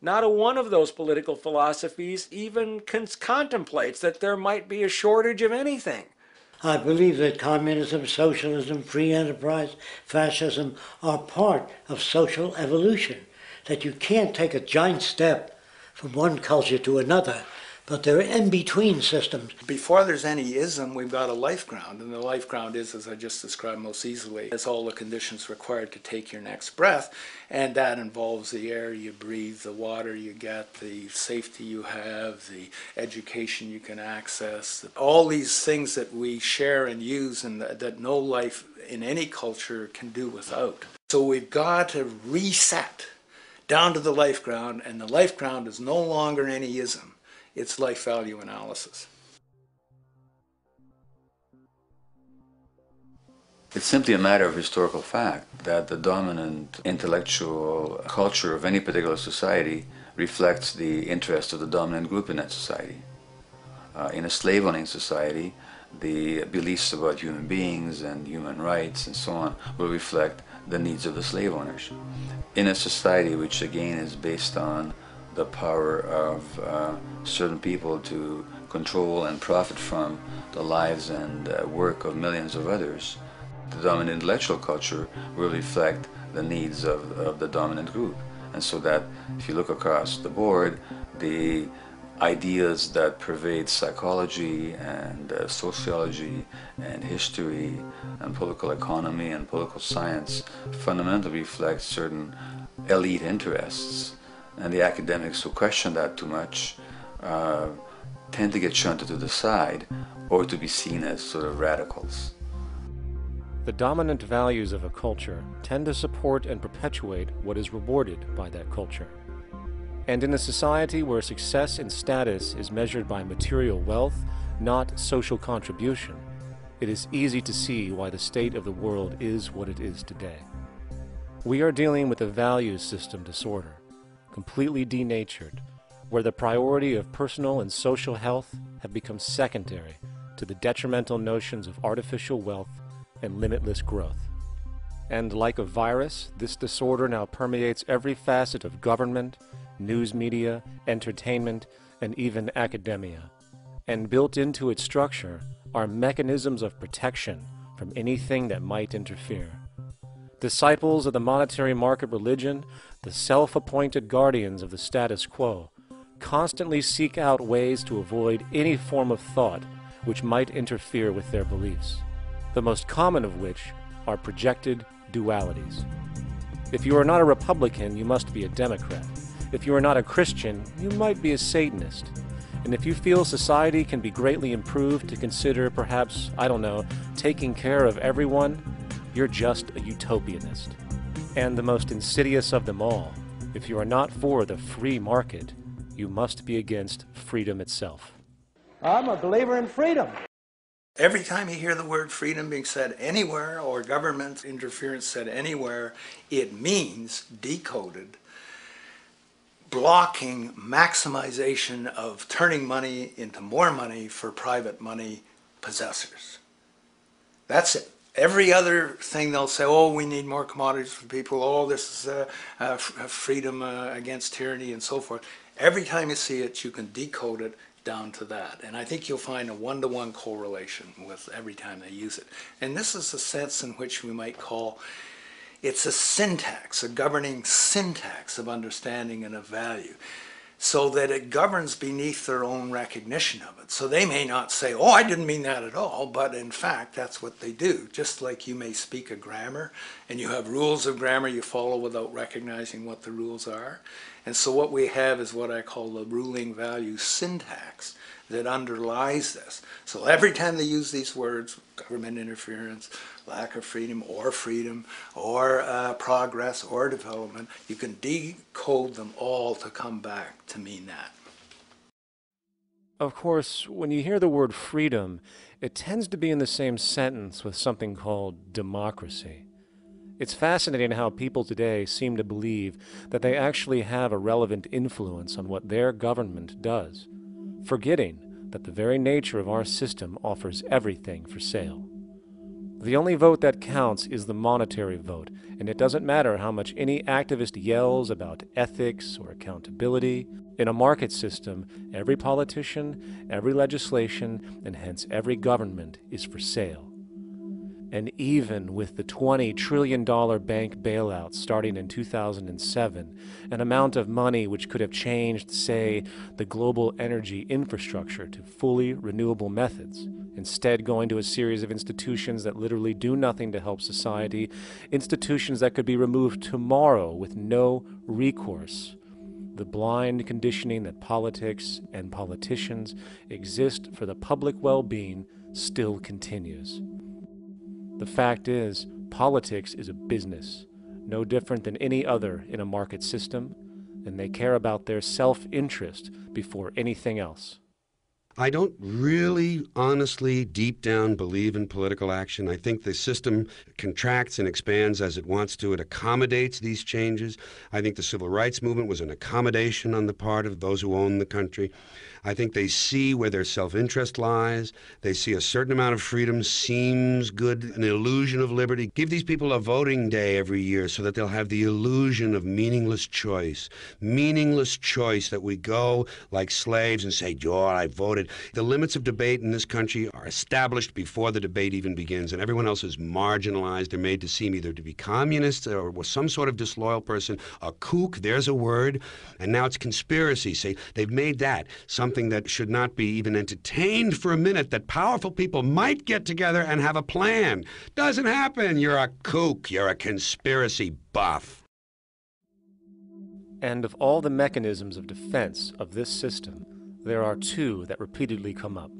Not a one of those political philosophies even contemplates that there might be a shortage of anything. I believe that communism, socialism, free enterprise, fascism are part of social evolution, that you can't take a giant step from one culture to another, but they're in-between systems. Before there's any ism, we've got a life ground, and the life ground is, as I just described most easily, it's all the conditions required to take your next breath, and that involves the air you breathe, the water you get, the safety you have, the education you can access, all these things that we share and use and that no life in any culture can do without. So we've got to reset down to the life ground, and the life ground is no longer any ism. It's life value analysis. It's simply a matter of historical fact that the dominant intellectual culture of any particular society reflects the interest of the dominant group in that society. In a slave-owning society, the beliefs about human beings and human rights and so on will reflect the needs of the slave owners. In a society which again is based on the power of certain people to control and profit from the lives and work of millions of others, the dominant intellectual culture will reflect the needs of the dominant group. And so that if you look across the board, the ideas that pervade psychology and sociology and history and political economy and political science fundamentally reflect certain elite interests. And the academics who question that too much tend to get shunted to the side or to be seen as sort of radicals. The dominant values of a culture tend to support and perpetuate what is rewarded by that culture. And in a society where success and status is measured by material wealth, not social contribution, it is easy to see why the state of the world is what it is today. We are dealing with a values system disorder, completely denatured, where the priority of personal and social health have become secondary to the detrimental notions of artificial wealth and limitless growth. And like a virus, this disorder now permeates every facet of government, news media, entertainment, and even academia. And built into its structure are mechanisms of protection from anything that might interfere. Disciples of the monetary market religion, the self-appointed guardians of the status quo, constantly seek out ways to avoid any form of thought which might interfere with their beliefs, the most common of which are projected dualities. If you are not a Republican, you must be a Democrat. If you are not a Christian, you might be a Satanist. And if you feel society can be greatly improved to consider perhaps, I don't know, taking care of everyone, you're just a utopianist. And the most insidious of them all, if you are not for the free market, you must be against freedom itself. I'm a believer in freedom. Every time you hear the word freedom being said anywhere or government interference said anywhere, it means, decoded, blocking maximization of turning money into more money for private money possessors. That's it. Every other thing they'll say, oh, we need more commodities for people, oh, this is freedom against tyranny and so forth. Every time you see it, you can decode it down to that. And I think you'll find a one-to-one correlation with every time they use it. And this is a sense in which we might call it's a syntax, a governing syntax of understanding and of value, so that it governs beneath their own recognition of it. So they may not say, oh, I didn't mean that at all, but in fact, that's what they do. Just like you may speak a grammar, and you have rules of grammar you follow without recognizing what the rules are. And so what we have is what I call the ruling value syntax that underlies this. So every time they use these words, government interference, lack of freedom, or progress, or development, you can decode them all to come back to mean that. Of course, when you hear the word freedom, it tends to be in the same sentence with something called democracy. It's fascinating how people today seem to believe that they actually have a relevant influence on what their government does, forgetting that the very nature of our system offers everything for sale. The only vote that counts is the monetary vote, and it doesn't matter how much any activist yells about ethics or accountability. In a market system, every politician, every legislation, and hence every government is for sale. And even with the $20 trillion bank bailout starting in 2007, an amount of money which could have changed, say, the global energy infrastructure to fully renewable methods, instead going to a series of institutions that literally do nothing to help society, institutions that could be removed tomorrow with no recourse, the blind conditioning that politics and politicians exist for the public well-being still continues. The fact is, politics is a business, no different than any other in a market system, and they care about their self-interest before anything else. I don't really, honestly, deep down believe in political action. I think the system contracts and expands as it wants to. It accommodates these changes. I think the civil rights movement was an accommodation on the part of those who own the country. I think they see where their self-interest lies. They see a certain amount of freedom seems good, an illusion of liberty. Give these people a voting day every year so that they'll have the illusion of meaningless choice. Meaningless choice that we go like slaves and say, "Oh, I voted." The limits of debate in this country are established before the debate even begins, and everyone else is marginalized. They're made to seem either to be communists or some sort of disloyal person, a kook, there's a word, and now it's conspiracy. Say, they've made that something that should not be even entertained for a minute, that powerful people might get together and have a plan. Doesn't happen. You're a kook. You're a conspiracy buff. And of all the mechanisms of defense of this system, there are two that repeatedly come up.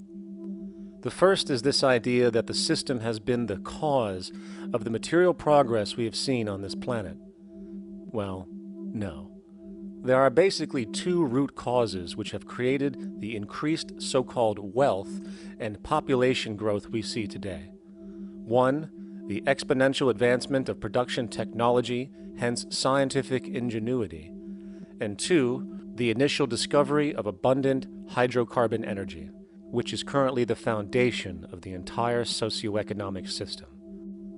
The first is this idea that the system has been the cause of the material progress we have seen on this planet. Well, no. There are basically two root causes which have created the increased so-called wealth and population growth we see today. One, the exponential advancement of production technology, hence scientific ingenuity. And two, the initial discovery of abundant hydrocarbon energy, which is currently the foundation of the entire socioeconomic system.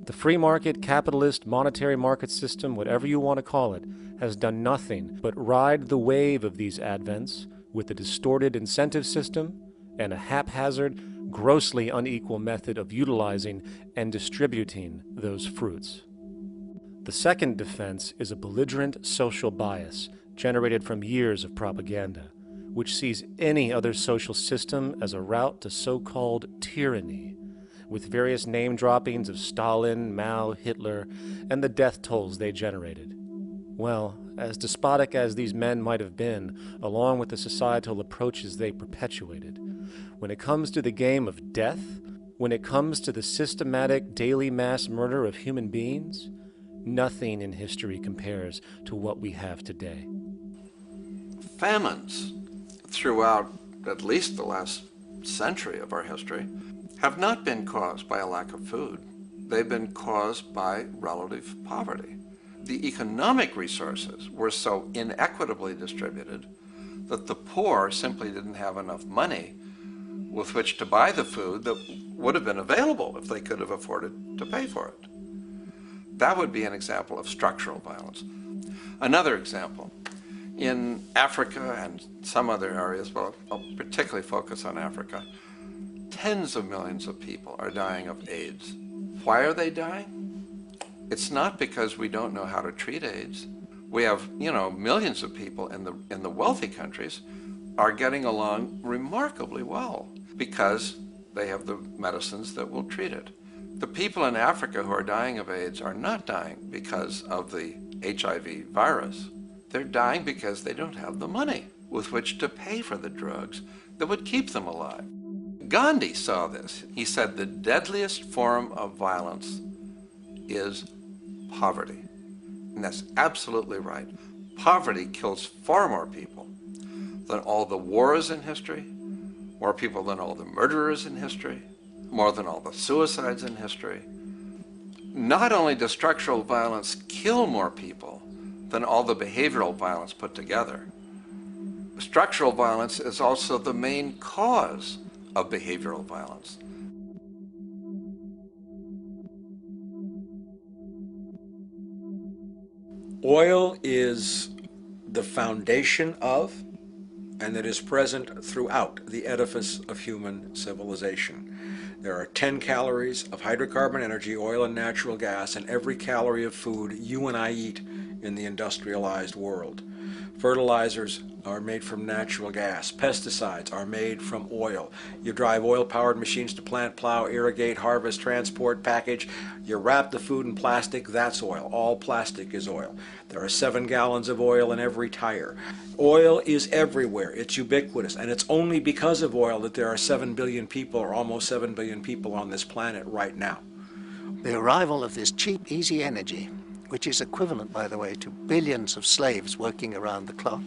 The free market, capitalist, monetary market system, whatever you want to call it, has done nothing but ride the wave of these advents with a distorted incentive system and a haphazard, grossly unequal method of utilizing and distributing those fruits. The second defense is a belligerent social bias generated from years of propaganda, which sees any other social system as a route to so-called tyranny, with various name droppings of Stalin, Mao, Hitler, and the death tolls they generated. Well, as despotic as these men might have been, along with the societal approaches they perpetuated, when it comes to the game of death, when it comes to the systematic daily mass murder of human beings, nothing in history compares to what we have today. Famines throughout at least the last century of our history have not been caused by a lack of food. They've been caused by relative poverty. The economic resources were so inequitably distributed that the poor simply didn't have enough money with which to buy the food that would have been available if they could have afforded to pay for it. That would be an example of structural violence. Another example, in Africa and some other areas, but I'll particularly focus on Africa, tens of millions of people are dying of AIDS. Why are they dying? It's not because we don't know how to treat AIDS. We have, millions of people in the wealthy countries are getting along remarkably well because they have the medicines that will treat it. The people in Africa who are dying of AIDS are not dying because of the HIV virus. They're dying because they don't have the money with which to pay for the drugs that would keep them alive. Gandhi saw this. He said the deadliest form of violence is poverty. And that's absolutely right. Poverty kills far more people than all the wars in history, more people than all the murderers in history, more than all the suicides in history. Not only does structural violence kill more people than all the behavioral violence put together, structural violence is also the main cause of behavioral violence. Oil is the foundation of, and it is present throughout the edifice of human civilization. There are 10 calories of hydrocarbon energy, oil and natural gas, in every calorie of food you and I eat in the industrialized world. Fertilizers are made from natural gas. Pesticides are made from oil. You drive oil-powered machines to plant, plow, irrigate, harvest, transport, package. You wrap the food in plastic, that's oil. All plastic is oil. There are 7 gallons of oil in every tire. Oil is everywhere. It's ubiquitous. And it's only because of oil that there are 7 billion people, or almost 7 billion people on this planet right now. The arrival of this cheap, easy energy, which is equivalent, by the way, to billions of slaves working around the clock,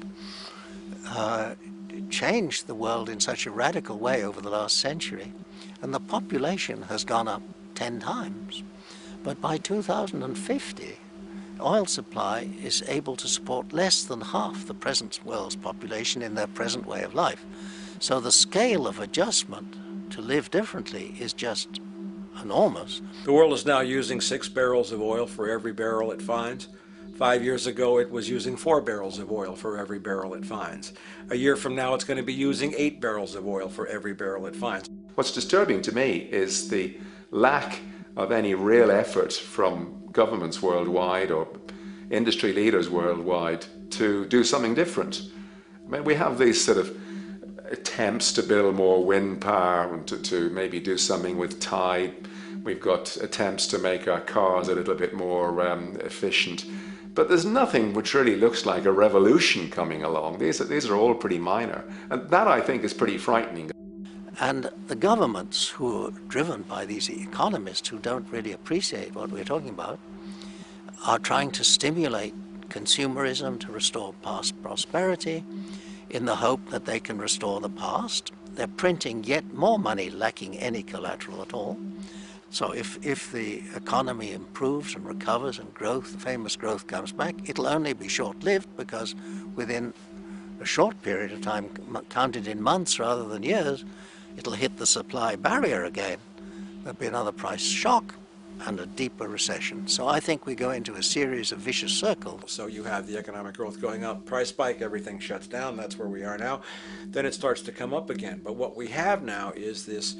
changed the world in such a radical way over the last century, and the population has gone up 10 times. But by 2050, oil supply is able to support less than half the present world's population in their present way of life. So the scale of adjustment to live differently is just enormous. The world is now using 6 barrels of oil for every barrel it finds. 5 years ago, it was using 4 barrels of oil for every barrel it finds. A year from now, it's going to be using 8 barrels of oil for every barrel it finds. What's disturbing to me is the lack of any real effort from governments worldwide or industry leaders worldwide to do something different. I mean, we have these sort of attempts to build more wind power and to maybe do something with tide. We've got attempts to make our cars a little bit more efficient. But there's nothing which really looks like a revolution coming along. These are all pretty minor. And that, I think, is pretty frightening. And the governments who are driven by these economists who don't really appreciate what we're talking about are trying to stimulate consumerism to restore past prosperity in the hope that they can restore the past. They're printing yet more money lacking any collateral at all. So if the economy improves and recovers and growth, famous growth comes back, it'll only be short-lived because within a short period of time, counted in months rather than years, it'll hit the supply barrier again. There'll be another price shock and a deeper recession. So I think we go into a series of vicious circles. So you have the economic growth going up, price spike, everything shuts down, that's where we are now. Then it starts to come up again. But what we have now is this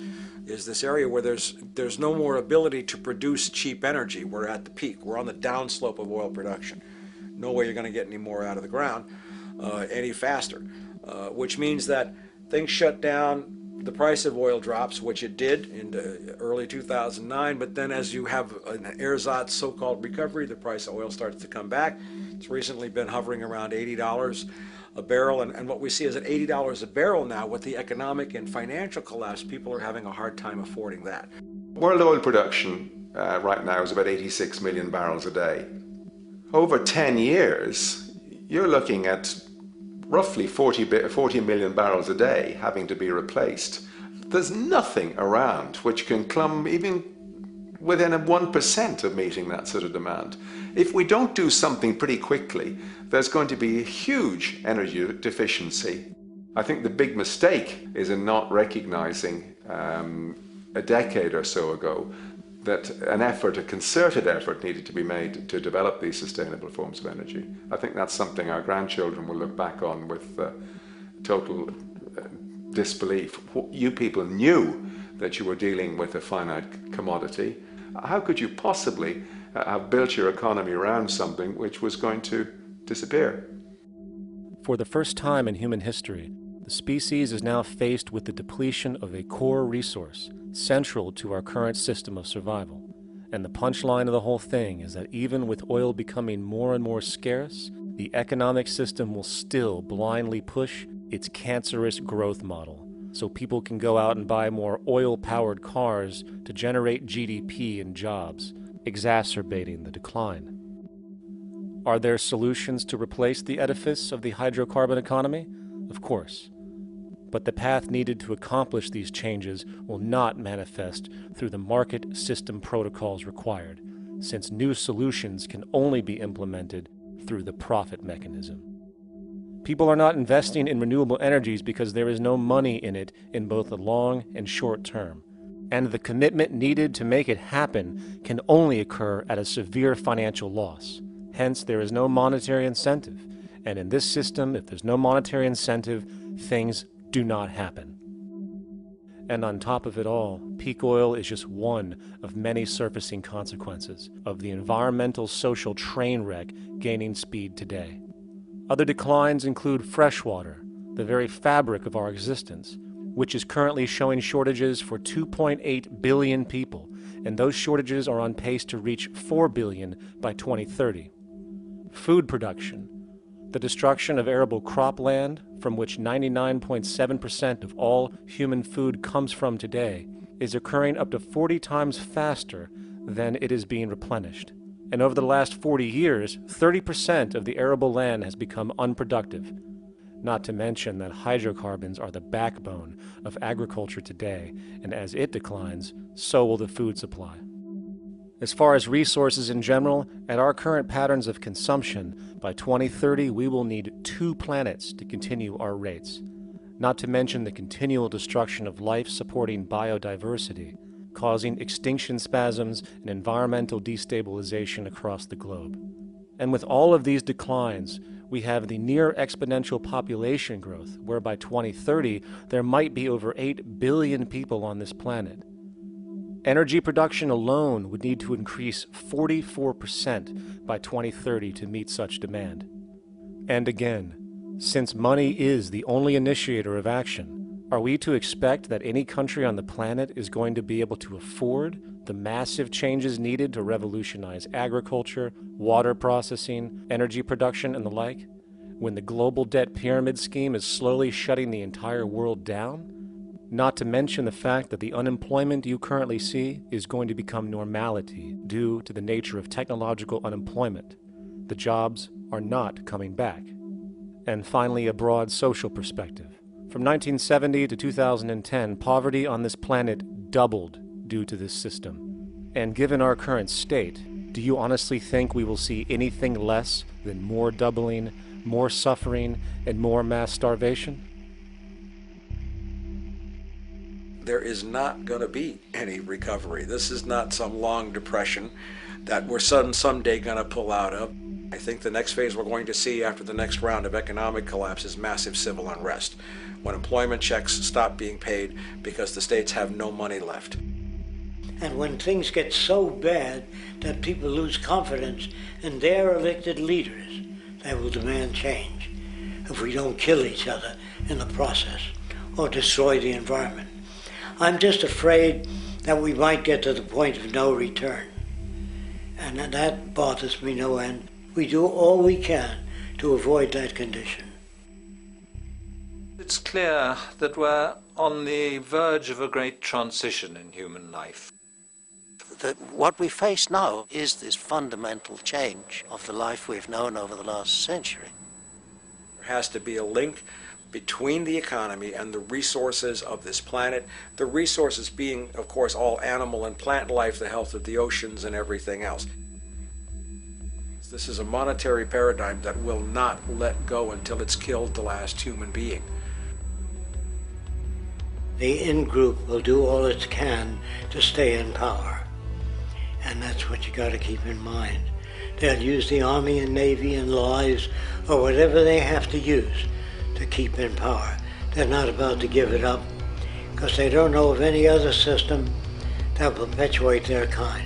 area where there's no more ability to produce cheap energy. We're at the peak. We're on the downslope of oil production. No way you're going to get any more out of the ground any faster, which means that things shut down. The price of oil drops, which it did in early 2009, but then as you have an ersatz so-called recovery, the price of oil starts to come back. It's recently been hovering around $80 a barrel, and what we see is at $80 a barrel now, with the economic and financial collapse, people are having a hard time affording that. World oil production right now is about 86 million barrels a day. Over 10 years, you're looking at roughly 40 million barrels a day having to be replaced. There's nothing around which can come even within 1% of meeting that sort of demand. If we don't do something pretty quickly, there's going to be a huge energy deficiency. I think the big mistake is in not recognizing a decade or so ago that a concerted effort needed to be made to develop these sustainable forms of energy. I think that's something our grandchildren will look back on with total disbelief. You people knew that you were dealing with a finite commodity. How could you possibly have built your economy around something which was going to disappear? For the first time in human history, the species is now faced with the depletion of a core resource central to our current system of survival. And the punchline of the whole thing is that even with oil becoming more and more scarce, the economic system will still blindly push its cancerous growth model, so people can go out and buy more oil-powered cars to generate GDP and jobs, exacerbating the decline. Are there solutions to replace the edifice of the hydrocarbon economy? Of course. But the path needed to accomplish these changes will not manifest through the market system protocols required, since new solutions can only be implemented through the profit mechanism. People are not investing in renewable energies because there is no money in it in both the long and short term, and the commitment needed to make it happen can only occur at a severe financial loss. Hence, there is no monetary incentive, and in this system, if there's no monetary incentive, things do not happen. And on top of it all, peak oil is just one of many surfacing consequences of the environmental social train wreck gaining speed today. Other declines include freshwater, the very fabric of our existence, which is currently showing shortages for 2.8 billion people, and those shortages are on pace to reach 4 billion by 2030. Food production, the destruction of arable cropland, from which 99.7% of all human food comes from today, is occurring up to 40 times faster than it is being replenished. And over the last 40 years, 30% of the arable land has become unproductive. not to mention that hydrocarbons are the backbone of agriculture today, and as it declines, so will the food supply. As far as resources in general, at our current patterns of consumption, by 2030 we will need 2 planets to continue our rates, not to mention the continual destruction of life-supporting biodiversity, causing extinction spasms and environmental destabilization across the globe. And with all of these declines, we have the near exponential population growth, where by 2030 there might be over 8 billion people on this planet. Energy production alone would need to increase 44% by 2030 to meet such demand. And again, since money is the only initiator of action, are we to expect that any country on the planet is going to be able to afford the massive changes needed to revolutionize agriculture, water processing, energy production, and the like, when the global debt pyramid scheme is slowly shutting the entire world down? Not to mention the fact that the unemployment you currently see is going to become normality due to the nature of technological unemployment. The jobs are not coming back. And finally, a broad social perspective. From 1970 to 2010, poverty on this planet doubled due to this system. And given our current state, do you honestly think we will see anything less than more doubling, more suffering, and more mass starvation? There is not going to be any recovery. This is not some long depression that we're someday going to pull out of. I think the next phase we're going to see after the next round of economic collapse is massive civil unrest, when employment checks stop being paid because the states have no money left. And when things get so bad that people lose confidence in their elected leaders, they will demand change if we don't kill each other in the process or destroy the environment. I'm just afraid that we might get to the point of no return. And that bothers me no end. We do all we can to avoid that condition. It's clear that we're on the verge of a great transition in human life. What we face now is this fundamental change of the life we've known over the last century. There has to be a link between the economy and the resources of this planet, the resources being, of course, all animal and plant life, the health of the oceans and everything else. This is a monetary paradigm that will not let go until it's killed the last human being. The in-group will do all it can to stay in power. And that's what you got to keep in mind. They'll use the Army and Navy and lies or whatever they have to use to keep in power. They're not about to give it up because they don't know of any other system that will perpetuate their kind.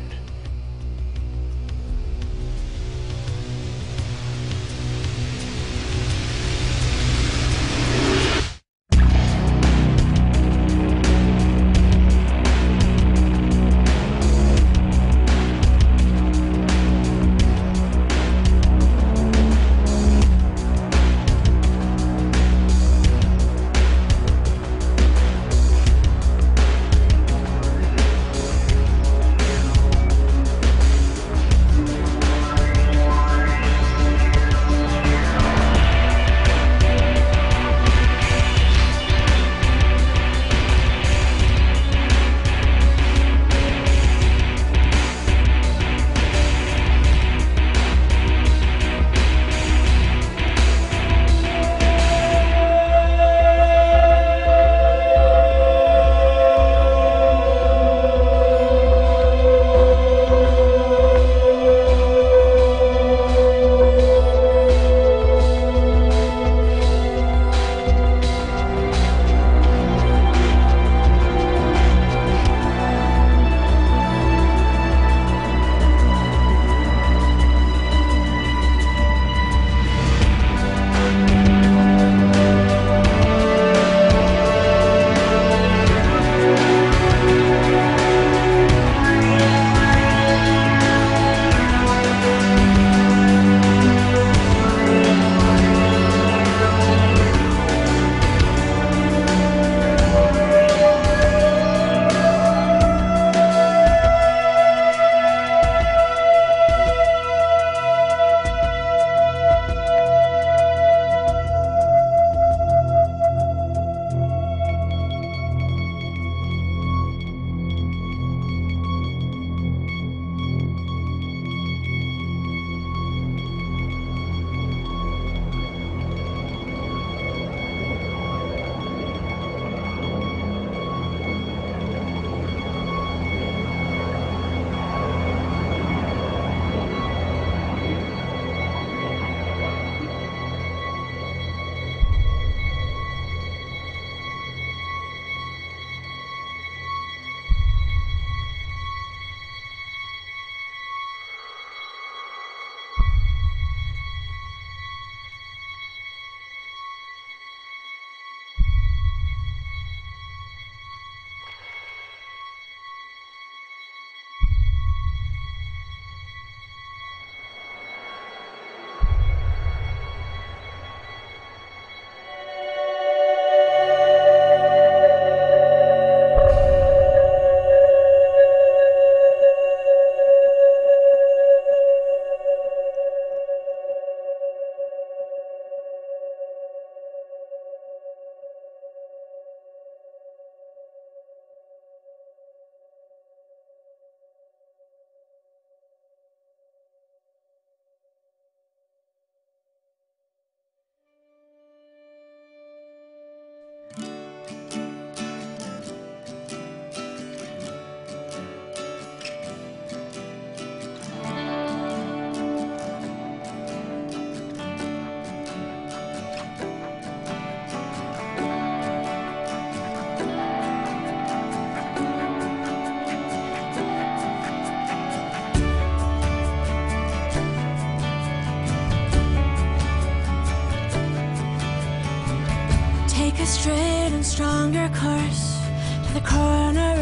a straight and stronger course to the corner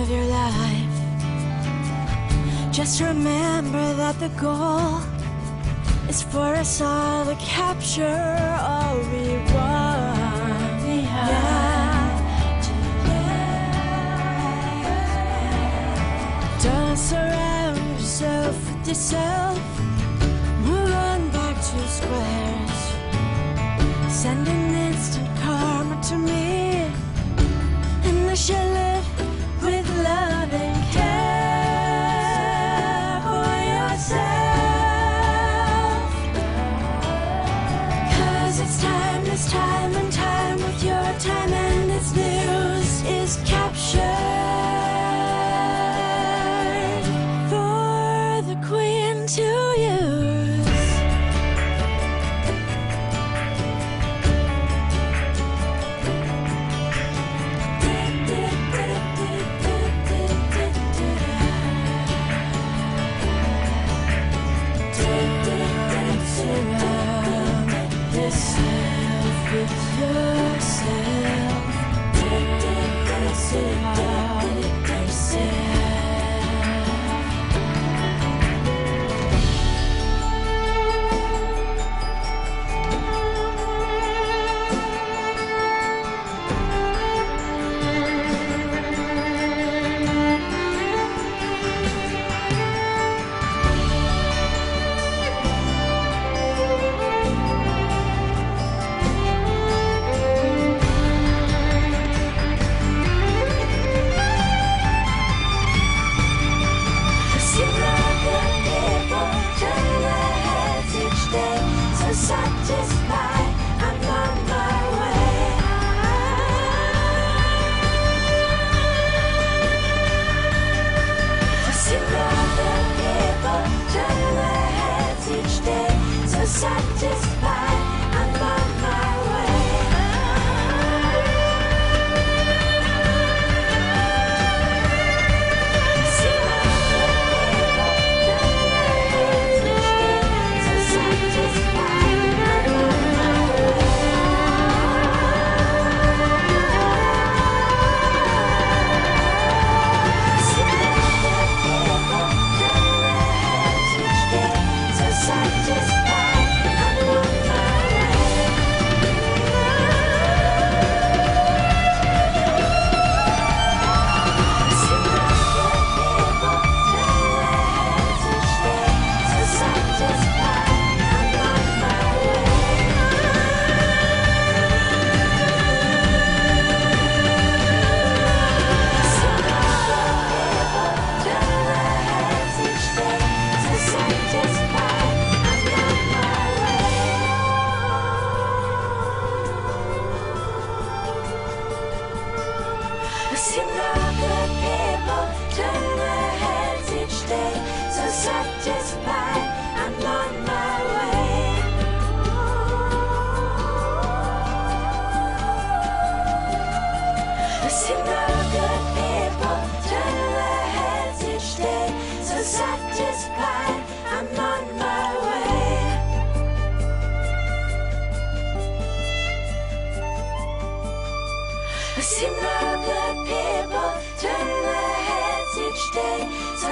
of your life. Just remember that the goal is for us all to capture all we want. We have to don't surround yourself with yourself. Move on back to squares. Send an instant karma to me, and I shall live with love and care for yourself. 'Cause it's time and time with your time, and its news is captured for the queen to use.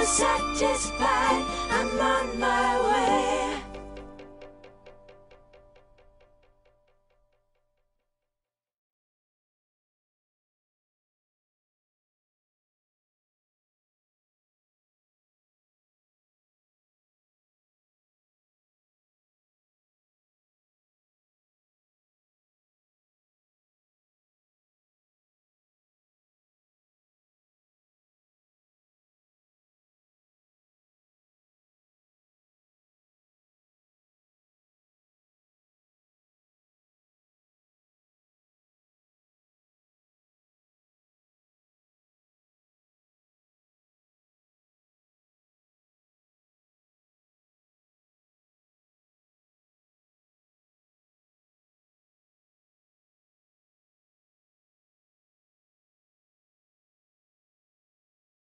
Satisfied, I'm on my